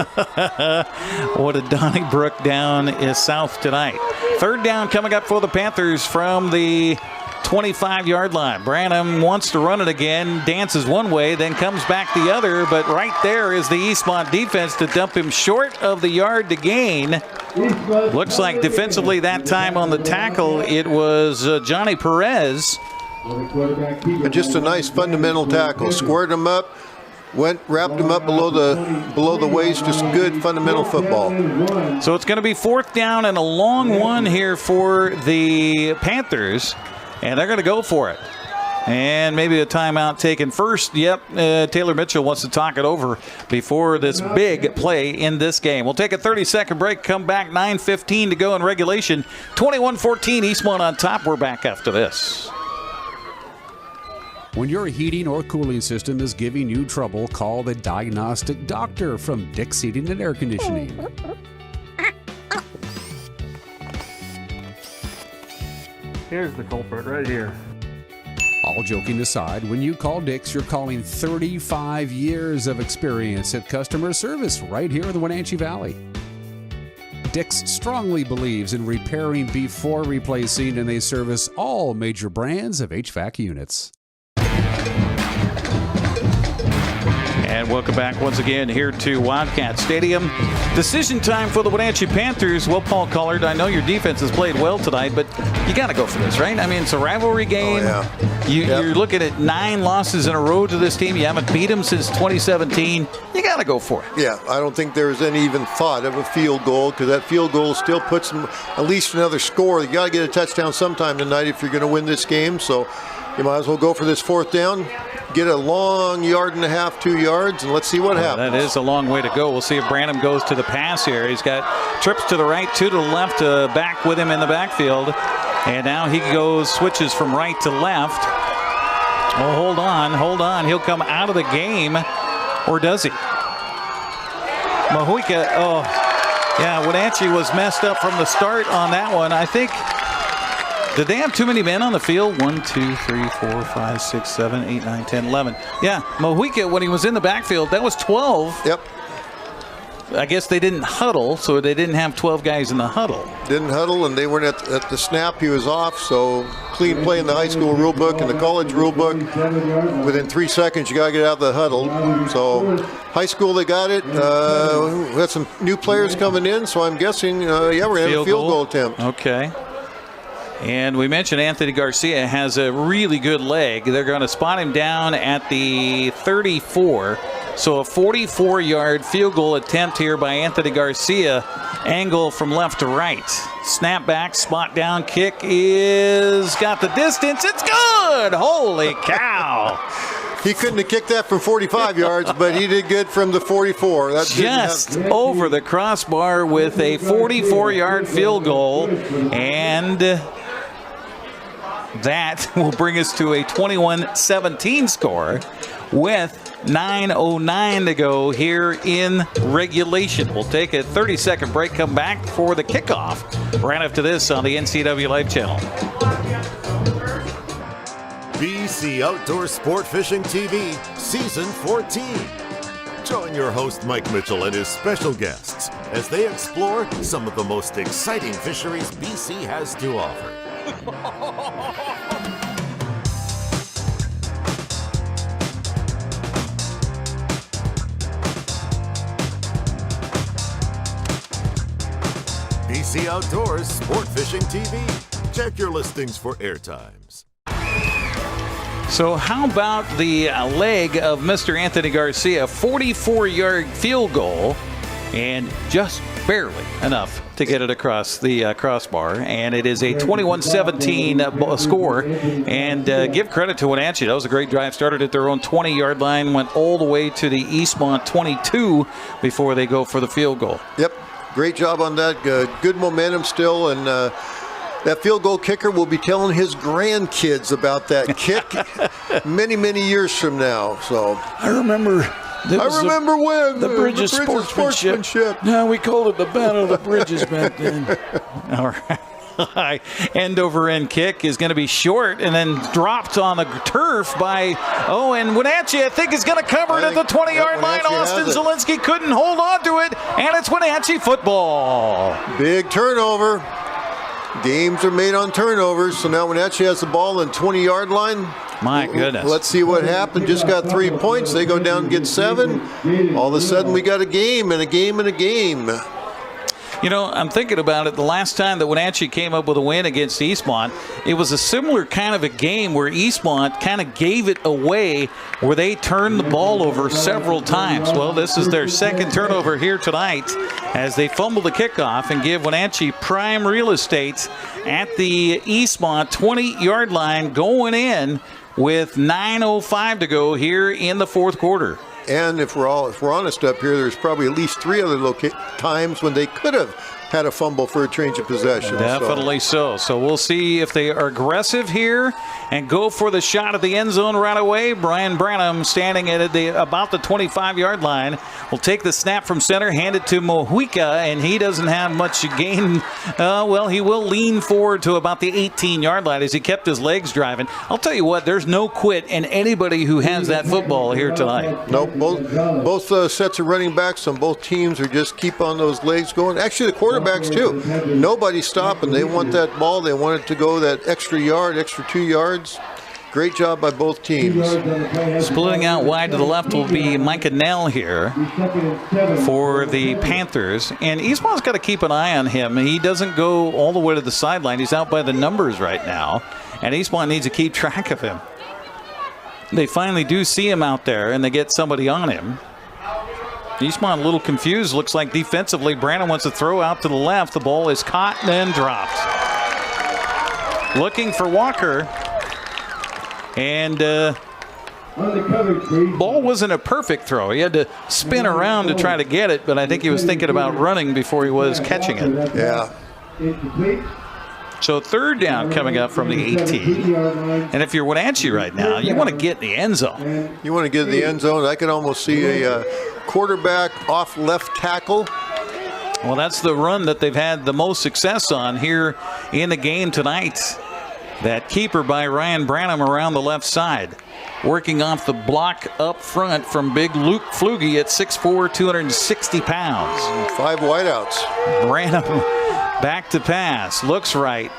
What a Donnybrook down is south tonight. Third down coming up for the Panthers from the 25-yard line. Branham wants to run it again, dances one way, then comes back the other, but right there is the Eastmont defense to dump him short of the yard to gain. Looks like defensively that time on the tackle, it was Johnny Perez. Just a nice fundamental tackle. Squared him up, wrapped him up below the waist. Just good fundamental football. So it's going to be fourth down and a long one here for the Panthers, and they're going to go for it. And maybe a timeout taken first. Yep, Taylor Mitchell wants to talk it over before this big play in this game. We'll take a 30-second break, come back, 9:15 to go in regulation. 21-14, Eastmont on top. We're back after this. When your heating or cooling system is giving you trouble, call the diagnostic doctor from Dick's Heating and Air Conditioning. Here's the culprit right here. All joking aside, when you call Dick's, you're calling 35 years of experience at customer service right here in the Wenatchee Valley. Dick's strongly believes in repairing before replacing, and they service all major brands of HVAC units. And welcome back once again here to Wildcat Stadium. Decision time for the Wenatchee Panthers. Well, Paul Collard, I know your defense has played well tonight, but you got to go for this, right? I mean, it's a rivalry game. Oh, yeah. You're looking at 9 losses in a row to this team. You haven't beat them since 2017. You got to go for it. Yeah, I don't think there's any even thought of a field goal, because that field goal still puts them at least another score. You got to get a touchdown sometime tonight if you're going to win this game. So you might as well go for this fourth down. Get a long 1.5, 2 yards, and let's see what happens. That is a long way to go. We'll see if Branham goes to the pass here. He's got trips to the right, 2 to the left, back with him in the backfield. And now he goes, switches from right to left. Oh, hold on. He'll come out of the game, or does he? Mahuika, Wenatchee was messed up from the start on that one. I think, did they have too many men on the field? 1, 2, 3, 4, 5, 6, 7, 8, 9, 10, 11. Yeah, Mahuika, when he was in the backfield, that was 12. Yep. I guess they didn't huddle, so they didn't have 12 guys in the huddle. Didn't huddle, and they weren't at the snap. He was off, so clean play in the high school rule book and the college rule book. Within 3 seconds, you got to get out of the huddle. So high school, they got it. We had some new players coming in, so I'm guessing, we're going to have a field goal attempt. Okay. And we mentioned Anthony Garcia has a really good leg. They're going to spot him down at the 34. So a 44-yard field goal attempt here by Anthony Garcia. Angle from left to right. Snap back, spot down, kick is got the distance. It's good! Holy cow! He couldn't have kicked that from 45 yards, but he did good from the 44. That's just over the crossbar with a 44-yard field goal. And that will bring us to a 21-17 score with 9:09 to go here in regulation. We'll take a 30-second break, come back for the kickoff right after this on the NCWLIFE channel. BC Outdoor Sport Fishing TV, Season 14. Join your host Mike Mitchell and his special guests as they explore some of the most exciting fisheries BC has to offer. BC Outdoors Sport Fishing TV. Check your listings for airtimes. So how about the leg of Mr. Anthony Garcia? 44-yard field goal. and just barely enough to get it across the crossbar. And it is a 21-17 score. And give credit to Wenatchee. That was a great drive. Started at their own 20-yard line, went all the way to the Eastmont 22 before they go for the field goal. Yep, great job on that. Good momentum still, and that field goal kicker will be telling his grandkids about that kick many, many years from now. So I remember. When the Bridges sportsmanship. No, we called it the Battle of the Bridges back then. All right. End over end kick is going to be short and then dropped on the turf by, and Wenatchee, I think, is going to cover it at the 20-yard line. Austin Zielinski couldn't hold on to it, and it's Wenatchee football. Big turnover. Games are made on turnovers, so now Wenatchee has the ball on 20-yard line. My goodness. Let's see what happened. Just got 3 points. They go down and get 7. All of a sudden, we got a game and a game and a game. You know, I'm thinking about it. The last time that Wenatchee came up with a win against Eastmont, it was a similar kind of a game where Eastmont kind of gave it away, where they turned the ball over several times. Well, this is their second turnover here tonight as they fumble the kickoff and give Wenatchee prime real estate at the Eastmont 20-yard line, going in with 9:05 to go here in the fourth quarter. And if we're honest up here, there's probably at least 3 other times when they could have had a fumble for a change of possession. Definitely so. So we'll see if they are aggressive here and go for the shot at the end zone right away. Brian Branham standing at about the 25-yard line will take the snap from center, hand it to Mojica, and he doesn't have much gain. He will lean forward to about the 18-yard line as he kept his legs driving. I'll tell you what, there's no quit in anybody who has that football here tonight. Nope. Both sets of running backs on both teams are just keep on those legs going. Actually, the quarterbacks too. Nobody's stopping. They want that ball. They want it to go that extra 2 yards. Great job by both teams. Splitting out wide to the left will be Micah Nell here for the Panthers. And Eastmont's got to keep an eye on him. He doesn't go all the way to the sideline. He's out by the numbers right now. And Eastmont needs to keep track of him. They finally do see him out there, and they get somebody on him. Eastmont a little confused. Looks like defensively, Brandon wants to throw out to the left. The ball is caught and then dropped. Looking for Walker. And ball wasn't a perfect throw. He had to spin around to try to get it, but I think he was thinking about running before he was catching it. Yeah. So third down coming up from the 18. And if you're Wenatchee right now, you want to get in the end zone. You want to get in the end zone. I can almost see a quarterback off left tackle. Well, that's the run that they've had the most success on here in the game tonight. That keeper by Ryan Branham around the left side. Working off the block up front from big Luke Flugie at 6'4", 260 pounds. 5 wideouts. Branham back to pass. Looks right,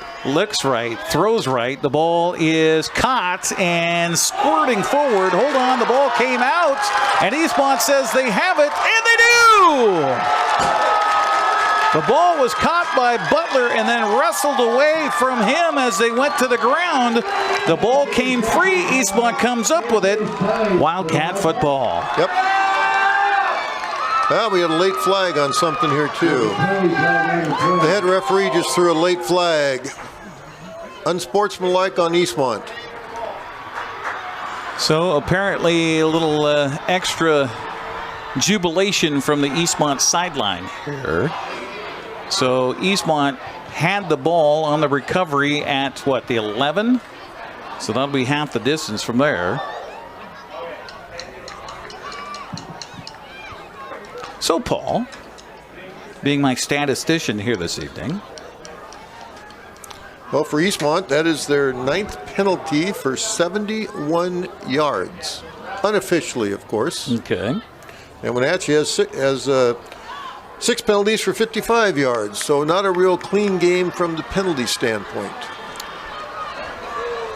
throws right. The ball is caught and squirting forward. Hold on, the ball came out. And Eastmont says they have it, and they do! The ball was caught by Butler and then wrestled away from him as they went to the ground. The ball came free. Eastmont comes up with it. Wildcat football. Yep. Well, we had a late flag on something here, too. The head referee just threw a late flag. Unsportsmanlike on Eastmont. So apparently a little extra jubilation from the Eastmont sideline here. So Eastmont had the ball on the recovery at, the 11? So that'll be half the distance from there. So Paul, being my statistician here this evening. Well, for Eastmont, that is their 9th penalty for 71 yards. Unofficially, of course. Okay. And Wenatchee has 6 penalties for 55 yards, so not a real clean game from the penalty standpoint.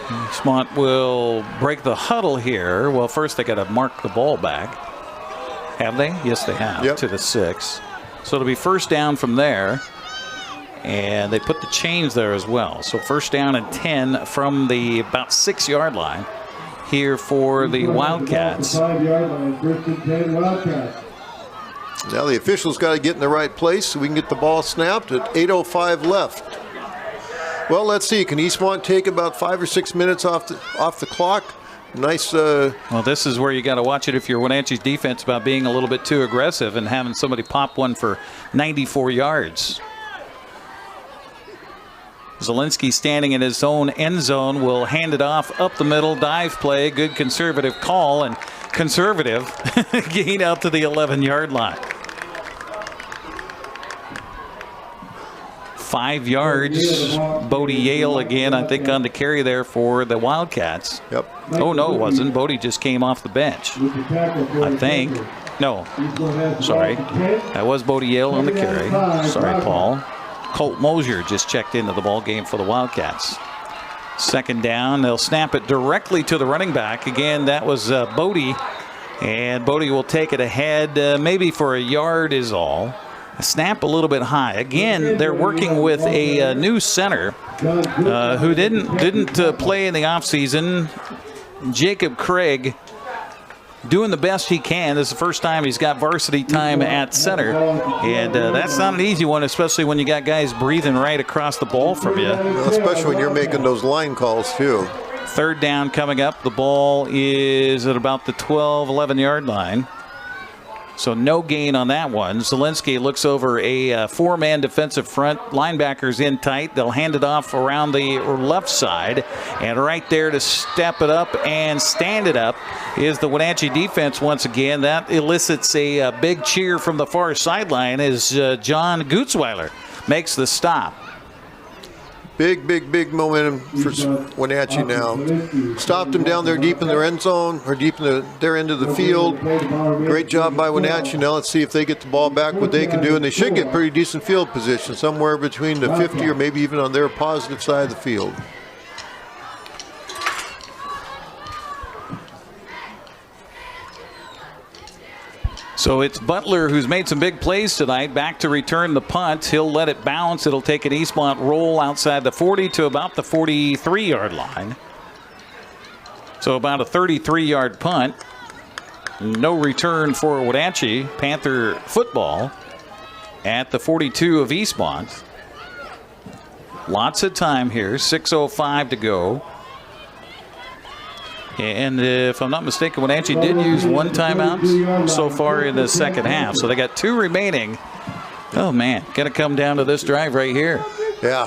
Eastmont will break the huddle here. Well, first they got to mark the ball back. Have they? Yes, they have. Yep. To the 6. So it'll be first down from there. And they put the chains there as well. So first down and 10 from the about 6-yard line here for the Wildcats. Now the officials got to get in the right place so we can get the ball snapped at 8:05 left. Well, let's see. Can Eastmont take about 5 or 6 minutes off the clock? Nice. Well, this is where you got to watch it if you're Wenatchee's defense about being a little bit too aggressive and having somebody pop one for 94 yards. Zielinski standing in his own end zone will hand it off up the middle, dive play, good conservative call, and conservative gain out to the 11-yard line. 5 yards. Bodie Yale again, I think, on the carry there for the Wildcats. Yep. Oh, no, it wasn't. Bodie just came off the bench, I think. No, sorry. That was Bodie Yale on the carry. Sorry, Paul. Colt Mosier just checked into the ball game for the Wildcats. Second down, they'll snap it directly to the running back. Again, that was Bodie, and Bodie will take it ahead, maybe for a yard is all. A snap a little bit high. Again, they're working with a new center who didn't play in the offseason. Jacob Craig doing the best he can. This is the first time he's got varsity time at center, and that's not an easy one, especially when you got guys breathing right across the ball from you. Well, especially when you're making those line calls too. Third down coming up. The ball is at about the 12, 11-yard line. So no gain on that one. Zielinski looks over a four-man defensive front. Linebackers in tight. They'll hand it off around the left side. And right there to step it up and stand it up is the Wenatchee defense once again. That elicits a big cheer from the far sideline as John Gutzweiler makes the stop. Big momentum for Wenatchee now. Stopped them down there deep in their end zone, or deep in their end of the field. Great job by Wenatchee. Now let's see if they get the ball back, what they can do. And they should get pretty decent field position, somewhere between the 50 or maybe even on their positive side of the field. So it's Butler who's made some big plays tonight. Back to return the punt. He'll let it bounce. It'll take an Eastmont roll outside the 40 to about the 43-yard line. So about a 33-yard punt. No return for Wenatchee. Panther football at the 42 of Eastmont. Lots of time here. 6:05 to go. And if I'm not mistaken, Wenatchee did use one timeout so far in the second half. So they got two remaining. Oh, man. Got to come down to this drive right here. Yeah.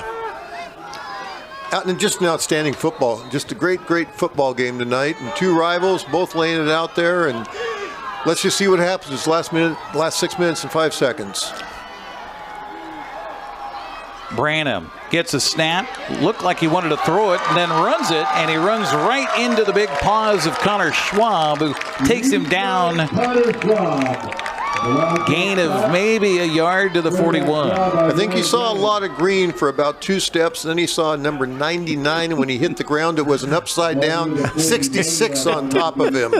And just an outstanding football. Just a great football game tonight. And two rivals, both laying it out there. And let's just see what happens this last 6 minutes and 5 seconds. Branham gets a snap, looked like he wanted to throw it, and then runs it, and he runs right into the big paws of Connor Schwab, who takes him down. Gain of maybe a yard to the 41. I think he saw a lot of green for about 2 steps. Then he saw number 99. And when he hit the ground, it was an upside down 66 on top of him.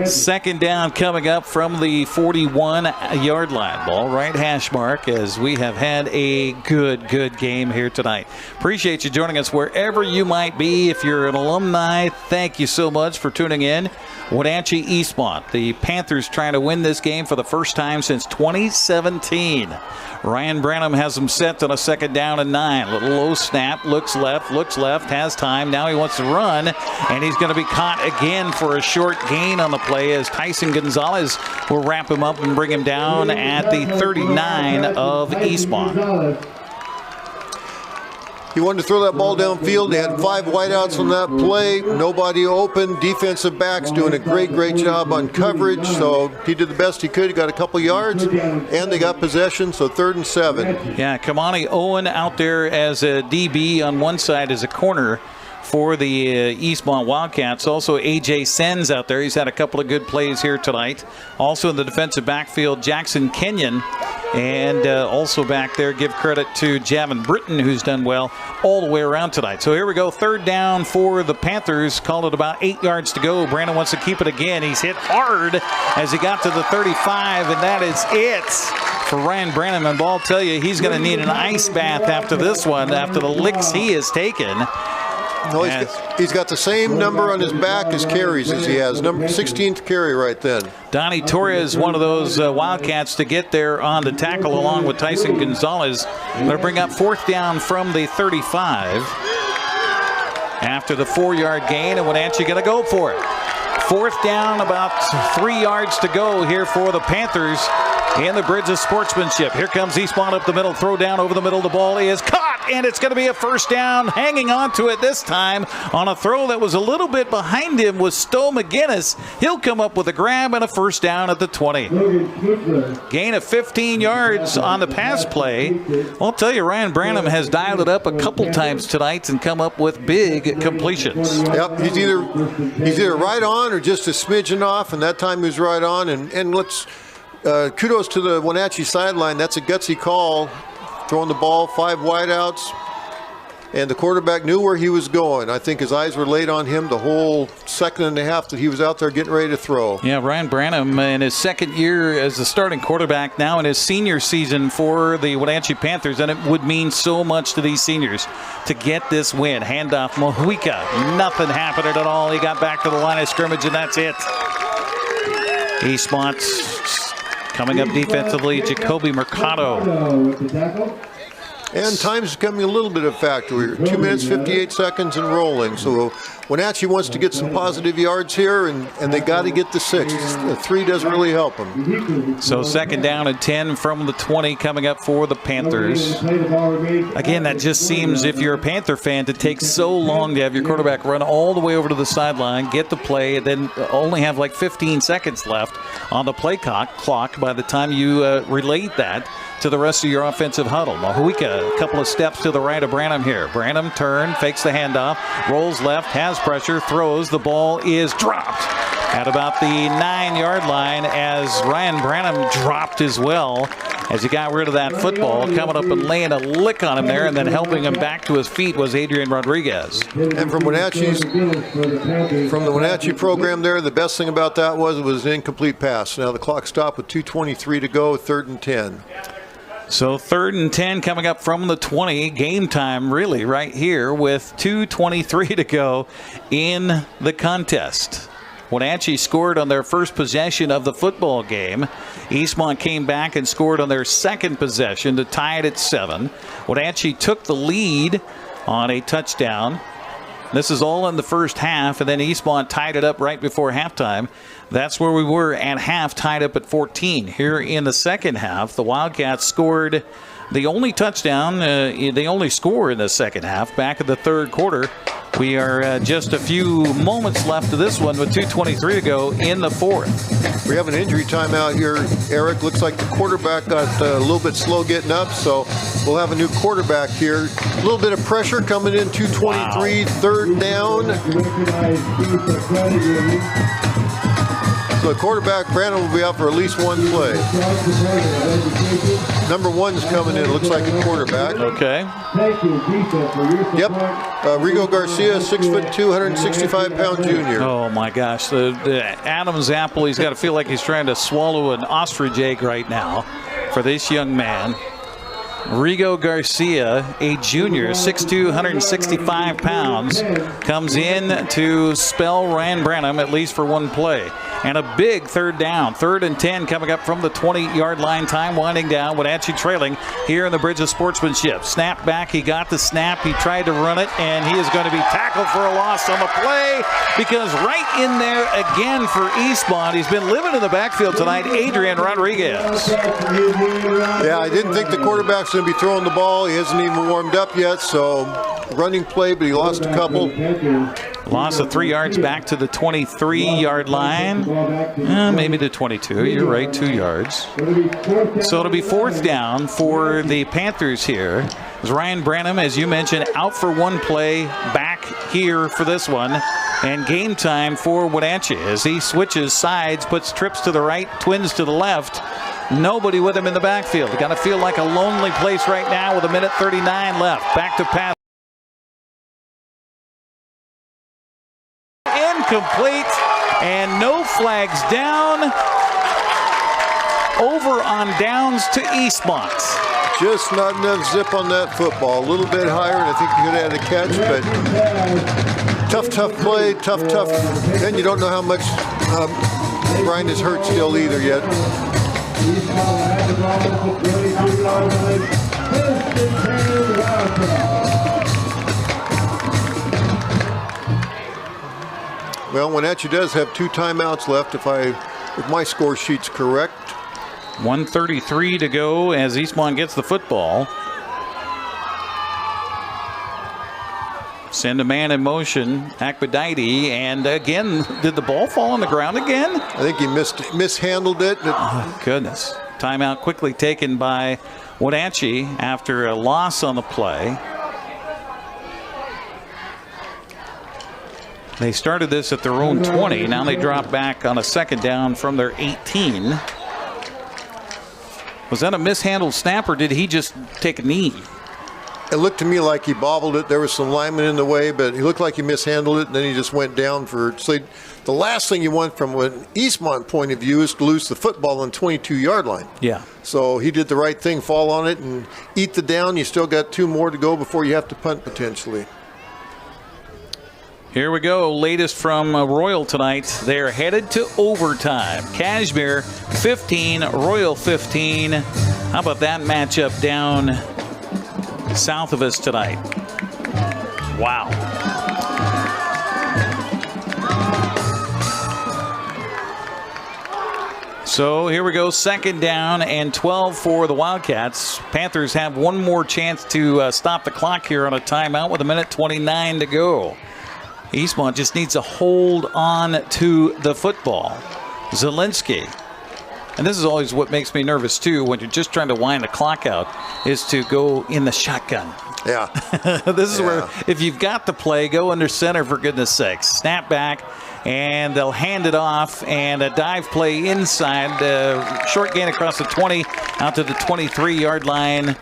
Second down coming up from the 41-yard line. Ball right hash mark as we have had a good game here tonight. Appreciate you joining us wherever you might be. If you're an alumni, thank you so much for tuning in. Wenatchee Eastmont. The Panthers trying to win this game for the first time since 2017. Ryan Branham has them set on a 2nd down and 9. Little low snap, looks left, has time. Now he wants to run, and he's going to be caught again for a short gain on the play as Tyson Gonzalez will wrap him up and bring him down at the 39 of Eastmont. He wanted to throw that ball downfield. They had 5 wideouts on that play. Nobody open. Defensive backs doing a great job on coverage. So he did the best he could. He got a couple yards, and they got possession. So 3rd and 7. Yeah, Kamani Owen out there as a DB on one side as a corner for the Eastmont Wildcats. Also A.J. Sens out there. He's had a couple of good plays here tonight. Also in the defensive backfield, Jackson Kenyon. And also back there, give credit to Javin Britton, who's done well all the way around tonight. So here we go, 3rd down for the Panthers. Called it about 8 yards to go. Brandon wants to keep it again. He's hit hard as he got to the 35, and that is it for Ryan Branham. And I'll tell you, he's going to need an ice bath after this one, after the licks he has taken. No, he's got the same number on his back as carries as he has. Number 16th carry right then. Donnie Torres, one of those Wildcats to get there on the tackle along with Tyson Gonzalez. They'll bring up 4th down from the 35. After the 4-yard gain, and Wenatchee going to go for it. 4th down, about 3 yards to go here for the Panthers in the Bridge of Sportsmanship. Here comes Eastmont up the middle, throw down over the middle. The ball is caught, and it's going to be a 1st down. Hanging on to it this time on a throw that was a little bit behind him was Stowe McGinnis. He'll come up with a grab and a 1st down at the 20. Gain of 15 yards on the pass play. I'll tell you, Ryan Branham has dialed it up a couple times tonight and come up with big completions. Yep, he's either right on or just a smidgen off, and that time he was right on. And let's kudos to the Wenatchee sideline. That's a gutsy call, throwing the ball, 5 wideouts, and the quarterback knew where he was going. I think his eyes were laid on him the whole second and a half that he was out there getting ready to throw. Yeah, Ryan Branham in his 2nd year as the starting quarterback, now in his senior season for the Wenatchee Panthers, and it would mean so much to these seniors to get this win. Handoff Mohuika, nothing happened at all. He got back to the line of scrimmage, and that's it. Eastmont coming up defensively, Jacoby Mercado. And time's becoming a little bit of a factor. We're 2 minutes, 58 seconds and rolling. So Wenatchee wants to get some positive yards here, and they got to get the 6. The 3 doesn't really help them. So 2nd down and 10 from the 20 coming up for the Panthers. Again, that just seems, if you're a Panther fan, to take so long to have your quarterback run all the way over to the sideline, get the play, and then only have like 15 seconds left on the play clock by the time you relate that to the rest of your offensive huddle. Mohuika, a couple of steps to the right of Branham here. Branham turn, fakes the handoff, rolls left, has pressure, throws. The ball is dropped at about the 9-yard line as Ryan Branham dropped as well as he got rid of that football. Coming up and laying a lick on him there, and then helping him back to his feet was Adrian Rodriguez. And from the Wenatchee program there, the best thing about that was it was an incomplete pass. Now the clock stopped with 2:23 to go, 3rd and 10. So 3rd and 10 coming up from the 20. Game time really right here with 2:23 to go in the contest. Wenatchee scored on their first possession of the football game. Eastmont came back and scored on their second possession to tie it at 7. Wenatchee took the lead on a touchdown. This is all in the first half, and then Eastmont tied it up right before halftime. That's where we were at half, tied up at 14. Here in the second half, the Wildcats scored the only touchdown, the only score in the second half, back in the 3rd quarter. We are just a few moments left of this one with 2:23 to go in the 4th. We have an injury timeout here, Eric. Looks like the quarterback got a little bit slow getting up, so we'll have a new quarterback here. A little bit of pressure coming in, 2:23, 3rd down. So the quarterback, Brandon, will be out for at least one play. Number 1's coming in. Looks like a quarterback. Okay. Yep. Rigo Garcia, 6'2", 165-pound junior. Oh, my gosh. The Adam's apple, he's got to feel like he's trying to swallow an ostrich egg right now for this young man. Rigo Garcia, a junior, 6'2", 165 pounds, comes in to spell Ryan Branham at least for one play. And a big 3rd down. 3rd and 10 coming up from the 20-yard line. Time winding down. Wenatchee trailing here in the Bridge of Sportsmanship. Snap back. He got the snap. He tried to run it, and he is going to be tackled for a loss on the play because right in there again for Eastmont. He's been living in the backfield tonight, Adrian Rodriguez. Yeah, I didn't think the quarterback's going to be throwing the ball. He hasn't even warmed up yet, so running play, but he lost a couple. Loss of 3 yards back to the 23-yard line. Maybe the 22. You're right, 2 yards. So it'll be 4th down for the Panthers here. As Ryan Branham, as you mentioned, out for one play, back here for this one. And game time for Wenatchee as he switches sides, puts trips to the right, twins to the left. Nobody with him in the backfield. Got to feel like a lonely place right now with 1:39 left. Back to pass. Incomplete, and no flags down. Over on downs to Eastmont. Just not enough zip on that football. A little bit higher, and I think he could have had a catch, but tough play, tough. Then you don't know how much Brian is hurt still either yet. Well, Wenatchee does have 2 timeouts left if my score sheet's correct. 1:33 to go as Eastmont gets the football. Send a man in motion, Akbadite, and again, did the ball fall on the ground again? I think he mishandled it. Oh, goodness. Timeout quickly taken by Wenatchee after a loss on the play. They started this at their own 20. Now they drop back on a second down from their 18. Was that a mishandled snap, or did he just take a knee? It looked to me like he bobbled it. There was some linemen in the way, but he looked like he mishandled it, and then he just went down for. So the last thing you want from an Eastmont point of view is to lose the football on 22-yard line. Yeah. So he did the right thing, fall on it, and eat the down. You still got 2 more to go before you have to punt potentially. Here we go. Latest from Royal tonight. They're headed to overtime. Cashmere 15, Royal 15. How about that matchup down south of us tonight? Wow. So here we go. Second down and 12 for the Wildcats. Panthers have one more chance to stop the clock here on a timeout with 1:29 to go. Eastmont just needs to hold on to the football. Zielinski. And this is always what makes me nervous, too, when you're just trying to wind the clock out, is to go in the shotgun. Yeah. This is where, if you've got the play, go under center, for goodness sakes. Snap back, and they'll hand it off, and a dive play inside. Short gain across the 20, out to the 23-yard line.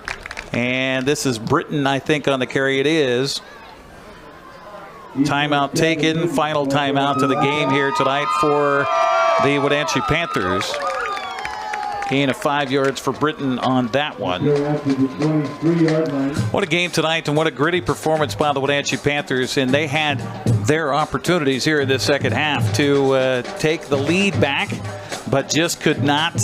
And this is Britton, I think, on the carry. It is. Timeout taken, final timeout to the game here tonight for the Wenatchee Panthers. Gain of 5 yards for Britton on that one. What a game tonight, and what a gritty performance by the Wenatchee Panthers. And they had their opportunities here in the second half to take the lead back, but just could not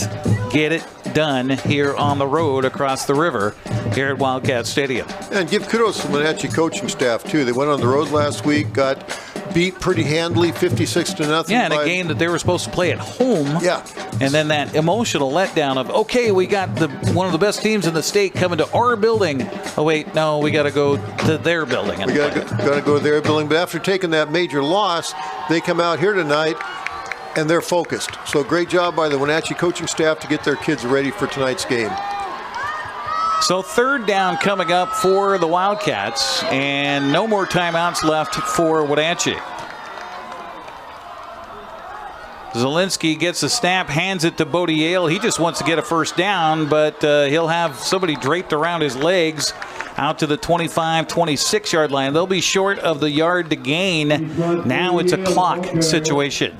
get it done here on the road across the river here at Wildcat Stadium. And give kudos to the Wenatchee coaching staff, too. They went on the road last week, got beat pretty handily, 56-0. Yeah, in a game that they were supposed to play at home. Yeah. And then that emotional letdown of, okay, we got one of the best teams in the state coming to our building. Oh, wait, no, we got to go to their building. We got to go to their building. But after taking that major loss, they come out here tonight and they're focused. So great job by the Wenatchee coaching staff to get their kids ready for tonight's game. So third down coming up for the Wildcats, and no more timeouts left for Wenatchee. Zielinski gets a snap, hands it to Bodiale. He just wants to get a first down, but he'll have somebody draped around his legs out to the 25, 26-yard line. They'll be short of the yard to gain. Now it's a clock situation.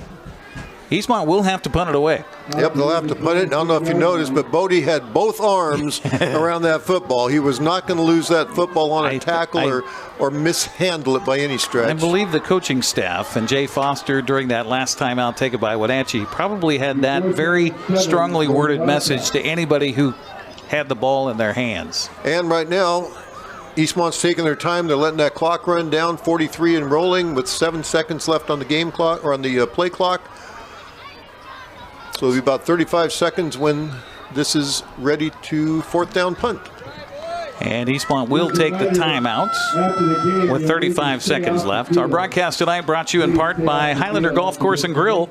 Eastmont will have to punt it away. Yep, they'll have to punt it. I don't know if you noticed, but Bodie had both arms around that football. He was not going to lose that football on a tackle or mishandle it by any stretch. I believe the coaching staff and Jay Foster during that last timeout taken by Wenatchee probably had that very strongly worded message to anybody who had the ball in their hands. And right now, Eastmont's taking their time. They're letting that clock run down, 43 and rolling with 7 seconds left on the game clock, or on the play clock. So it'll be about 35 seconds when this is ready to fourth down punt. And Eastmont will take the timeout with 35 seconds left. Our broadcast tonight brought to you in part by Highlander Golf Course and Grill.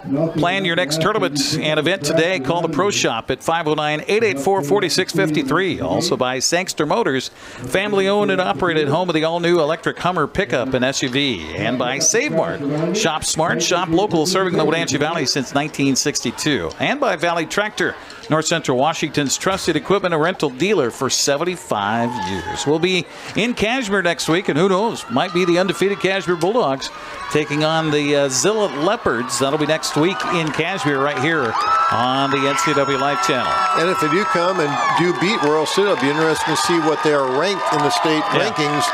Plan your next tournament and event today. Call the Pro Shop at 509-884-4653. Also by Sangster Motors, family owned and operated, home of the all-new electric Hummer pickup and SUV. And by Save Mart. Shop smart, shop local, serving the Wenatchee Valley since 1962. And by Valley Tractor, North Central Washington's trusted equipment and rental dealer for 75 years. We'll be in Cashmere next week, and who knows, might be the undefeated Cashmere Bulldogs taking on the Zilla Leopards. That'll be next next week in Cashmere right here on the NCWLIFE channel. And if they do come and do beat Royal City, it'll be interesting to see what they are ranked in the state rankings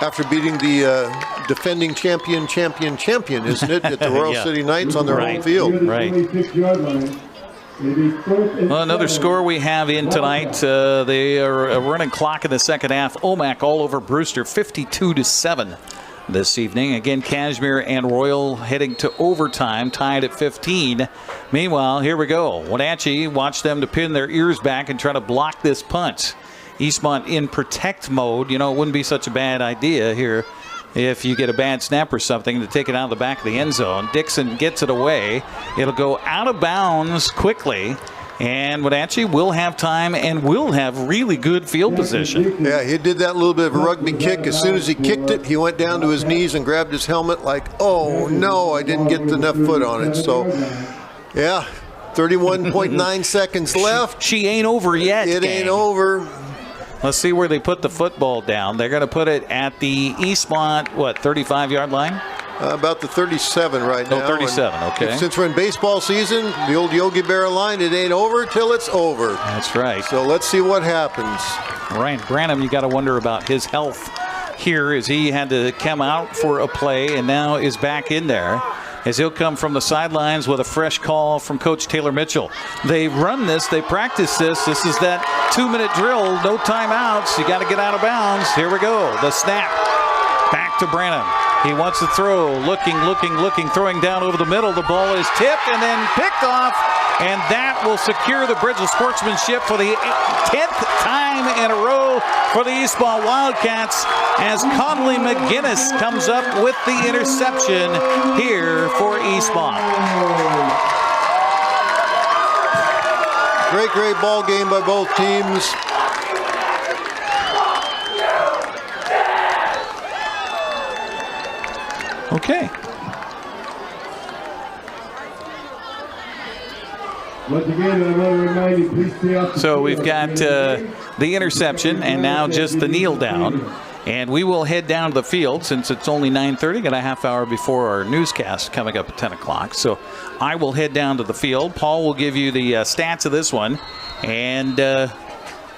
after beating the defending champion, isn't it, at the Royal City Knights on their home field. Right. Well, another score we have in tonight. They are running clock in the second half. Omak all over Brewster, 52-7 this evening. Again, Cashmere and Royal heading to overtime, tied at 15. Meanwhile, here we go. Wenatchee, watch them to pin their ears back and try to block this punt. Eastmont in protect mode. You know, it wouldn't be such a bad idea here if you get a bad snap or something to take it out of the back of the end zone. Dixon gets it away. It'll go out of bounds quickly. And Wenatchee will have time and will have really good field position. Yeah, he did that little bit of a rugby kick. As soon as he kicked it, he went down to his knees and grabbed his helmet like, oh, no, I didn't get enough foot on it. So, yeah, 31.9 seconds left. She ain't over yet. It ain't over. Let's see where they put the football down. They're going to put it at the Eastmont, 35-yard line? About the 37 right now. 37, okay. Since we're in baseball season, the old Yogi Berra line, it ain't over till it's over. That's right. So let's see what happens. Ryan Branham, you got to wonder about his health here as he had to come out for a play and now is back in there. As he'll come from the sidelines with a fresh call from Coach Taylor Mitchell. They run this, they practice this. This is that 2-minute drill, no timeouts. You got to get out of bounds. Here we go. The snap. Back to Branham. He wants to throw. Looking, throwing down over the middle. The ball is tipped and then picked off. And that will secure the bridge of sportsmanship for the 10th time in a row for the Eastmont Wildcats as Conley McGinnis comes up with the interception here for Eastmont. Great ball game by both teams. Okay. So we've got the interception and now just the kneel down. And we will head down to the field since it's only 9:30, got a half hour before our newscast coming up at 10 o'clock. So I will head down to the field. Paul will give you the stats of this one. And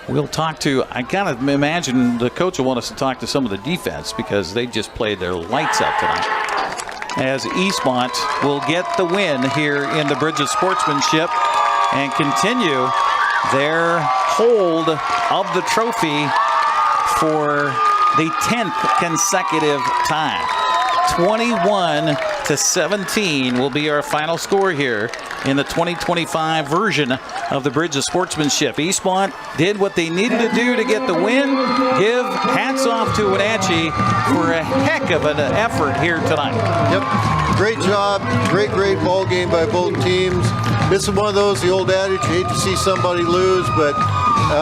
we'll talk to, I got to imagine the coach will want us to talk to some of the defense because they just played their lights out tonight. As Eastmont will get the win here in the Bridge of Sportsmanship and continue their hold of the trophy for the 10th consecutive time. 21-17 will be our final score here in the 2025 version of the Bridge of Sportsmanship. Eastmont did what they needed to do to get the win. Give hats off to Wenatchee for a heck of an effort here tonight. Yep, great job. Great ball game by both teams. This is one of those, the old adage, you hate to see somebody lose, but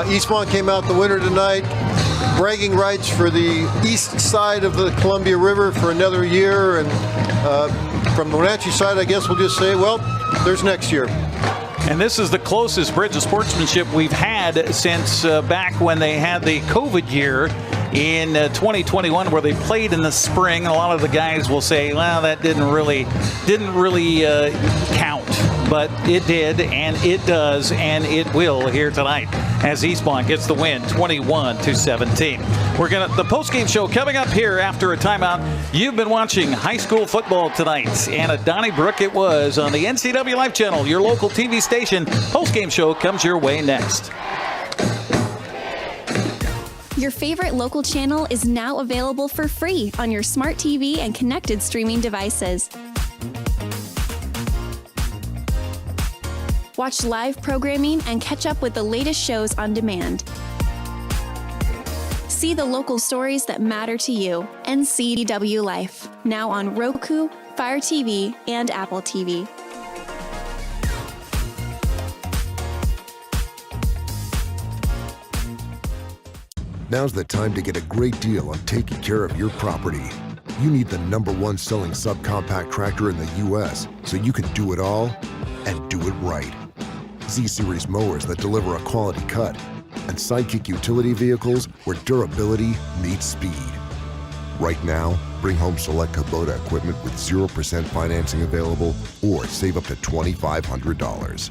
Eastmont came out the winner tonight. Bragging rights for the east side of the Columbia River for another year. And from the Wenatchee side, I guess we'll just say, well, there's next year. And this is the closest Bridge of Sportsmanship we've had since back when they had the COVID year in 2021 where they played in the spring. A lot of the guys will say, well, that didn't really count. But it did, and it does, and it will here tonight as Eastmont gets the win 21-17. We're gonna the postgame show coming up here after a timeout. You've been watching high school football tonight, and at Donnybrook it was on the NCWLIFE channel, your local TV station. Postgame show comes your way next. Your favorite local channel is now available for free on your smart TV and connected streaming devices. Watch live programming and catch up with the latest shows on demand. See the local stories that matter to you. NCWLIFE, now on Roku, Fire TV, and Apple TV. Now's the time to get a great deal on taking care of your property. You need the #1 selling subcompact tractor in the U.S. so you can do it all and do it right. Z-Series mowers that deliver a quality cut, and Sidekick utility vehicles where durability meets speed. Right now, bring home select Kubota equipment with 0% financing available or save up to $2,500.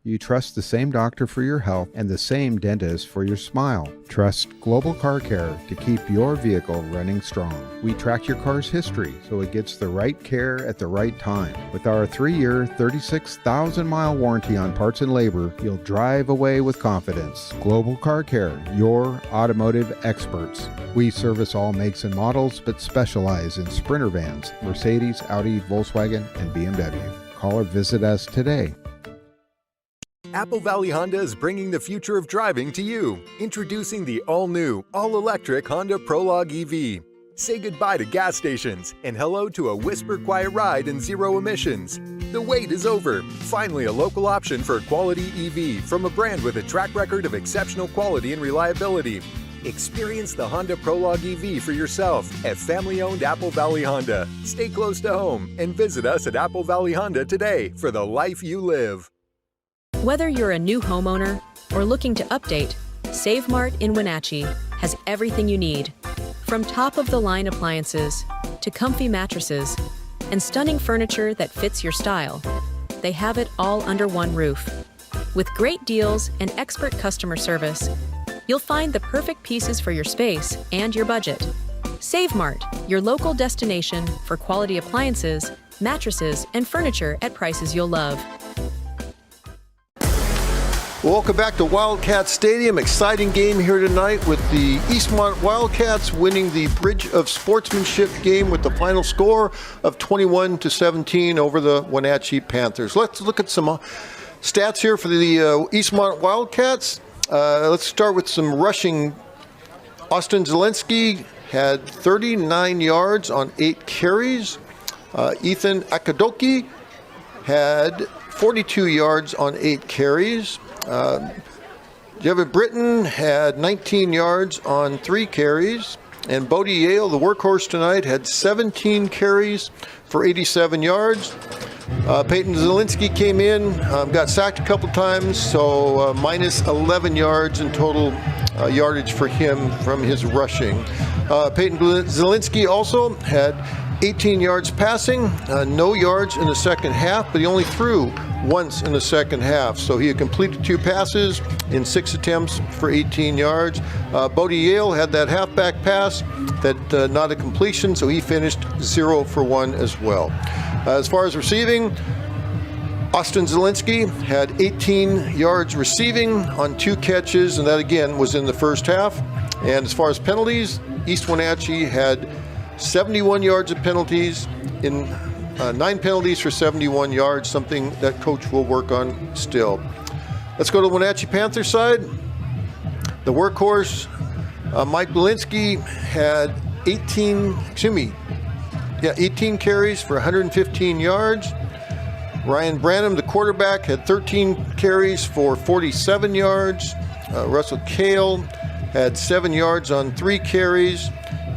You trust the same doctor for your health and the same dentist for your smile. Trust Global Car Care to keep your vehicle running strong. We track your car's history so it gets the right care at the right time. With our 3-year, 36,000-mile warranty on parts and labor, you'll drive away with confidence. Global Car Care, your automotive experts. We service all makes and models, but specialize in Sprinter vans, Mercedes, Audi, Volkswagen, and BMW. Call or visit us today. Apple Valley Honda is bringing the future of driving to you. Introducing the all-new, all-electric Honda Prologue EV. Say goodbye to gas stations and hello to a whisper-quiet ride and zero emissions. The wait is over. Finally, a local option for a quality EV from a brand with a track record of exceptional quality and reliability. Experience the Honda Prologue EV for yourself at family-owned Apple Valley Honda. Stay close to home and visit us at Apple Valley Honda today for the life you live. Whether you're a new homeowner or looking to update, Save Mart in Wenatchee has everything you need. From top-of-the-line appliances to comfy mattresses and stunning furniture that fits your style, they have it all under one roof. With great deals and expert customer service, you'll find the perfect pieces for your space and your budget. Save Mart, your local destination for quality appliances, mattresses, and furniture at prices you'll love. Welcome back to Wildcat Stadium. Exciting game here tonight with the Eastmont Wildcats winning the Bridge of Sportsmanship game with the final score of 21-17 over the Wenatchee Panthers. Let's look at some stats here for the Eastmont Wildcats. Let's start with some rushing. Austin Zielinski had 39 yards on 8 carries. Ethan Akadoki had 42 yards on 8 carries. Jevin Britton had 19 yards on 3 carries. And Bodie Yale, the workhorse tonight, had 17 carries for 87 yards. Peyton Zielinski came in, got sacked a couple times, so minus 11 yards in total yardage for him from his rushing. Peyton Zielinski also had 18 yards passing, no yards in the second half, but he only threw once in the second half. So he had completed 2 passes in 6 attempts for 18 yards. Bodie Yale had that halfback pass that not a completion, so he finished 0 for 1 as well. As far as receiving, Austin Zielinski had 18 yards receiving on 2 catches, and that again was in the first half. And as far as penalties, East Wenatchee had 71 yards of penalties in 9 penalties for 71 yards, something that coach will work on still. Let's go to the Wenatchee Panther side. The workhorse, Mike Belinsky, had 18 carries for 115 yards. Ryan Branham, the quarterback, had 13 carries for 47 yards. Russell Kale had 7 yards on 3 carries.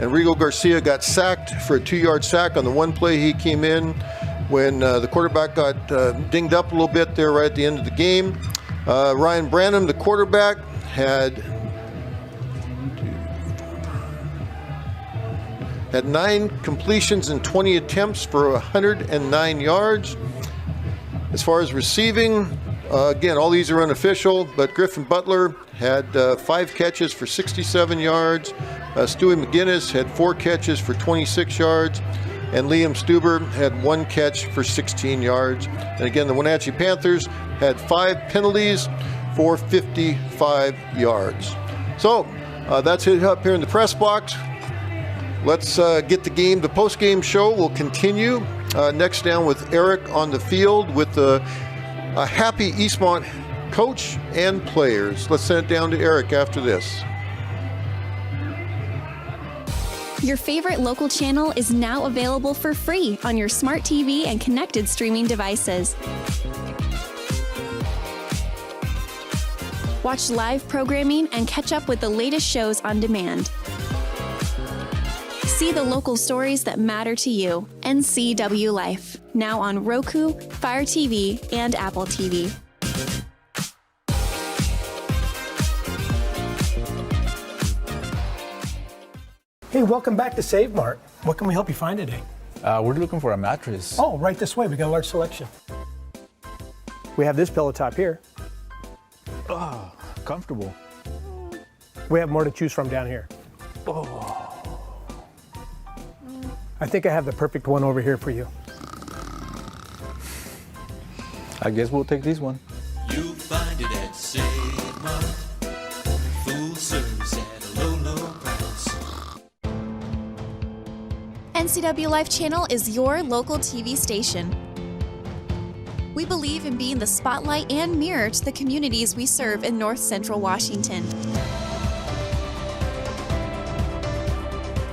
And Rigo Garcia got sacked for a 2-yard sack on the one play he came in when the quarterback got dinged up a little bit there right at the end of the game. Ryan Branham, the quarterback, had 9 completions and 20 attempts for 109 yards. As far as receiving, again, all these are unofficial, but Griffin Butler had 5 catches for 67 yards. Stewie McGinnis had 4 catches for 26 yards. And Liam Stuber had 1 catch for 16 yards. And again, the Wenatchee Panthers had 5 penalties for 55 yards. So that's it up here in the press box. Let's get the game. The post-game show will continue next down with Eric on the field with a happy Eastmont coach and players. Let's send it down to Eric after this. Your favorite local channel is now available for free on your smart TV and connected streaming devices. Watch live programming and catch up with the latest shows on demand. See the local stories that matter to you. NCWLIFE, now on Roku, Fire TV, and Apple TV. Hey, welcome back to Save Mart. What can we help you find today? We're looking for a mattress. Oh, right this way. We got a large selection. We have this pillow top here. Oh, comfortable. We have more to choose from down here. I think I have the perfect one over here for you. I guess we'll take this one. You'll find it at Save Mart. Full service at a low, low price. NCWLIFE Channel is your local TV station. We believe in being the spotlight and mirror to the communities we serve in North Central Washington.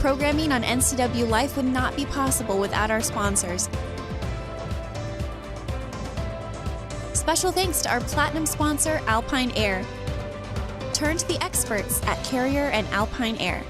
Programming on NCWLIFE would not be possible without our sponsors. Special thanks to our platinum sponsor, Alpine Air. Turn to the experts at Carrier and Alpine Air.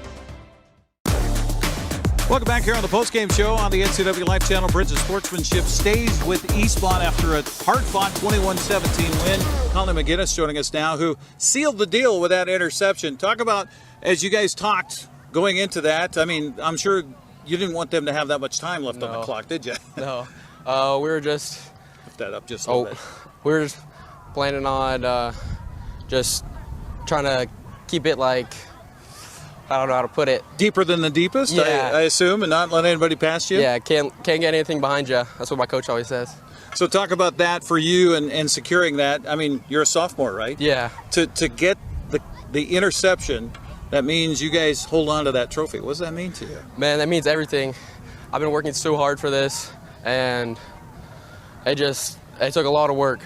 Welcome back here on the Postgame Show on the NCWLIFE channel. Bridge of Sportsmanship stays with Eastmont after a hard-fought 21-17 win. Colin McGinnis joining us now, who sealed the deal with that interception. Talk about, as you guys talked going into that, I mean, I'm sure you didn't want them to have that much time left on the clock, did you? No. We were just... Lift that up just a little bit. We were just planning on just trying to keep it like... I don't know how to put it. Deeper than the deepest, yeah. I assume, and not let anybody pass you? Yeah, can't get anything behind you. That's what my coach always says. So talk about that for you and securing that. I mean, you're a sophomore, right? Yeah. To get the interception, that means you guys hold on to that trophy. What does that mean to you? Man, that means everything. I've been working so hard for this, and it took a lot of work.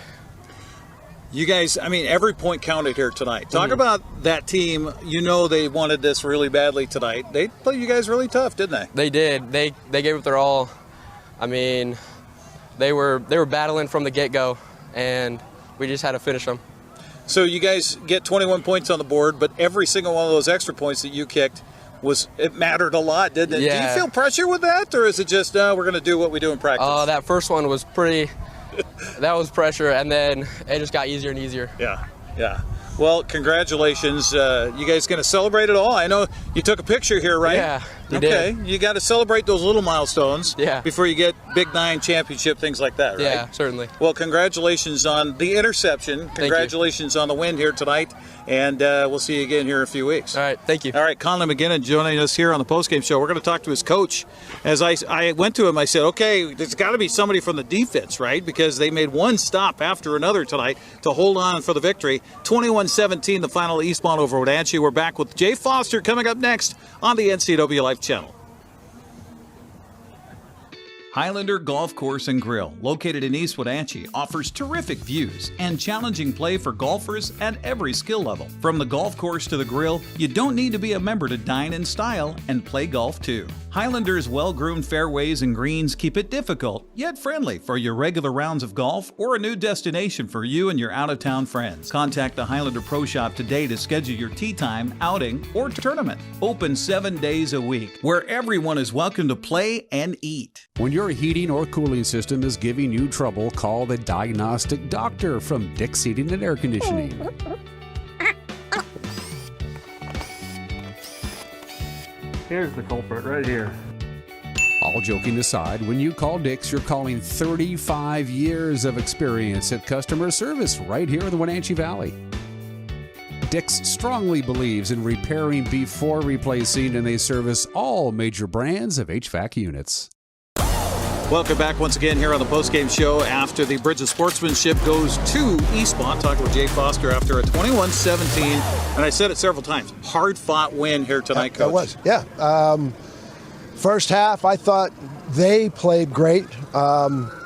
You guys, I mean, every point counted here tonight. Talk about that team. You know they wanted this really badly tonight. They played you guys really tough, didn't they? They did. They gave it their all. I mean, they were battling from the get-go, and we just had to finish them. So you guys get 21 points on the board, but every single one of those extra points that you kicked, it mattered a lot, didn't it? Yeah. Do you feel pressure with that, or is it just, we're going to do what we do in practice? That first one was pretty... That was pressure, and then it just got easier and easier. Yeah. Well, congratulations. You guys going to celebrate it all? I know you took a picture here, right? Yeah, okay. did. You got to celebrate those little milestones before you get Big 9 championship, things like that, right? Yeah, certainly. Well, congratulations on the interception. Congratulations on the win here tonight, and we'll see you again here in a few weeks. All right, thank you. All right, Colin McGinnis joining us here on the Postgame Show. We're going to talk to his coach. As I went to him, I said, okay, there's got to be somebody from the defense, right? Because they made one stop after another tonight to hold on for the victory. 21-17, the final Eastmont over Wenatchee. We're back with Jay Foster coming up next on the NCWLIFE channel. Highlander Golf Course and Grill, located in East Wenatchee, offers terrific views and challenging play for golfers at every skill level. From the golf course to the grill, you don't need to be a member to dine in style and play golf too. Highlander's well-groomed fairways and greens keep it difficult, yet friendly for your regular rounds of golf or a new destination for you and your out-of-town friends. Contact the Highlander Pro Shop today to schedule your tee time, outing, or tournament. Open 7 days a week, where everyone is welcome to play and eat. When your heating or cooling system is giving you trouble, call the diagnostic doctor from Dick's Heating and Air Conditioning. Here's the culprit right here. All joking aside, when you call Dick's, you're calling 35 years of experience at customer service right here in the Wenatchee Valley. Dick's strongly believes in repairing before replacing, and they service all major brands of HVAC units. Welcome back once again here on the Postgame Show after the Bridge of Sportsmanship goes to Eastmont. Talking with Jay Foster after a 21-17, and I said it several times, hard-fought win here tonight, Coach. That was, yeah. First half, I thought they played great.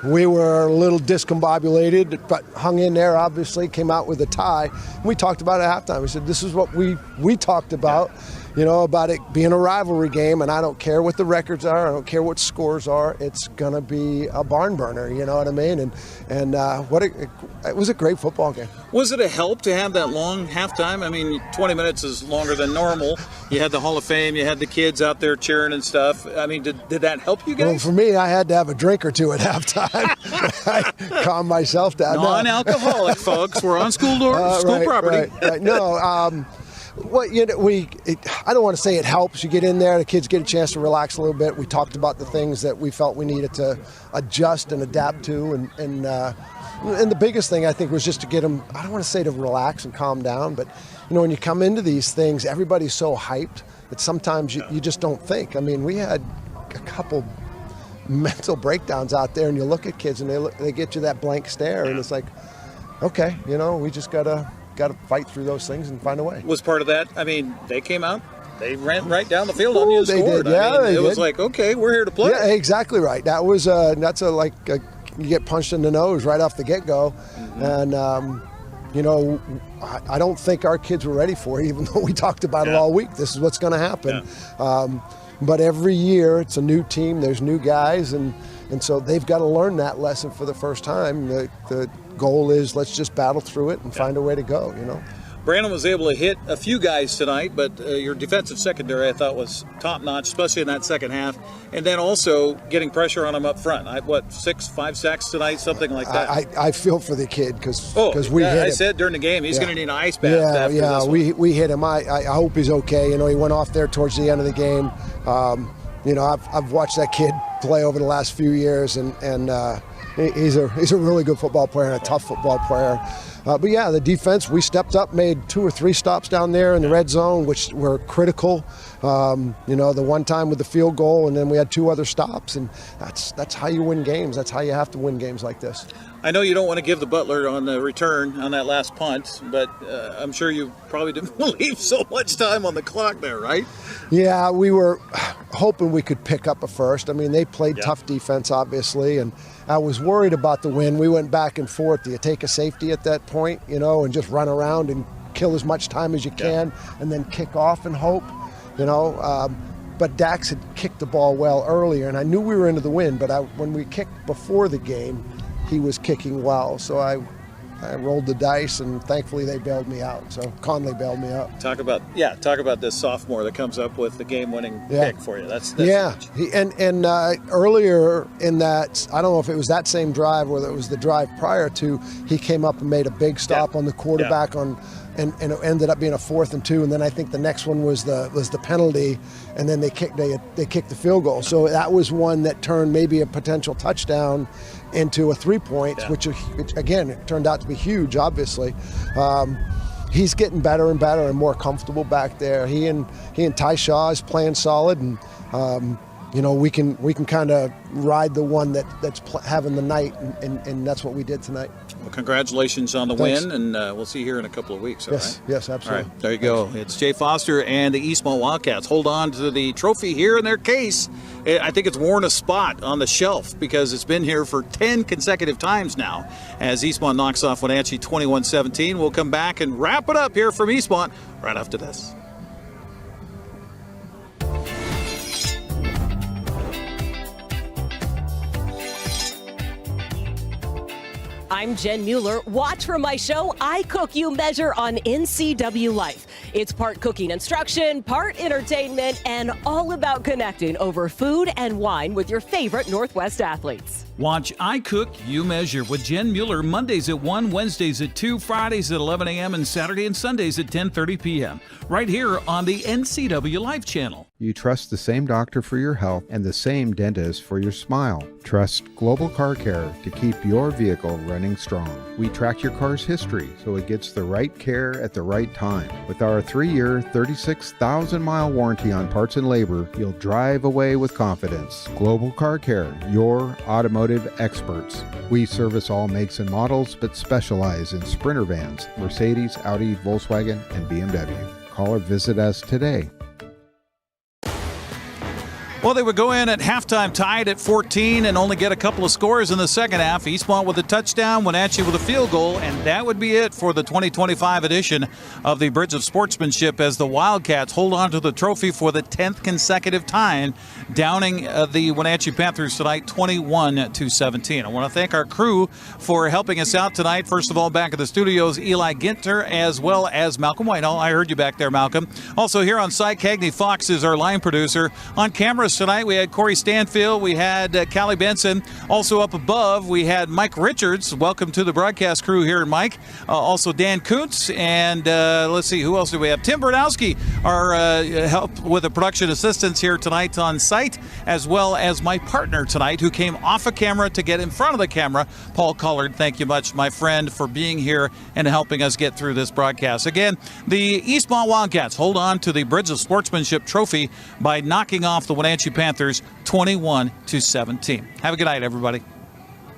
We were a little discombobulated, but hung in there, obviously, came out with a tie. We talked about it at halftime. We said, this is what we talked about. About it being a rivalry game, and I don't care what the records are, I don't care what scores are, it's going to be a barn burner, you know what I mean? And it was a great football game. Was it a help to have that long halftime? I mean, 20 minutes is longer than normal. You had the Hall of Fame, you had the kids out there cheering and stuff. I mean, did that help you guys? Well, for me, I had to have a drink or two at halftime. I calmed myself down. Non-alcoholic, folks. We're on school property. Right. No, Well, I don't want to say it helps. You get in there, the kids get a chance to relax a little bit. We talked about the things that we felt we needed to adjust and adapt to, and the biggest thing I think was just to get them. I don't want to say to relax and calm down, but when you come into these things, everybody's so hyped that sometimes you just don't think. I mean, we had a couple mental breakdowns out there, and you look at kids and they get you that blank stare, and it's like, okay, we just gotta fight through those things and find a way. Was part of that? I mean, they came out, they ran right down the field on you and they scored. Did. Yeah, it was like, okay, we're here to play. Yeah, exactly right. That was you get punched in the nose right off the get-go, and I don't think our kids were ready for it, even though we talked about it all week. This is what's going to happen. But every year it's a new team. There's new guys, and so they've got to learn that lesson for the first time. The goal is let's just battle through it and find a way to go. Brandon was able to hit a few guys tonight, but your defensive secondary I thought was top-notch, especially in that second half. And then also getting pressure on him up front. 5 sacks tonight, something like that. I feel for the kid because we hit him. I said during the game he's going to need an ice bath after this one. We hit him. I hope he's okay. He went off there towards the end of the game. I've watched that kid play over the last few years, and he's a really good football player and a tough football player. But the defense, we stepped up, made 2 or 3 stops down there in the red zone, which were critical. The one time with the field goal, and then we had 2 other stops, and that's how you win games. That's how you have to win games like this. I know you don't want to give the Butler on the return on that last punt, but I'm sure you probably didn't leave so much time on the clock there, right? Yeah, we were hoping we could pick up a first. I mean, they played tough defense, obviously, and I was worried about the win. We went back and forth. Do you take a safety at that point, and just run around and kill as much time as you can and then kick off and hope, But Dax had kicked the ball well earlier, and I knew we were into the win, but when we kicked before the game, he was kicking well. So I rolled the dice, and thankfully they bailed me out. So Conley bailed me out. Talk about this sophomore that comes up with the game-winning pick for you. That's huge. And earlier in that, I don't know if it was that same drive or it was the drive prior to, he came up and made a big stop on the quarterback and it ended up being a 4th and 2, and then I think the next one was the penalty, and then they kicked the field goal. So that was one that turned maybe a potential touchdown into a 3-point, which again it turned out to be huge. Obviously, he's getting better and better and more comfortable back there. He and Ty Shaw is playing solid, and we can kind of ride the one that's having the night, and that's what we did tonight. Well, congratulations on the win, and we'll see you here in a couple of weeks. Yes, absolutely. All right, there you go. It's Jay Foster and the Eastmont Wildcats. Hold on to the trophy here in their case. I think it's worn a spot on the shelf because it's been here for 10 consecutive times now as Eastmont knocks off Wenatchee 21-17. We'll come back and wrap it up here from Eastmont right after this. I'm Jen Mueller. Watch for my show, I Cook, You Measure on NCWLIFE. It's part cooking instruction, part entertainment, and all about connecting over food and wine with your favorite Northwest athletes. Watch I Cook, You Measure with Jen Mueller Mondays at 1, Wednesdays at 2, Fridays at 11 a.m., and Saturday and Sundays at 10:30 p.m. right here on the NCWLIFE channel. You trust the same doctor for your health and the same dentist for your smile. Trust Global Car Care to keep your vehicle running strong. We track your car's history so it gets the right care at the right time. With our 3-year, 36,000-mile warranty on parts and labor, you'll drive away with confidence. Global Car Care, your automotive experts. We service all makes and models, but specialize in Sprinter vans, Mercedes, Audi, Volkswagen, and BMW. Call or visit us today. Well, they would go in at halftime tied at 14 and only get a couple of scores in the second half. Eastmont with a touchdown, Wenatchee with a field goal, and that would be it for the 2025 edition of the Bridge of Sportsmanship as the Wildcats hold on to the trophy for the 10th consecutive time, downing the Wenatchee Panthers tonight 21-17. I want to thank our crew for helping us out tonight. First of all, back at the studios, Eli Ginter as well as Malcolm Whitehall. I heard you back there, Malcolm. Also here on site, Cagney Fox is our line producer. On camera, broadcast tonight. We had Corey Stanfield. We had Callie Benson. Also up above, we had Mike Richards. Welcome to the broadcast crew here, Mike. Also Dan Kuntz. And let's see, who else do we have? Tim Bernowski, our help with the production assistance here tonight on site, as well as my partner tonight who came off of camera to get in front of the camera, Paul Collard. Thank you much, my friend, for being here and helping us get through this broadcast. Again, the Eastmont Wildcats hold on to the Bridge of Sportsmanship trophy by knocking off the Wenatchee Panthers 21-17. Have a good night, everybody.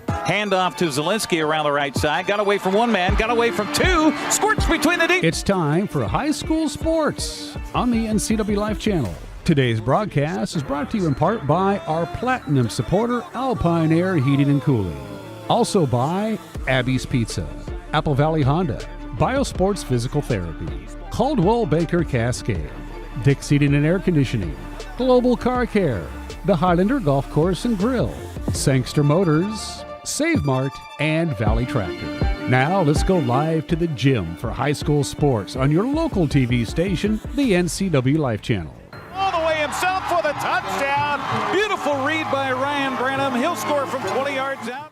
Handoff to Zielinski around the right side. Got away from one man, got away from two. Squirts between the deep. It's time for high school sports on the NCWLIFE channel. Today's broadcast is brought to you in part by our platinum supporter, Alpine Air Heating and Cooling. Also by Abby's Pizza, Apple Valley Honda, Biosports Physical Therapy, Caldwell Baker Cascade, Dick's Heating and Air Conditioning, Global Car Care, the Highlander Golf Course and Grill, Sangster Motors, Save Mart, and Valley Tractor. Now let's go live to the gym for high school sports on your local TV station, the NCWLIFE channel. All the way himself for the touchdown. Beautiful read by Ryan Branham. He'll score from 20 yards out.